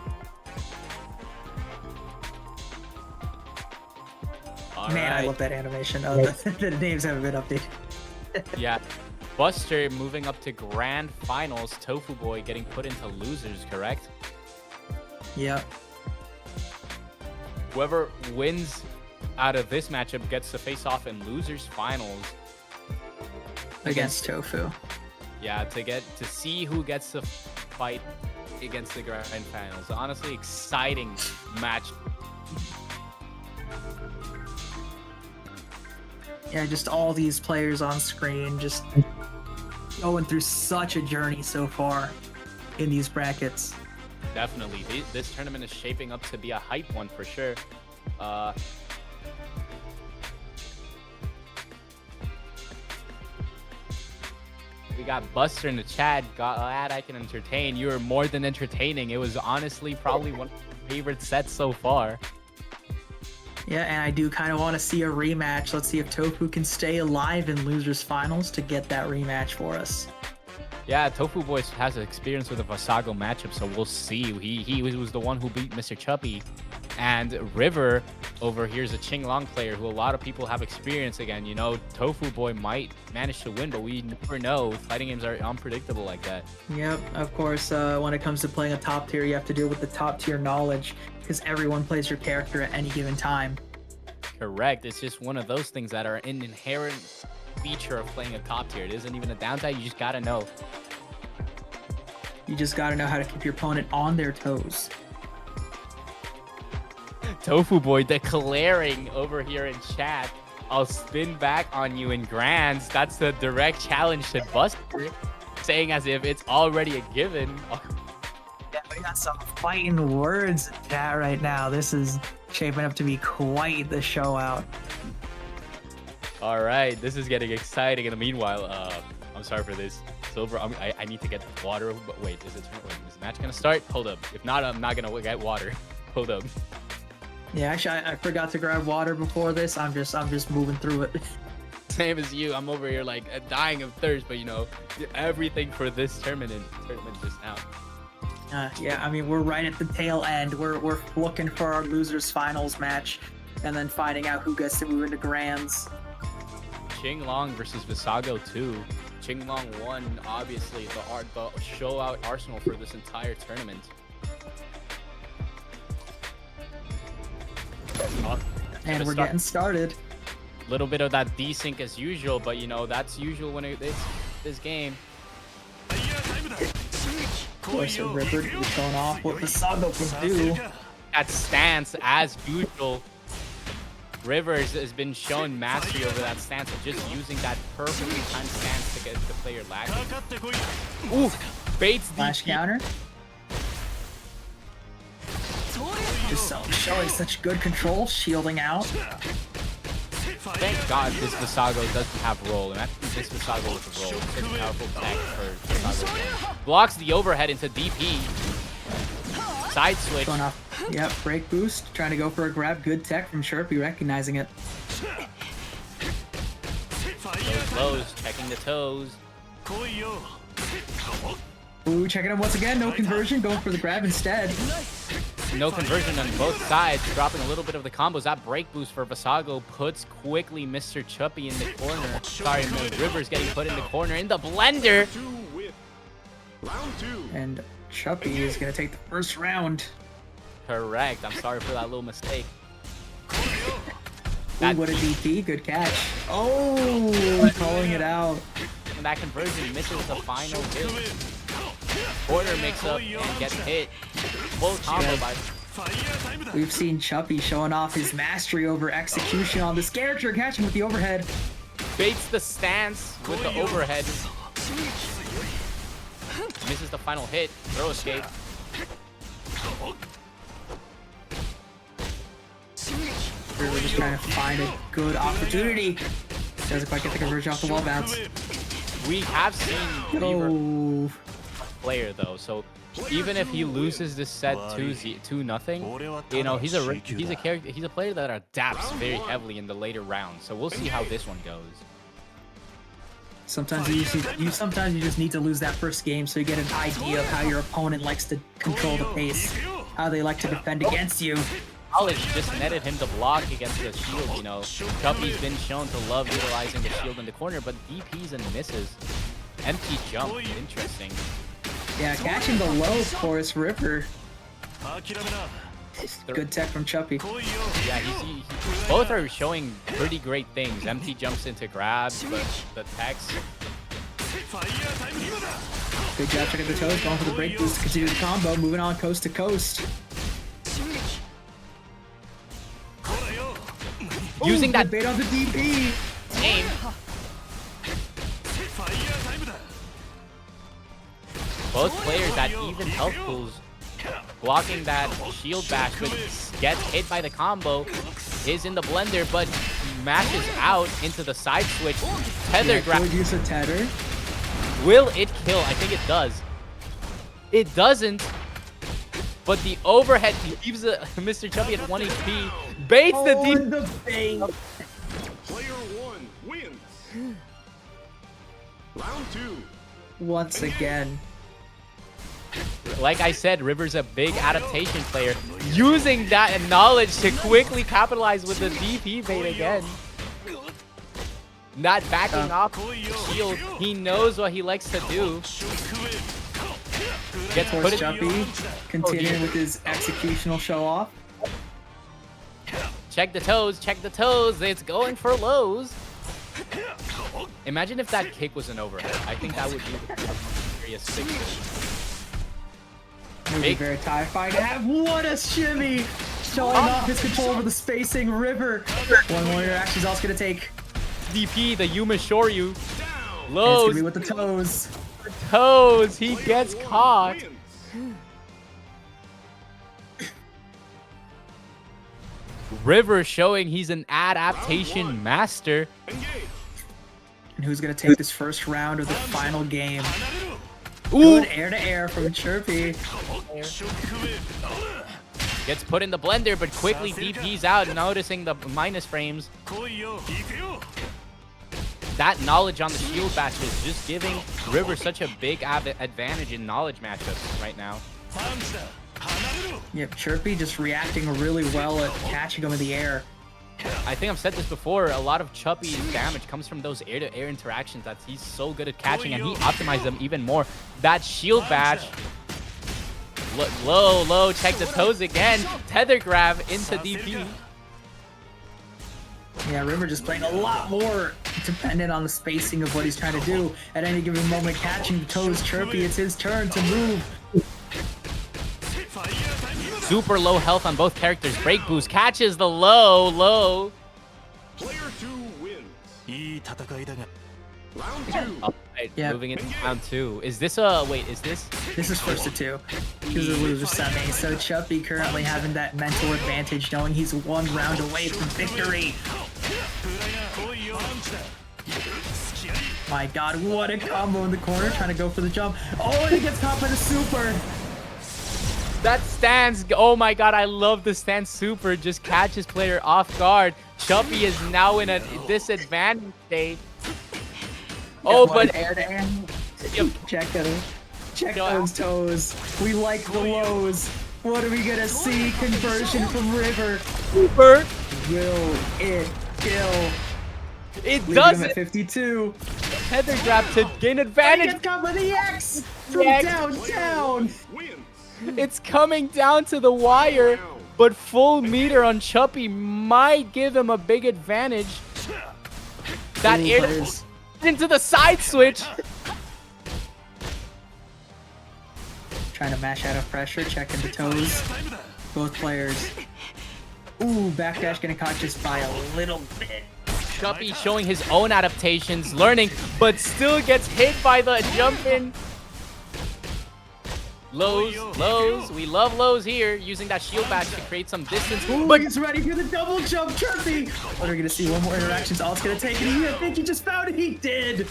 All
Man, I
right.
love that animation. Oh, the names haven't been updated.
Yeah. Buster moving up to grand finals. Tofuboi getting put into losers, correct?
Yep.
Whoever wins out of this matchup gets to face off in losers finals.
Against Tofu.
Yeah, to see who gets to fight against the grand finals. Honestly, exciting match.
Yeah, just all these players on screen, just going through such a journey so far in these brackets.
Definitely. This tournament is shaping up to be a hype one for sure. We got Buster in the chat. Glad I can entertain. You were more than entertaining. It was honestly probably one of my favorite sets so far.
Yeah, and I do kind of want to see a rematch. Let's see if Tofu can stay alive in losers finals to get that rematch for us.
Yeah, Tofuboi has experience with the Vassago matchup, so we'll see. He was the one who beat Mr. Chuppy. And River over here is a qinglong player who a lot of people have experience again. You know, Tofuboi might manage to win, but we never know. Fighting games are unpredictable like that.
Yep, of course, when it comes to playing a top tier, you have to deal with the top tier knowledge because everyone plays your character at any given time.
Correct. It's just one of those things that are an inherent feature of playing a top tier. It isn't even a downside. You just got to know.
You just got to know how to keep your opponent on their toes.
Tofuboi declaring over here in chat, I'll spin back on you in grands. That's the direct challenge to Buster, saying as if it's already a given.
Yeah, we got some fighting words in chat right now. This is shaping up to be quite the show out.
All right, this is getting exciting. In the meanwhile, I'm sorry for this. Silver, I need to get water. But wait, is the match gonna start? Hold up. If not, I'm not gonna get water. Hold up.
Yeah, actually, I forgot to grab water before this. I'm just moving through it.
Same as you. I'm over here like dying of thirst, but you know, everything for this tournament just now.
Yeah, I mean, we're right at the tail end. We're looking for our losers finals match, and then finding out who gets to move into grands.
qinglong versus Vassago 2. qinglong won, obviously, the show-out arsenal for this entire tournament.
And we're getting started.
Little bit of that desync as usual, but you know, that's usual when it's this game.
Of course, a River is showing off what Saga can do.
That stance, as usual. Rivers has been shown mastery over that stance of just using that perfectly timed stance to get the player lacking. Ooh, baits the
Flash counter. Just showing such good control, shielding out.
Thank God this Vassago doesn't have roll. Imagine this Vassago with a roll. Such a powerful tech for Vassago. Blocks the overhead into DP. Side switch.
Going off. Yep, break boost. Trying to go for a grab. Good tech from Sharpie, recognizing it.
Those lows, checking the toes.
Ooh, checking him once again. No conversion. Going for the grab instead.
No conversion on both sides, dropping a little bit of the combos. That break boost for Vassago puts quickly Mr. Chuppy in the corner. Sorry, no, River's getting put in the corner in the blender.
Round 2.
And Chuppy is going to take the first round.
Correct. I'm sorry for that little mistake.
Ooh, what a DP. Good catch. Oh, calling it out.
And that conversion misses the final hit. Corner makes up and gets hit. Full combo by...
We've seen Chuppy showing off his mastery over execution on this character, catching with the overhead.
Baits the stance with the overhead. Misses the final hit. Throw escape.
We're just trying to find a good opportunity. Doesn't quite get the conversion off the wall bounce.
We have seen River
Oh,
player though, so even if he loses this set 2-0, you know, he's a character, he's a player that adapts very heavily in the later rounds. So we'll see how this one goes.
sometimes sometimes you just need to lose that first game so you get an idea of how your opponent likes to control the pace, how they like to defend against you.
College just netted him to block against the shield, you know. Chuppy's been shown to love utilizing the shield in the corner, but DPs and misses. Empty jump, interesting.
Yeah, catching the low, of course, River. Good tech from Chuppy.
Yeah, both are showing pretty great things. Empty jumps into grabs, but the techs.
Good job checking the toes, going for the break boost to continue the combo, moving on coast to coast.
Using that
bait on the DP.
aim. Both players at even health pools. Blocking that shield bash, but gets hit by the combo. Is in the blender, but mashes out into the side switch. Tether grab.
Good use of tether.
Will it kill? I think it does. It doesn't. But the overhead leaves Mr. Chuppy at 1 HP. Baits the
Oh,
deep.
the bait.
Player 1 wins. Round 2.
Once again.
Like I said, River's a big adaptation player. Using that knowledge to quickly capitalize with the DP bait again. Not backing off the shield. He knows what he likes to do. Gets
Of
put
course,
in.
Chuppy continuing with his executional show off.
Check the toes, check the toes. It's going for lows. Imagine if that kick was an overhead. I think that would be the serious fix.
Would be very terrifying to have. What a shimmy! Showing off his control over the spacing. River. One more interaction is also going to take.
DP, the Yuma Shoryu.
And it's going to
Lows,
be with the toes.
toes. He gets caught. River showing he's an adaptation master.
And who's going to take this first round of the final game?
Ooh,
Good air-to-air from Chirpy.
gets put in the blender, but quickly DP's out, noticing the minus frames. That knowledge on the shield bash is just giving River such a big advantage in knowledge matchups right now.
Yep, Chirpy just reacting really well at catching him in the air.
I think I've said this before, a lot of Chuppy's damage comes from those air-to-air interactions that he's so good at catching, and he optimized them even more. That shield bash, low, check the toes again, tether grab into DP.
Yeah, River just playing a lot more dependent on the spacing of what he's trying to do. At any given moment, catching the toes, Chirpy, it's his turn to move.
Super low health on both characters. Break boost catches the low.
Player 2 wins. Round 2.
Alright,
Yeah.
moving into round 2. Is this a is this?
This is first to two. This is a loser semi. So Chuppy currently having that mental advantage, knowing he's one round away from victory. My God, what a combo in the corner, trying to go for the jump. Oh, and he gets caught by the super.
That stance, oh my God, I love the stance super. Just catches player off guard. Chuppy is now in a disadvantage state. Oh, but
air to air.
Yep.
Check those toes. We like the lows. What are we gonna see? Conversion from River.
Super.
Will it kill?
It
Leaving
does
him at
it.
52.
Heather grab to gain
And he
advantage.
gets caught by the X from
X.
downtown.
Wins.
It's coming down to the wire, but full meter on Chuppy might give him a big advantage. That
Ooh,
air
players.
into the side switch.
Trying to mash out of pressure, checking the toes. Both players. Ooh, backdash getting caught just by a little bit.
Chuppy showing his own adaptations, learning, but still gets hit by the jump in. Lows, lows. We love lows here, using that shield bash to create some distance.
Ooh,
But
he's ready for the double jump, Chirpy! What are we gonna see? One more interaction, all it's gonna take, and I think he just found it. He did!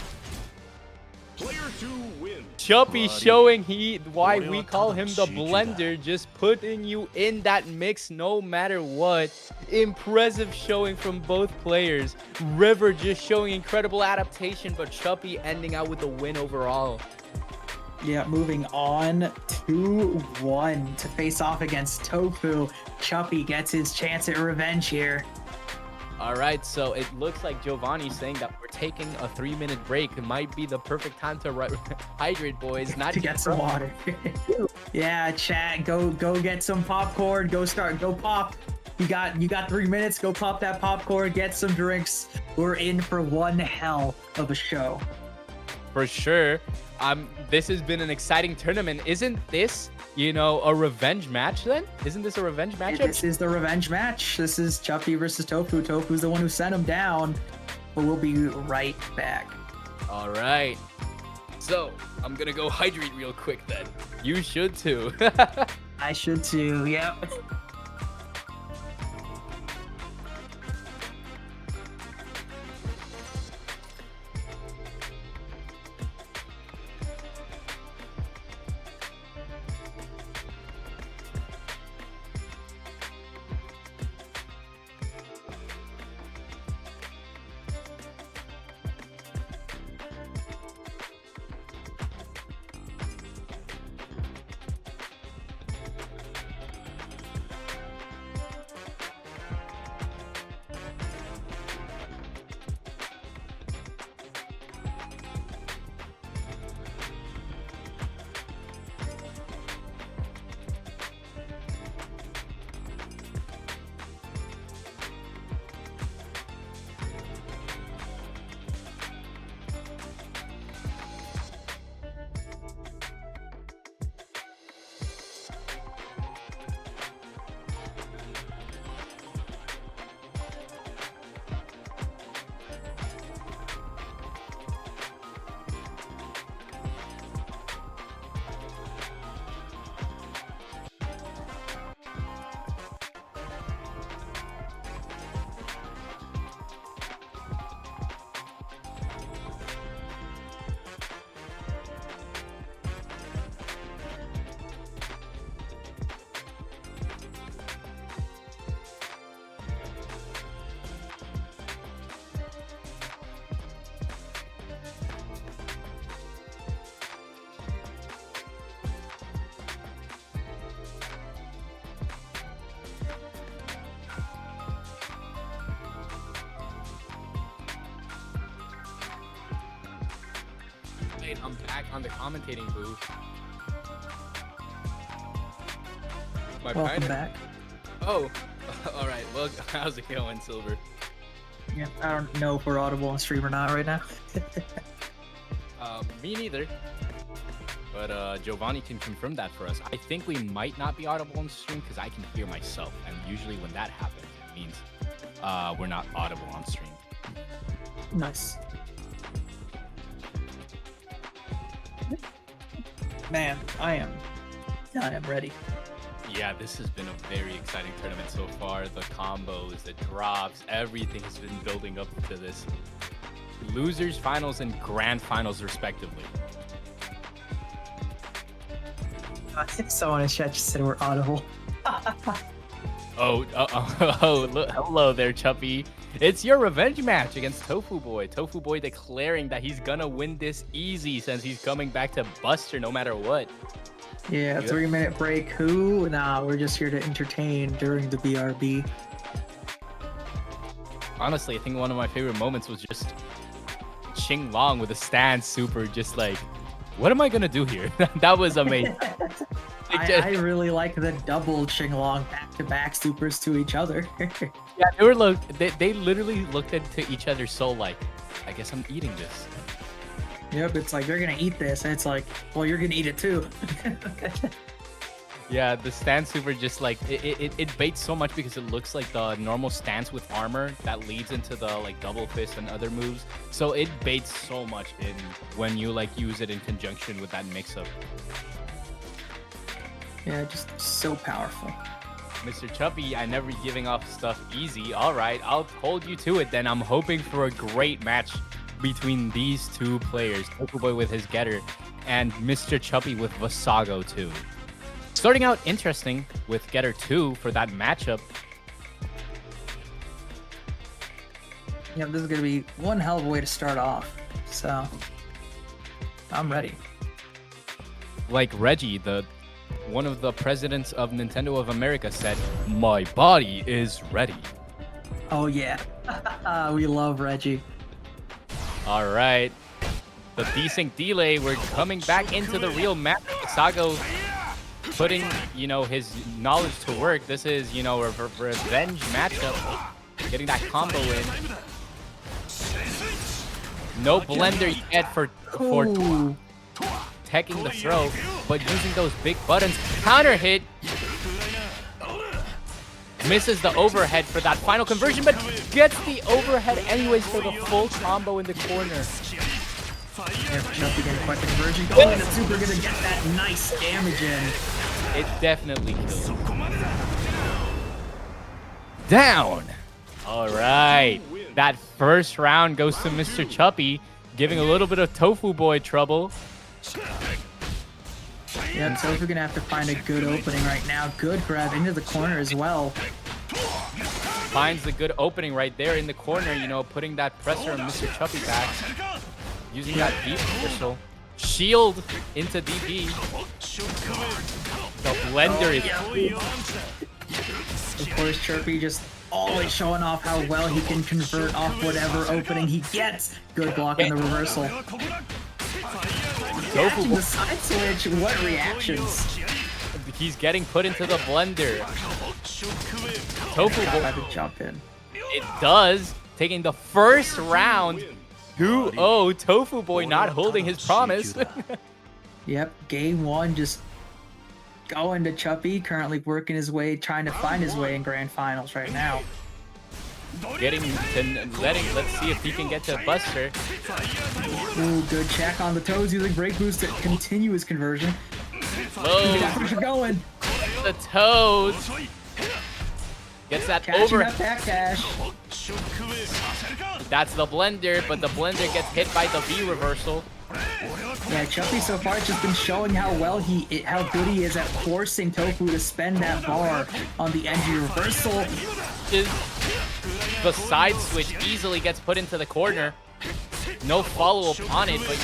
Player 2 wins.
Chuppy showing why we call him the blender, just putting you in that mix no matter what. Impressive showing from both players. River just showing incredible adaptation, but Chuppy ending out with the win overall.
Yeah, moving on 2-1 to face off against Tofu. Chuppy gets his chance at revenge here.
All right, so it looks like Giovanni's saying that we're taking a 3-minute break. It might be the perfect time to hydrate, boys. Not
To get some water. Yeah, chat, go get some popcorn. Go pop. You got 3 minutes. Go pop that popcorn. Get some drinks. We're in for one hell of a show.
For sure. This has been an exciting tournament. Isn't this, a revenge match then? Isn't this a revenge matchup?
This is the revenge match. This is Chuppy versus Tofu. Tofu's the one who sent him down. But we'll be right back.
All right. So, I'm gonna go hydrate real quick then. You should too.
I should too, yep.
I'm back on the commentating booth.
Welcome back.
Oh, all right. Well, how's it going, Silver?
Yeah, I don't know if we're audible on stream or not right now.
Me neither. But Giovanni can confirm that for us. I think we might not be audible on stream because I can hear myself, and usually when that happens, it means we're not audible on stream.
Nice. Man, I am ready.
Yeah, this has been a very exciting tournament so far. The combos, the drops, everything has been building up to this. Losers, finals, and grand finals, respectively.
I think someone in chat just said we're audible.
Hello there, Chuppy. It's your revenge match against Tofuboi. Tofuboi declaring that he's gonna win this easy since he's coming back to Buster no matter what.
Yeah, 3-minute break. Who? Nah, we're just here to entertain during the BRB.
Honestly, I think one of my favorite moments was just Qinglong with a stand super, just like, what am I gonna do here? That was amazing.
I really like the double Qinglong back-to-back supers to each other.
Yeah, they literally looked into each other so like, I guess I'm eating this.
Yep, it's like, they're gonna eat this, and it's like, well, you're gonna eat it too.
Yeah, the stance super just like it baits so much because it looks like the normal stance with armor that leads into the like double fist and other moves. So it baits so much in when you like use it in conjunction with that mix-up.
Yeah, just so powerful.
Mr. Chuppy, I never giving off stuff easy. All right, I'll hold you to it then. I'm hoping for a great match between these two players, Tofuboi with his getter and Mr. Chuppy with Vassago too. Starting out interesting with Getter 2 for that matchup.
Yeah, this is gonna be one hell of a way to start off. So, I'm ready.
Like Reggie, one of the presidents of Nintendo of America said, "My body is ready."
Oh yeah, we love Reggie.
All right, the decent delay. We're coming back into the real match. Saga putting, his knowledge to work. This is, a revenge matchup. Getting that combo in. No blender yet for teching the throw, but using those big buttons. Counter hit. Misses the overhead for that final conversion, but gets the overhead anyways for the full combo in the corner.
Chuppy getting quite the conversion. Oh, and the super gonna get that nice damage in.
It definitely killed. Down. All right. That first round goes to Mr. Chuppy, giving a little bit of Tofuboi trouble.
Yeah, Tofu gonna have to find a good opening right now. Good grab into the corner as well.
Finds the good opening right there in the corner, putting that pressure on Mr. Chuppy back. Using that deep crystal. Shield into DP. The blender is...
Of course, Chirpy just always showing off how well he can convert off whatever opening he gets. Good block in the reversal. Catching the side switch, what reactions?
He's getting put into the blender. Tofuboi
About to jump in.
It does, taking the first round. 2-0, Tofuboi not holding his promise.
Yep, game one just going to Chuppy, currently working his way, trying to find his way in grand finals right now.
Let's see if he can get to Buster.
Ooh, good check on the toes using break boost to continue his conversion.
Low.
That's where you're going.
The toes. Gets that over.
That back dash.
That's the blender, but the blender gets hit by the V reversal.
Yeah, Chuppy so far has just been showing how good he is at forcing Tofu to spend that bar on the NG reversal.
The side switch easily gets put into the corner. No follow-up on it, but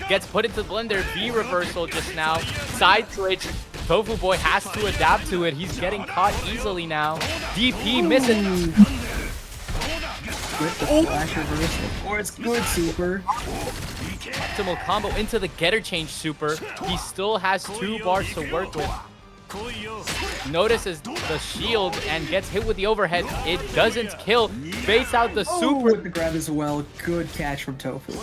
gets put into the blender. V reversal just now. Side switch. Tofuboi has to adapt to it. He's getting caught easily now. DP missing.
With the flash reversal. Or it's good super.
Optimal combo into the getter change super. He still has 2 bars to work with. Notices the shield and gets hit with the overhead. It doesn't kill. Baits out the super.
With the grab as well. Good catch from Tofu.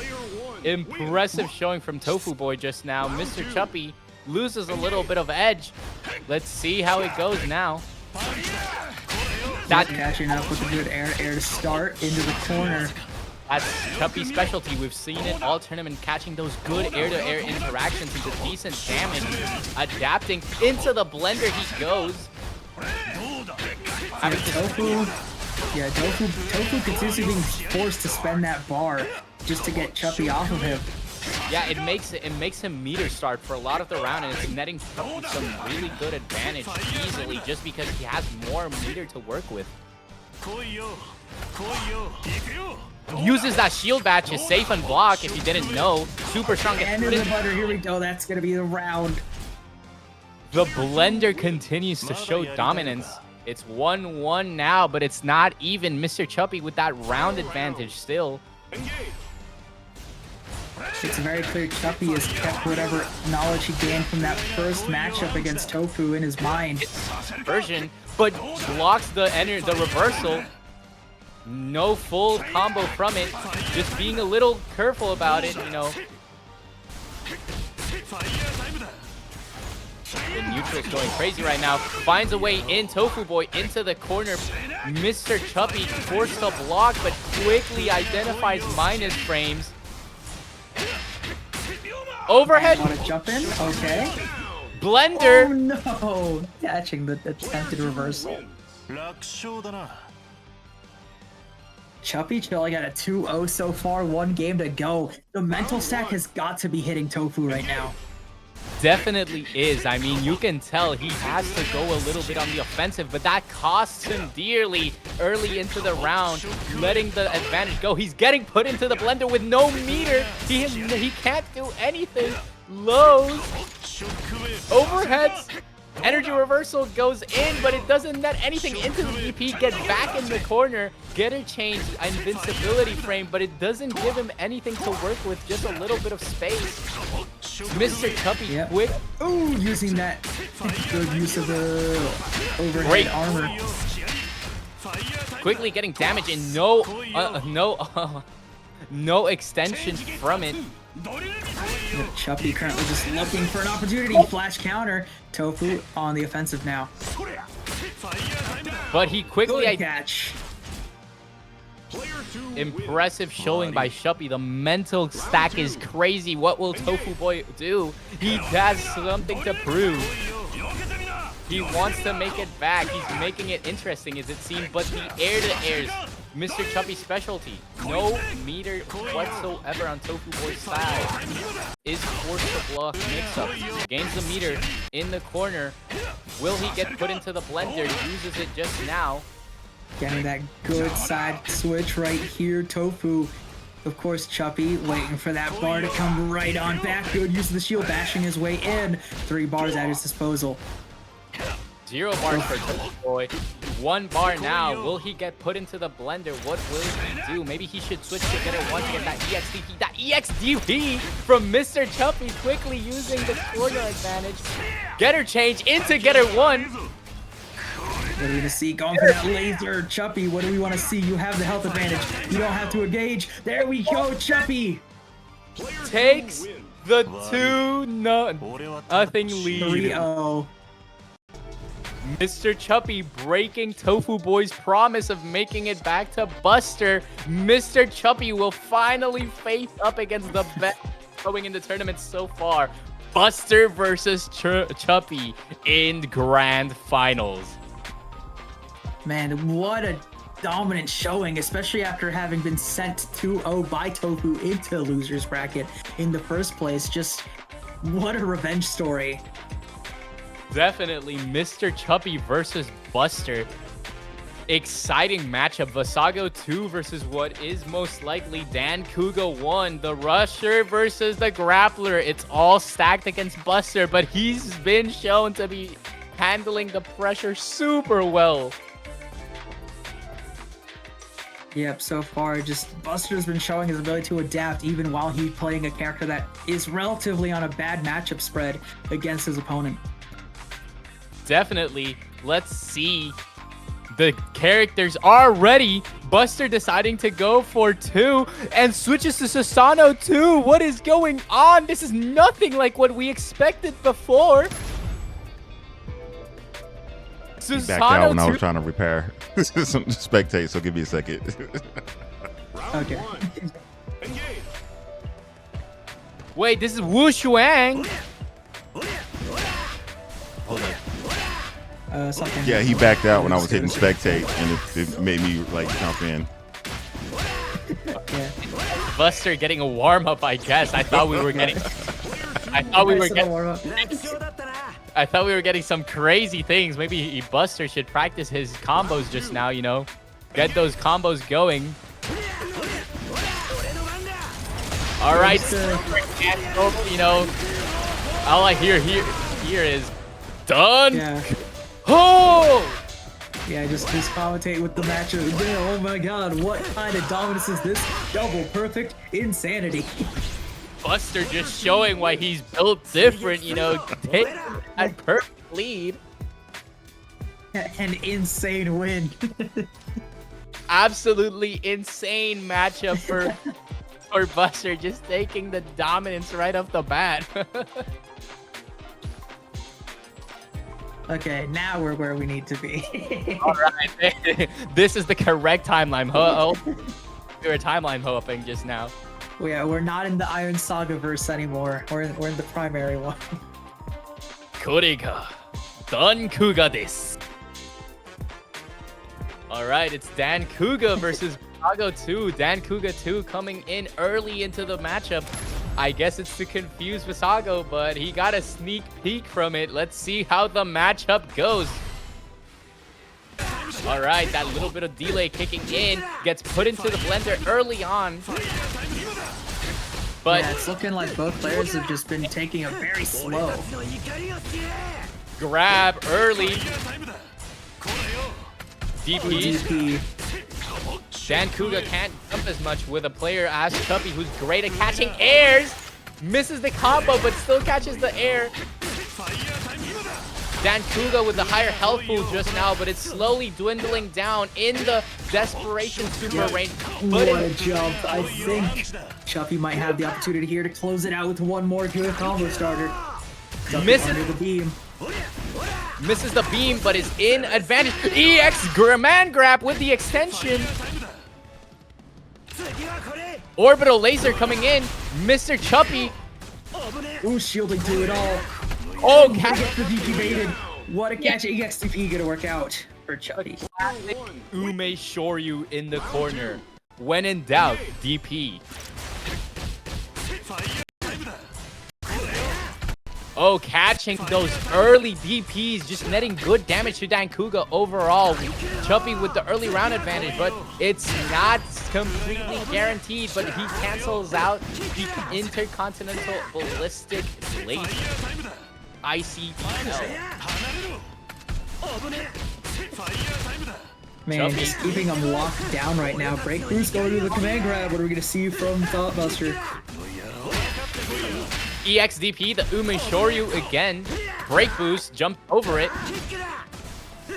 Impressive showing from Tofuboi just now. Mr. Chuppy loses a little bit of edge. Let's see how it goes now.
That catching up with a good air to start into the corner.
That's Chuppy's specialty. We've seen it all tournament, catching those good air-to-air interactions into decent damage. Adapting into the blender he goes.
Tofu consistently being forced to spend that bar just to get Chuppy off of him.
Yeah, it makes him meter start for a lot of the round, and it's netting Chuppy some really good advantage easily just because he has more meter to work with. Uses that shield batch, is safe and block if you didn't know. Super strong.
And in the butter, here we go. That's gonna be the round.
The blender continues to show dominance. It's 1-1 now, but it's not even. Mr. Chuppy with that round advantage still.
It's very clear Chuppy has kept whatever knowledge he gained from that first matchup against Tofu in his mind.
Version, but blocks the reversal. No full combo from it. Just being a little careful about it, you know. The neutral's going crazy right now. Finds a way in. Tofuboi into the corner. Mr. Chuppy forced to block, but quickly identifies minus frames. Overhead.
Want to jump in? Okay.
Blender.
Oh no! Catching the attempted reversal. Chuppy chilling at a 2-0 so far. 1 game to go. The mental stack has got to be hitting Tofu right now.
Definitely is. I mean, you can tell he has to go a little bit on the offensive, but that costs him dearly early into the round, letting the advantage go. He's getting put into the blender with no meter. He can't do anything. Lows. Overheads. Energy reversal goes in, but it doesn't net anything into the DP. Get back in the corner. Getter change invincibility frame, but it doesn't give him anything to work with. Just a little bit of space. Mr. Chuppy quick.
Ooh, using that good use of the overhead
Great
armor.
Quickly getting damage and no extension from it.
Chuppy currently just looking for an opportunity. Flash counter. Tofu on the offensive now.
But he quickly
Good catch.
Impressive showing by Chuppy. The mental stack is crazy. What will Tofuboi do? He has something to prove. He wants to make it back. He's making it interesting as it seems, but the air-to-airs, Mr. Chuppy's specialty. No meter whatsoever on Tofuboi's side. Is forced to block mix-up. Gains the meter in the corner. Will he get put into the blender? Uses it just now.
Getting that good side switch right here. Tofu, of course, Chuppy waiting for that bar to come right on back. Good use of the shield, bashing his way in. 3 bars at his disposal.
0 bars for Tofuboi. 1 bar now. Will he get put into the blender? What will he do? Maybe he should switch to Getter 1 to get that EXDP. That EXDP from Mr. Chuppy, quickly using the corner advantage. Getter change into Getter 1.
What are we gonna see? Going for that laser. Chuppy, what do we want to see? You have the health advantage. You don't have to engage. There we go, Chuppy.
Takes the 2-0 lead.
3-0.
Mr. Chuppy breaking Tofuboi's promise of making it back to Buster. Mr. Chuppy will finally face up against the best going in the tournament so far. Buster versus Chuppy in grand finals.
Man, what a dominant showing, especially after having been sent 2-0 by Tofu into loser's bracket in the first place. Just what a revenge story.
Definitely Mr. Chuppy versus Buster. Exciting matchup. Vassago 2 versus what is most likely dancouga 1. The rusher versus the grappler. It's all stacked against Buster, but he's been shown to be handling the pressure super well.
Yep, so far, just Buster's been showing his ability to adapt even while he's playing a character that is relatively on a bad matchup spread against his opponent.
Definitely. Let's see. The characters are ready. Buster deciding to go for 2 and switches to Susanoo 2. What is going on? This is nothing like what we expected before.
Backed out when I was trying to repair some spectate, so give me a second.
Okay.
Wait, this is Wu Shuang.
Hold on.
Something.
Yeah, he backed out when I was hitting spectate, and it made me like jump in.
Yeah.
Buster getting a warm up, I guess. I thought we were getting I thought we were getting some crazy things. Maybe Buster should practice his combos just now, you know. Get those combos going. All right, you know, all I hear here is done.
Yeah.
Oh!
Yeah, just commentate with the matchup. Yeah, oh my god, what kind of dominance is this? Double perfect insanity.
Buster just showing why he's built different, you know, taking a perfect lead.
An insane win.
Absolutely insane matchup for Buster, just taking the dominance right off the bat.
Okay, now we're where we need to be.
All right, this is the correct timeline. We were timeline hopping just now.
Yeah, we're not in the Iron Saga verse anymore. We're in the primary one.
Korega dancouga desu. All right, it's dancouga versus Vassago 2. Dancouga 2 coming in early into the matchup. I guess it's to confuse Vassago, but he got a sneak peek from it. Let's see how the matchup goes. All right, that little bit of delay kicking in gets put into the blender early on. But
yeah, it's looking like both players have just been taking it very slow.
Grab early. DP. dancouga can't jump as much with a player as Tuppy, who's great at catching airs. Misses the combo, but still catches the air. dancouga with the higher health pool just now, but it's slowly dwindling down in the desperation super range.
What a jump. I think Chuppy might have the opportunity here to close it out with one more good combo starter.
Misses
under the beam.
Misses the beam, but is in advantage. EX man grab with the extension. Orbital laser coming in. Mr. Chuppy.
Ooh, shielding through it all.
Oh,
catch the DP baited. What a catch. EXTP gonna work out for Chuppy.
Ume Shoryu in the corner. When in doubt, DP. Oh, catching those early DPs, just netting good damage to dancouga overall. Chuppy with the early round advantage, but it's not completely guaranteed, but he cancels out the intercontinental ballistic laser. ICPL.
Man, just keeping him locked down right now. Breakthrough's going to the command grab. What are we going to see from Thoughtbuster?
EXDP, the Ume Shoryu again. Break boost, jump over it.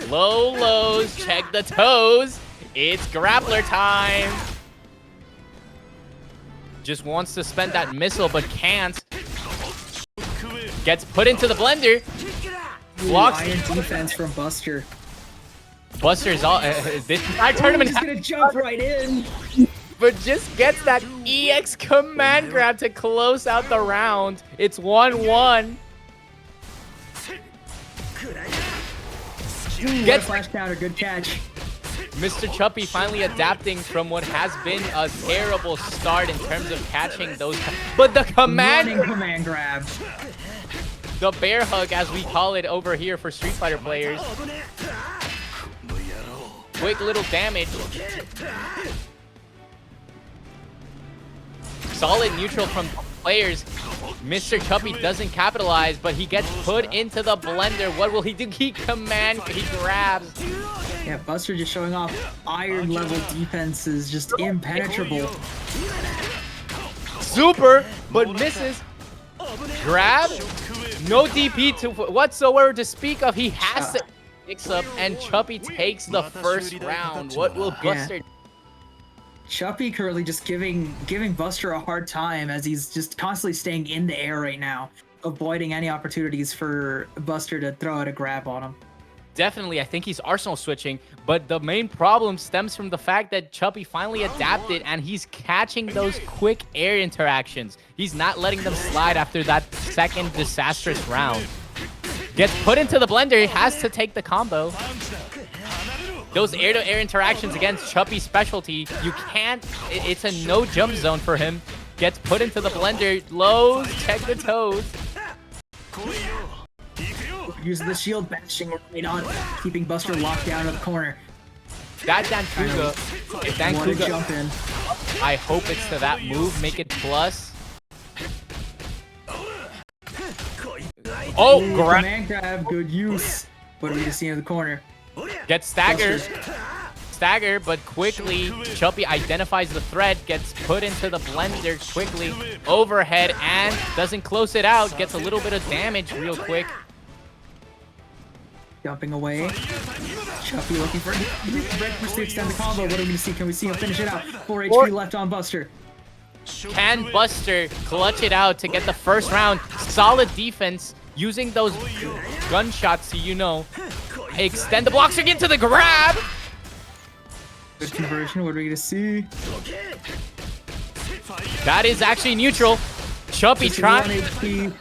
Low lows, check the toes. It's grappler time. Just wants to spend that missile, but can't. Gets put into the blender. Blocks.
Iron defense from Buster.
Buster's all. This entire tournament.
He's gonna jump right in.
But just gets that EX command grab to close out the round. It's 1-1.
Gets flash counter, good catch.
Mr. Chuppy finally adapting from what has been a terrible start in terms of catching those. But the command
grab.
The bear hug, as we call it over here for Street Fighter players. Quick little damage. Solid neutral from players. Mr. Chuppy doesn't capitalize, but he gets put into the blender. What will he do? He grabs.
Yeah, Buster just showing off iron level defense is just impenetrable.
Super, but misses. Grab. No DP to whatsoever to speak of. He has to mix up, and Chuppy takes the first round. What will Buster do?
Chuppy currently just giving Buster a hard time as he's just constantly staying in the air right now, avoiding any opportunities for Buster to throw out a grab on him.
Definitely, I think he's arsenal switching, but the main problem stems from the fact that Chuppy finally adapted and he's catching those quick air interactions. He's not letting them slide after that second disastrous round. Gets put into the blender, he has to take the combo. Those air-to-air interactions against Chuppy's specialty, you can't, it's a no jump zone for him. Gets put into the blender, lows, check the toes.
Using the shield, bashing right on, keeping Buster locked down in the corner.
That dancouga, if
What a
dancouga,
jump in.
I hope it's to that move, make it plus. Oh,
Command grab, good use. What are we gonna see in the corner?
gets staggered. Stagger, but quickly, Chuppy identifies the threat, gets put into the blender quickly, overhead, and doesn't close it out, gets a little bit of damage real quick.
Jumping away. Chuppy looking for red to extend the combo. What are we gonna see? Can we see him finish it out? 4 HP left on Buster.
Can Buster clutch it out to get the first round? Solid defense, using those gunshots, so you know. Extend the blocks again to the grab!
Good conversion. What are we gonna see?
That is actually neutral. Chuppy
This is 1
trying.
HP.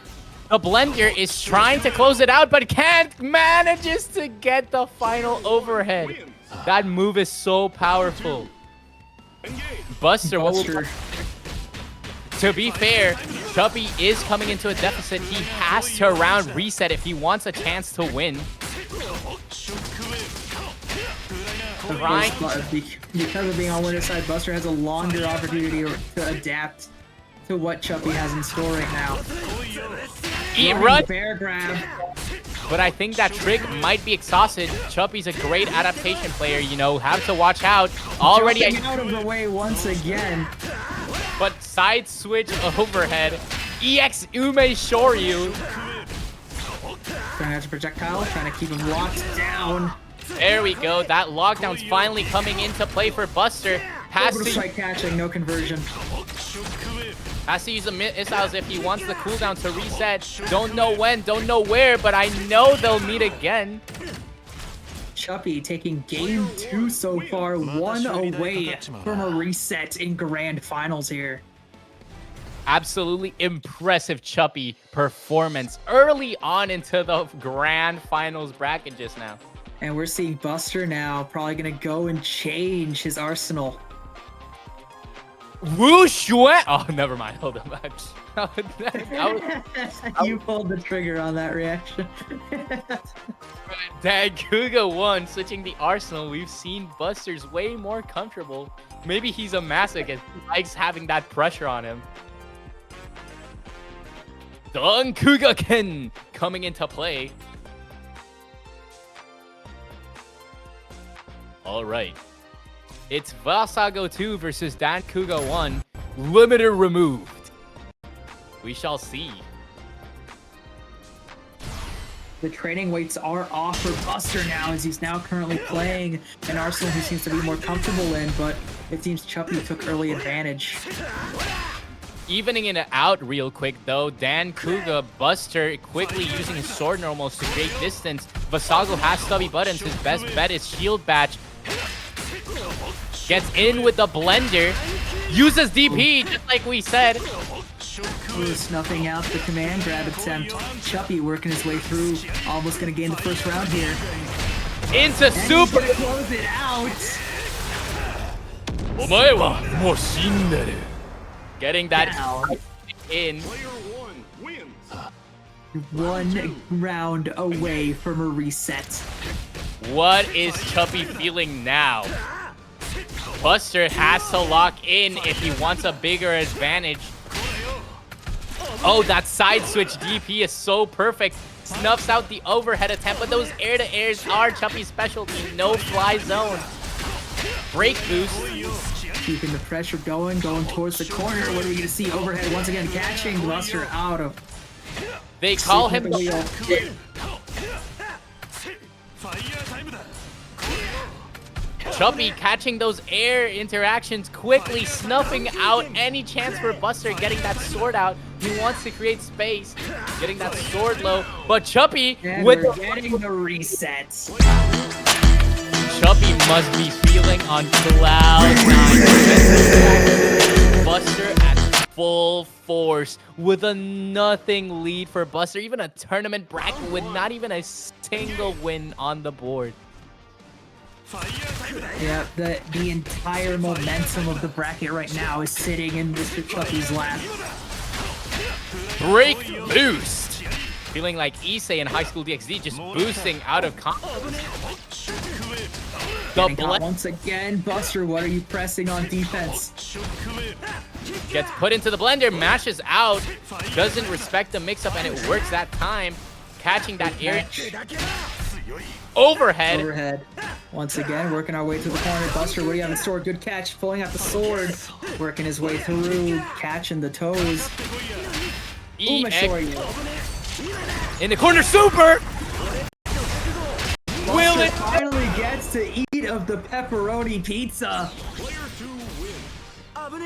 The blender is trying to close it out, but can't. Manages to get the final overhead. That move is so powerful. Buster, what will...
Buster.
To be fair, Chuppy is coming into a deficit. He has to round reset if he wants a chance to win. Right.
Because of being on winner's side, Buster has a longer opportunity to adapt to what Chuppy has in store right now.
Run.
Bear grab.
But I think that trick might be exhausted. Chuppy's a great adaptation player, you know, have to watch out. Already
Jumping out of the way once again.
but side switch overhead. EX Ume Shoryu.
Trying to have a projectile, trying to keep him locked down.
There we go. That lockdown's finally coming into play for Buster. Has
Orbital
to
strike catching, no conversion.
use the missiles if he wants the cooldown to reset. Don't know when, don't know where, but I know they'll meet again.
Chuppy taking game 2 so far, 1 away from a reset in grand finals here.
Absolutely impressive Chuppy performance early on into the grand finals bracket just now.
And we're seeing Buster now probably gonna go and change his arsenal.
Whoosh! Oh, never mind. Hold on.
You pulled the trigger on that reaction.
dancouga won, switching the arsenal. We've seen Buster's way more comfortable. Maybe he's a masochist. He likes having that pressure on him. dancouga Ken coming into play. All right. It's Vassago 2 versus dancouga 1. Limiter removed. We shall see.
The training weights are off for Buster now, as he's now currently playing an arsenal he seems to be more comfortable in, but it seems Chuppy took early advantage.
Evening it out real quick though. dancouga, Buster quickly using his sword normals to create distance. Vassago has stubby buttons. His best bet is shield batch. Gets in with the blender. Uses DP, just like we said.
Snuffing out the command grab attempt. Chuppy working his way through. Almost gonna gain the first round here.
Into
And
super.
he's gonna close it out.
Omae wa mou shinderu. Getting that
Now,
in.
Player 1 wins.
1 round away from a reset.
What is Chuppy feeling now? Buster has to lock in if he wants a bigger advantage. Oh, that side switch DP is so perfect. Snuffs out the overhead attempt, but those air-to-airs are Chuppy's specialty. No fly zone. Break boost.
Keeping the pressure going towards the corner. What are we gonna see? Overhead once again, catching Buster out of.
They call him
the wheel.
Chuppy catching those air interactions quickly, snuffing out any chance for Buster getting that sword out. He wants to create space, getting that sword low. But Chuppy
And
with
we're getting the reset.
Chuppy must be feeling on cloud 9. Buster at full force with a nothing lead for Buster. Even a tournament bracket with not even a single win on the board.
Yeah, the entire momentum of the bracket right now is sitting in Mr. Chucky's lap.
Break boost. Feeling like Issei in High School DxD just boosting out of confidence. The
Once again, Buster, what are you pressing on defense?
gets put into the blender, mashes out, doesn't respect the mix-up, and it works that time, catching that air overhead.
Overhead. Once again, working our way to the corner. Buster, what do you have in store? Good catch, pulling out the sword, working his way through, catching the toes.
In the corner, super! Will it?
Finally gets to eat of the pepperoni pizza.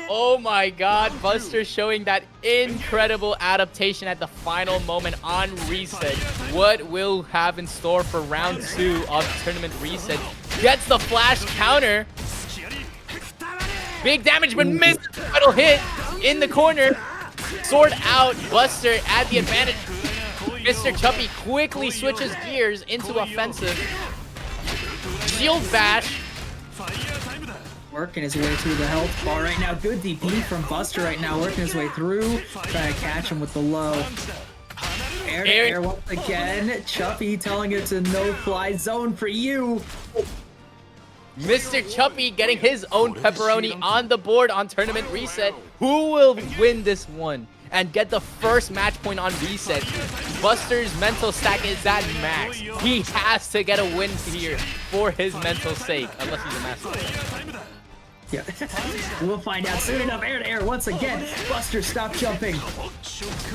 Oh my god, Buster showing that incredible adaptation at the final moment on reset. What will have in store for round 2 of tournament reset? Gets the flash counter. Big damage, but missed the final hit in the corner. Sword out, Buster at the advantage. Mr. Chuppy quickly switches gears into offensive. Shield bash.
Working his way through the health bar right now. Good DP from Buster right now, working his way through. Trying to catch him with the low. Air to air once again. Chuppy telling it's a no-fly zone for you.
Mr. Chuppy getting his own pepperoni on the board on tournament reset. Who will win this one and get the first match point on reset? Buster's mental stack is at max. He has to get a win here for his mental sake, unless he's a master.
Yeah, we'll find out soon enough. Air to air once again. Buster, stop jumping.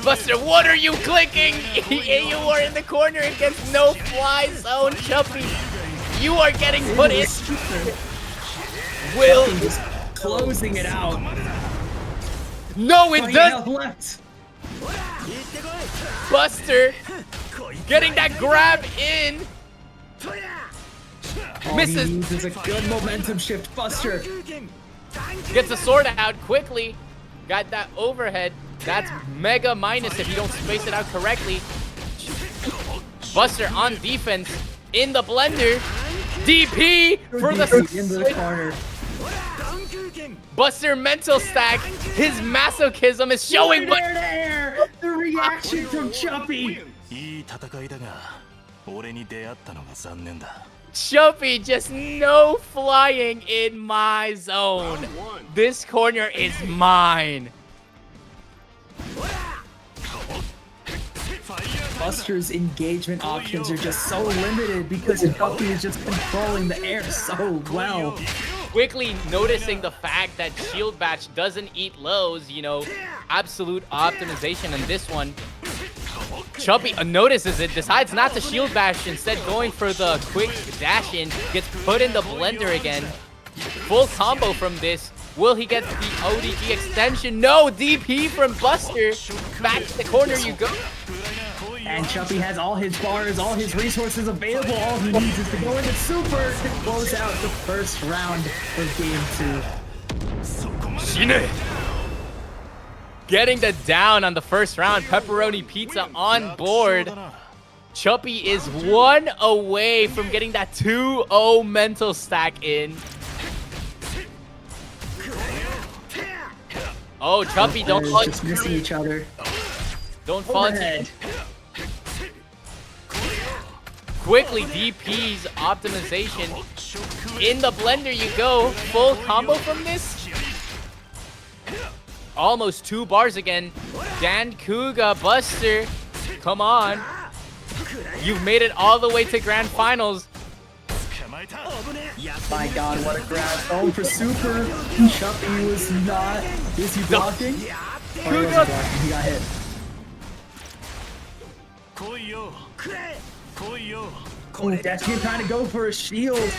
Buster, what are you clicking? You are in the corner against no fly zone, Chuppy. You are getting put in. Will
just closing it out.
No, it does.
Left.
Buster getting that grab in.
All
Misses.
he needs is a good momentum shift. Buster
Gets the sword out quickly. Got that overhead. That's mega minus if you don't space it out correctly. Buster on defense in the blender. DP for the
into the corner.
Buster mental stack. His masochism is showing. But
Air to air. The reaction from Chuppy.
いい戦いだが、俺に出会ったのが残念だ。
Chuppy just no flying in my zone. This corner is mine.
Buster's engagement options are just so limited because Chuppy is just controlling the air so well.
Quickly noticing the fact that Shield Batch doesn't eat lows, you know, absolute optimization in this one. Chuppy notices it, decides not to Shield Bash, instead going for the quick dash in, gets put in the blender again. Full combo from this. Will he get the ODG extension? No, DP from Buster. Back to the corner you go.
And Chuppy has all his bars, all his resources available. All he needs is to go into super to close out the first round of game 2.
Shine. Getting the down on the first round. Pepperoni pizza on board. Chuppy is 1 away from getting that 2-0 mental stack in. Oh, Chuppy, don't fall.
Just missing each other.
Don't fall
Overhead.
Quickly DP's optimization. In the blender you go. Full combo from this. Almost 2 bars again. dancouga, Buster. Come on. You've made it all the way to grand finals.
My god, what a grab. Oh, for super. Chuppy was not. Is he blocking? Oh, he wasn't blocking. He got hit. Oh, Destiny trying to go for a shield.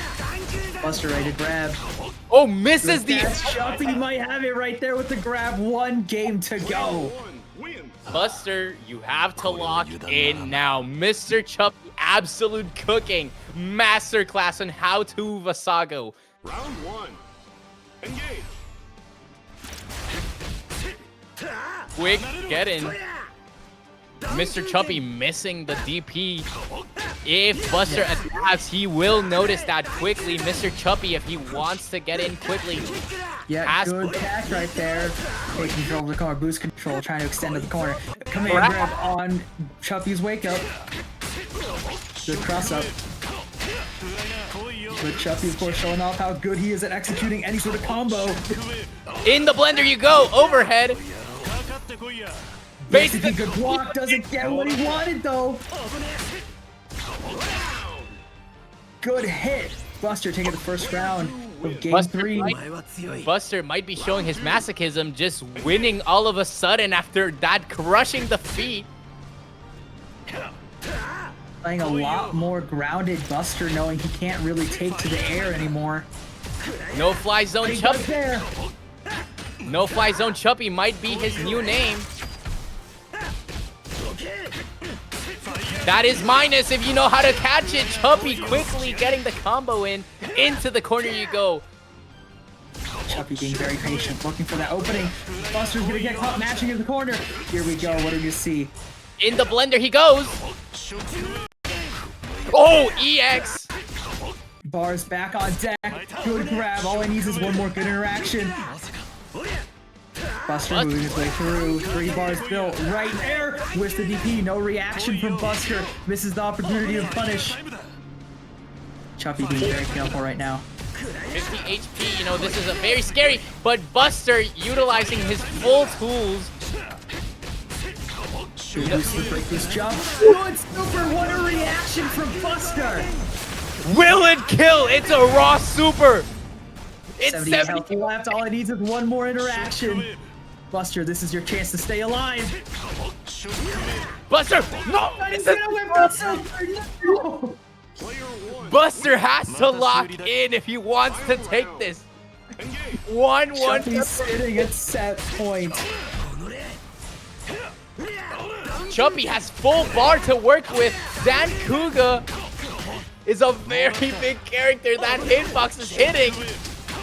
Buster ready to grab.
Oh, misses the...
Chuppy might have it right there with the grab. 1 game to go.
Buster, you have to lock in now. Mr. Chuppy, absolute cooking. Masterclass on how to vassago.
Round 1. Engage.
Quick get in. Mr. Chuppy missing the DP. If Buster adapts, he will notice that quickly. Mr. Chuppy, if he wants to get in quickly,
Yeah, good catch right there. Take control of the corner, boost control, trying to extend to the corner. Command grab on Chuppy's wake up. Good cross up. But Chuppy, of course, showing off how good he is at executing any sort of combo.
In the blender you go, overhead.
Basically, good block, doesn't get what he wanted though. Good hit. Buster taking the first round of game 3.
Buster might be showing his masochism, just winning all of a sudden after that crushing defeat.
Playing a lot more grounded Buster, knowing he can't really take to the air anymore.
No fly zone Chuppy. No fly zone Chuppy might be his new name. That is minus if you know how to catch it. Chuppy quickly getting the combo in. Into the corner you go.
Chuppy being very patient, looking for that opening. Buster's gonna get caught matching in the corner. Here we go, what do you see?
In the blender he goes. Oh, EX.
Bars back on deck. Good grab. All he needs is one more good interaction. Buster moving his way through. 3 bars built right there. With the DP. No reaction from Buster. Misses the opportunity to punish. Chuppy being very careful right now.
50 HP, you know, this is a very scary, but Buster utilizing his full tools.
Should to break this jump. Good super. What a reaction from Buster.
Will it kill? It's a raw super. It's
70 health left. All it needs is one more interaction. Buster, this is your chance to stay alive.
Buster, no!
He's gonna win Buster. No.
Buster has to lock in if he wants to take this. 1-1.
Chuppy's sitting at set point.
Chuppy has full bar to work with. dancouga is a very big character. That hitbox is hitting.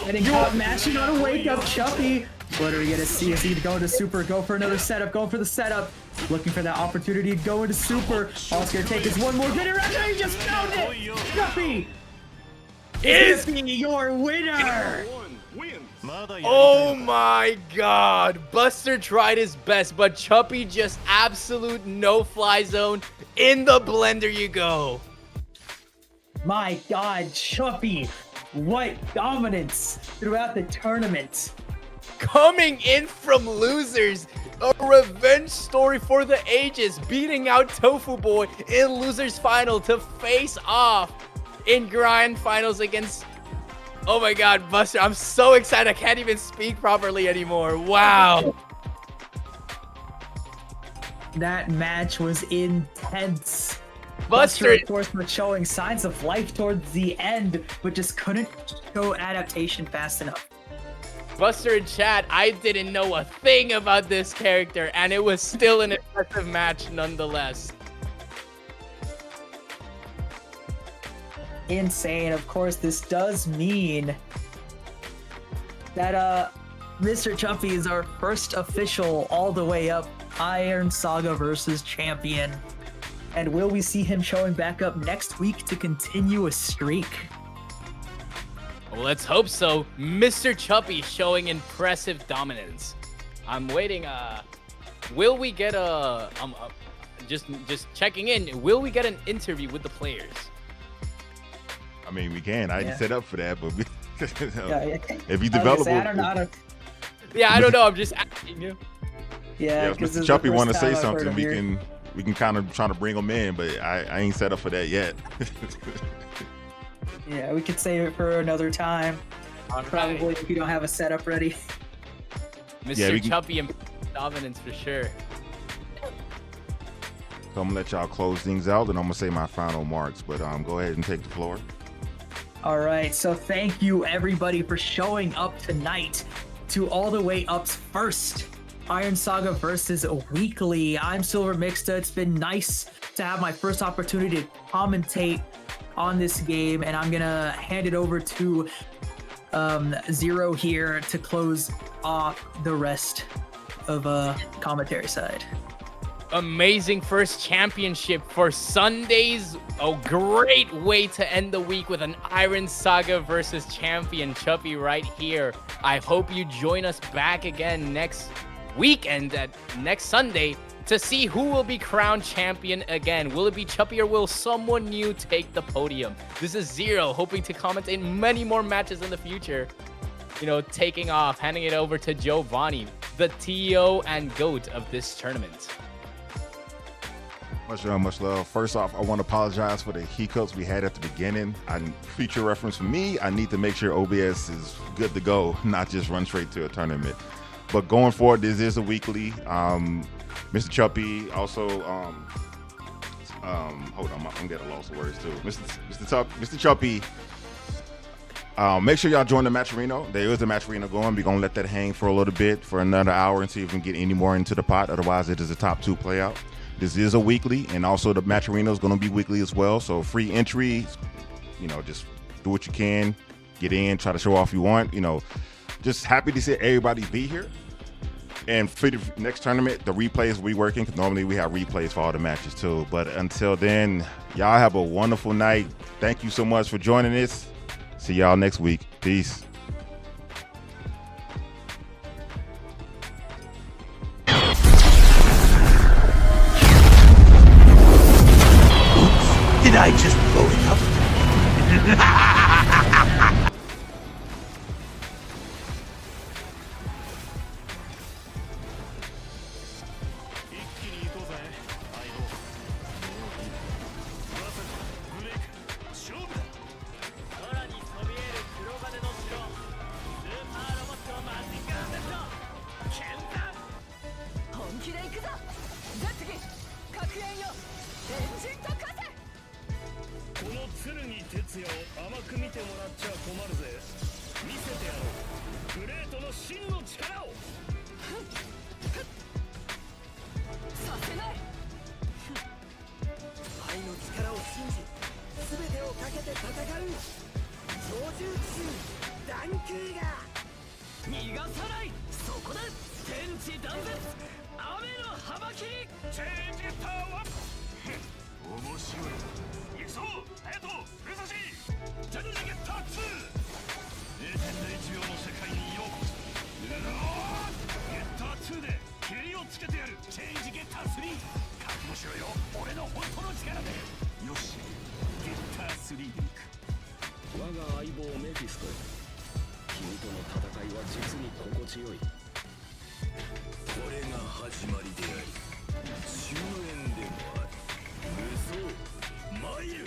Getting caught matching on a wake up. Chuppy. What are we gonna see? Is he going to super? Go for another setup. Go for the setup. Looking for that opportunity to go into super. All it's gonna take is one more good interaction. He just found it. Chuppy is your winner.
Oh my god. Buster tried his best, but Chuppy just absolute no fly zone. In the blender you go.
My god, Chuppy. What dominance throughout the tournament.
Coming in from losers, a revenge story for the ages, beating out Tofuboi in losers final to face off in grand finals against, oh my god, Buster, I'm so excited, I can't even speak properly anymore. Wow.
That match was intense.
Buster,
of course, was showing signs of life towards the end, but just couldn't show adaptation fast enough.
Buster in chat, I didn't know a thing about this character, and it was still an impressive match nonetheless.
Insane. Of course, this does mean that Mr. Chuppy is our first official all the way up Iron Saga versus champion. And will we see him showing back up next week to continue a streak?
Well, let's hope so. Mr. Chuppy showing impressive dominance. I'm waiting. Will we get just checking in? Will we get an interview with the players?
I mean, we can. I didn't set up for that, but if you
I
develop,
don't know how to...
Yeah, I don't know. I'm just asking you.
Yeah,
if Mr. Chuppy want to say something, we can kind of try to bring him in, but I ain't set up for that yet.
Yeah, we could save it for another time. Probably if you don't have a setup ready.
Mr. Chuppy and dominance for sure.
So I'm gonna let y'all close things out, and I'm gonna say my final marks. But go ahead and take the floor.
All right, so thank you everybody for showing up tonight to All the Way Up's first Iron Saga versus Weekly. I'm Silver Mixta. It's been nice to have my first opportunity to commentate on this game, and I'm gonna hand it over to Zero here to close off the rest of commentary side.
amazing first championship for Sundays. A great way to end the week with an Iron Saga versus champion Chuppy right here. I hope you join us back again next weekend at next Sunday to see who will be crowned champion again. Will it be Chuppy or will someone new take the podium? This is Zero, hoping to commentate many more matches in the future. You know, taking off, handing it over to Giovanni, the TO and GOAT of this tournament.
Much love. First off, I want to apologize for the hiccups we had at the beginning. Future reference for me, I need to make sure OBS is good to go, not just run straight to a tournament. But going forward, this is a weekly. Mr. Chuppy also, hold on, I'm getting lost of words too. Mr. Chuppy, make sure y'all join the Matcherino. There is a Matcherino going. We're going to let that hang for a little bit, for another hour, and see if we can get any more into the pot. Otherwise, it is a top 2 play out. This is a weekly, and also the Matcherino is going to be weekly as well. So free entry, you know, just do what you can, get in, try to show off you want. You know, just happy to see everybody be here. And for the next tournament, the replays will be working, because normally we have replays for all the matches too. But until then, y'all have a wonderful night. Thank you so much for joining us. See y'all next week. Peace.
Did I just blow it up? 一気に行こうぜ相棒。まさかブレイク勝負だ。空にそびえる黒金の城、スーパーロボットマジンガー Z 剣山。本気で行くぞゼッツギ確変よエンジンと化せ。この剣哲也を甘く見てもらっちゃ困るぜ。見せてやろうグレートの真の力を。させない。愛の力を信じ全てをかけて戦う操縦中ダンクーが逃がさない。そこで天地断絶雨の幅切りチェンジパワー。面白い。行くぞ隼人武蔵チャレンジゲッター2。0.01秒の世界にようこそ。ゲッター2で蹴りをつけてやる。チェンジゲッター3覚悟しろよ俺の本当の力で。よしゲッター3でいく。我が相棒メフィストよ、君との戦いは実に心地よい。これが始まりであり終焉でもある。無双参る。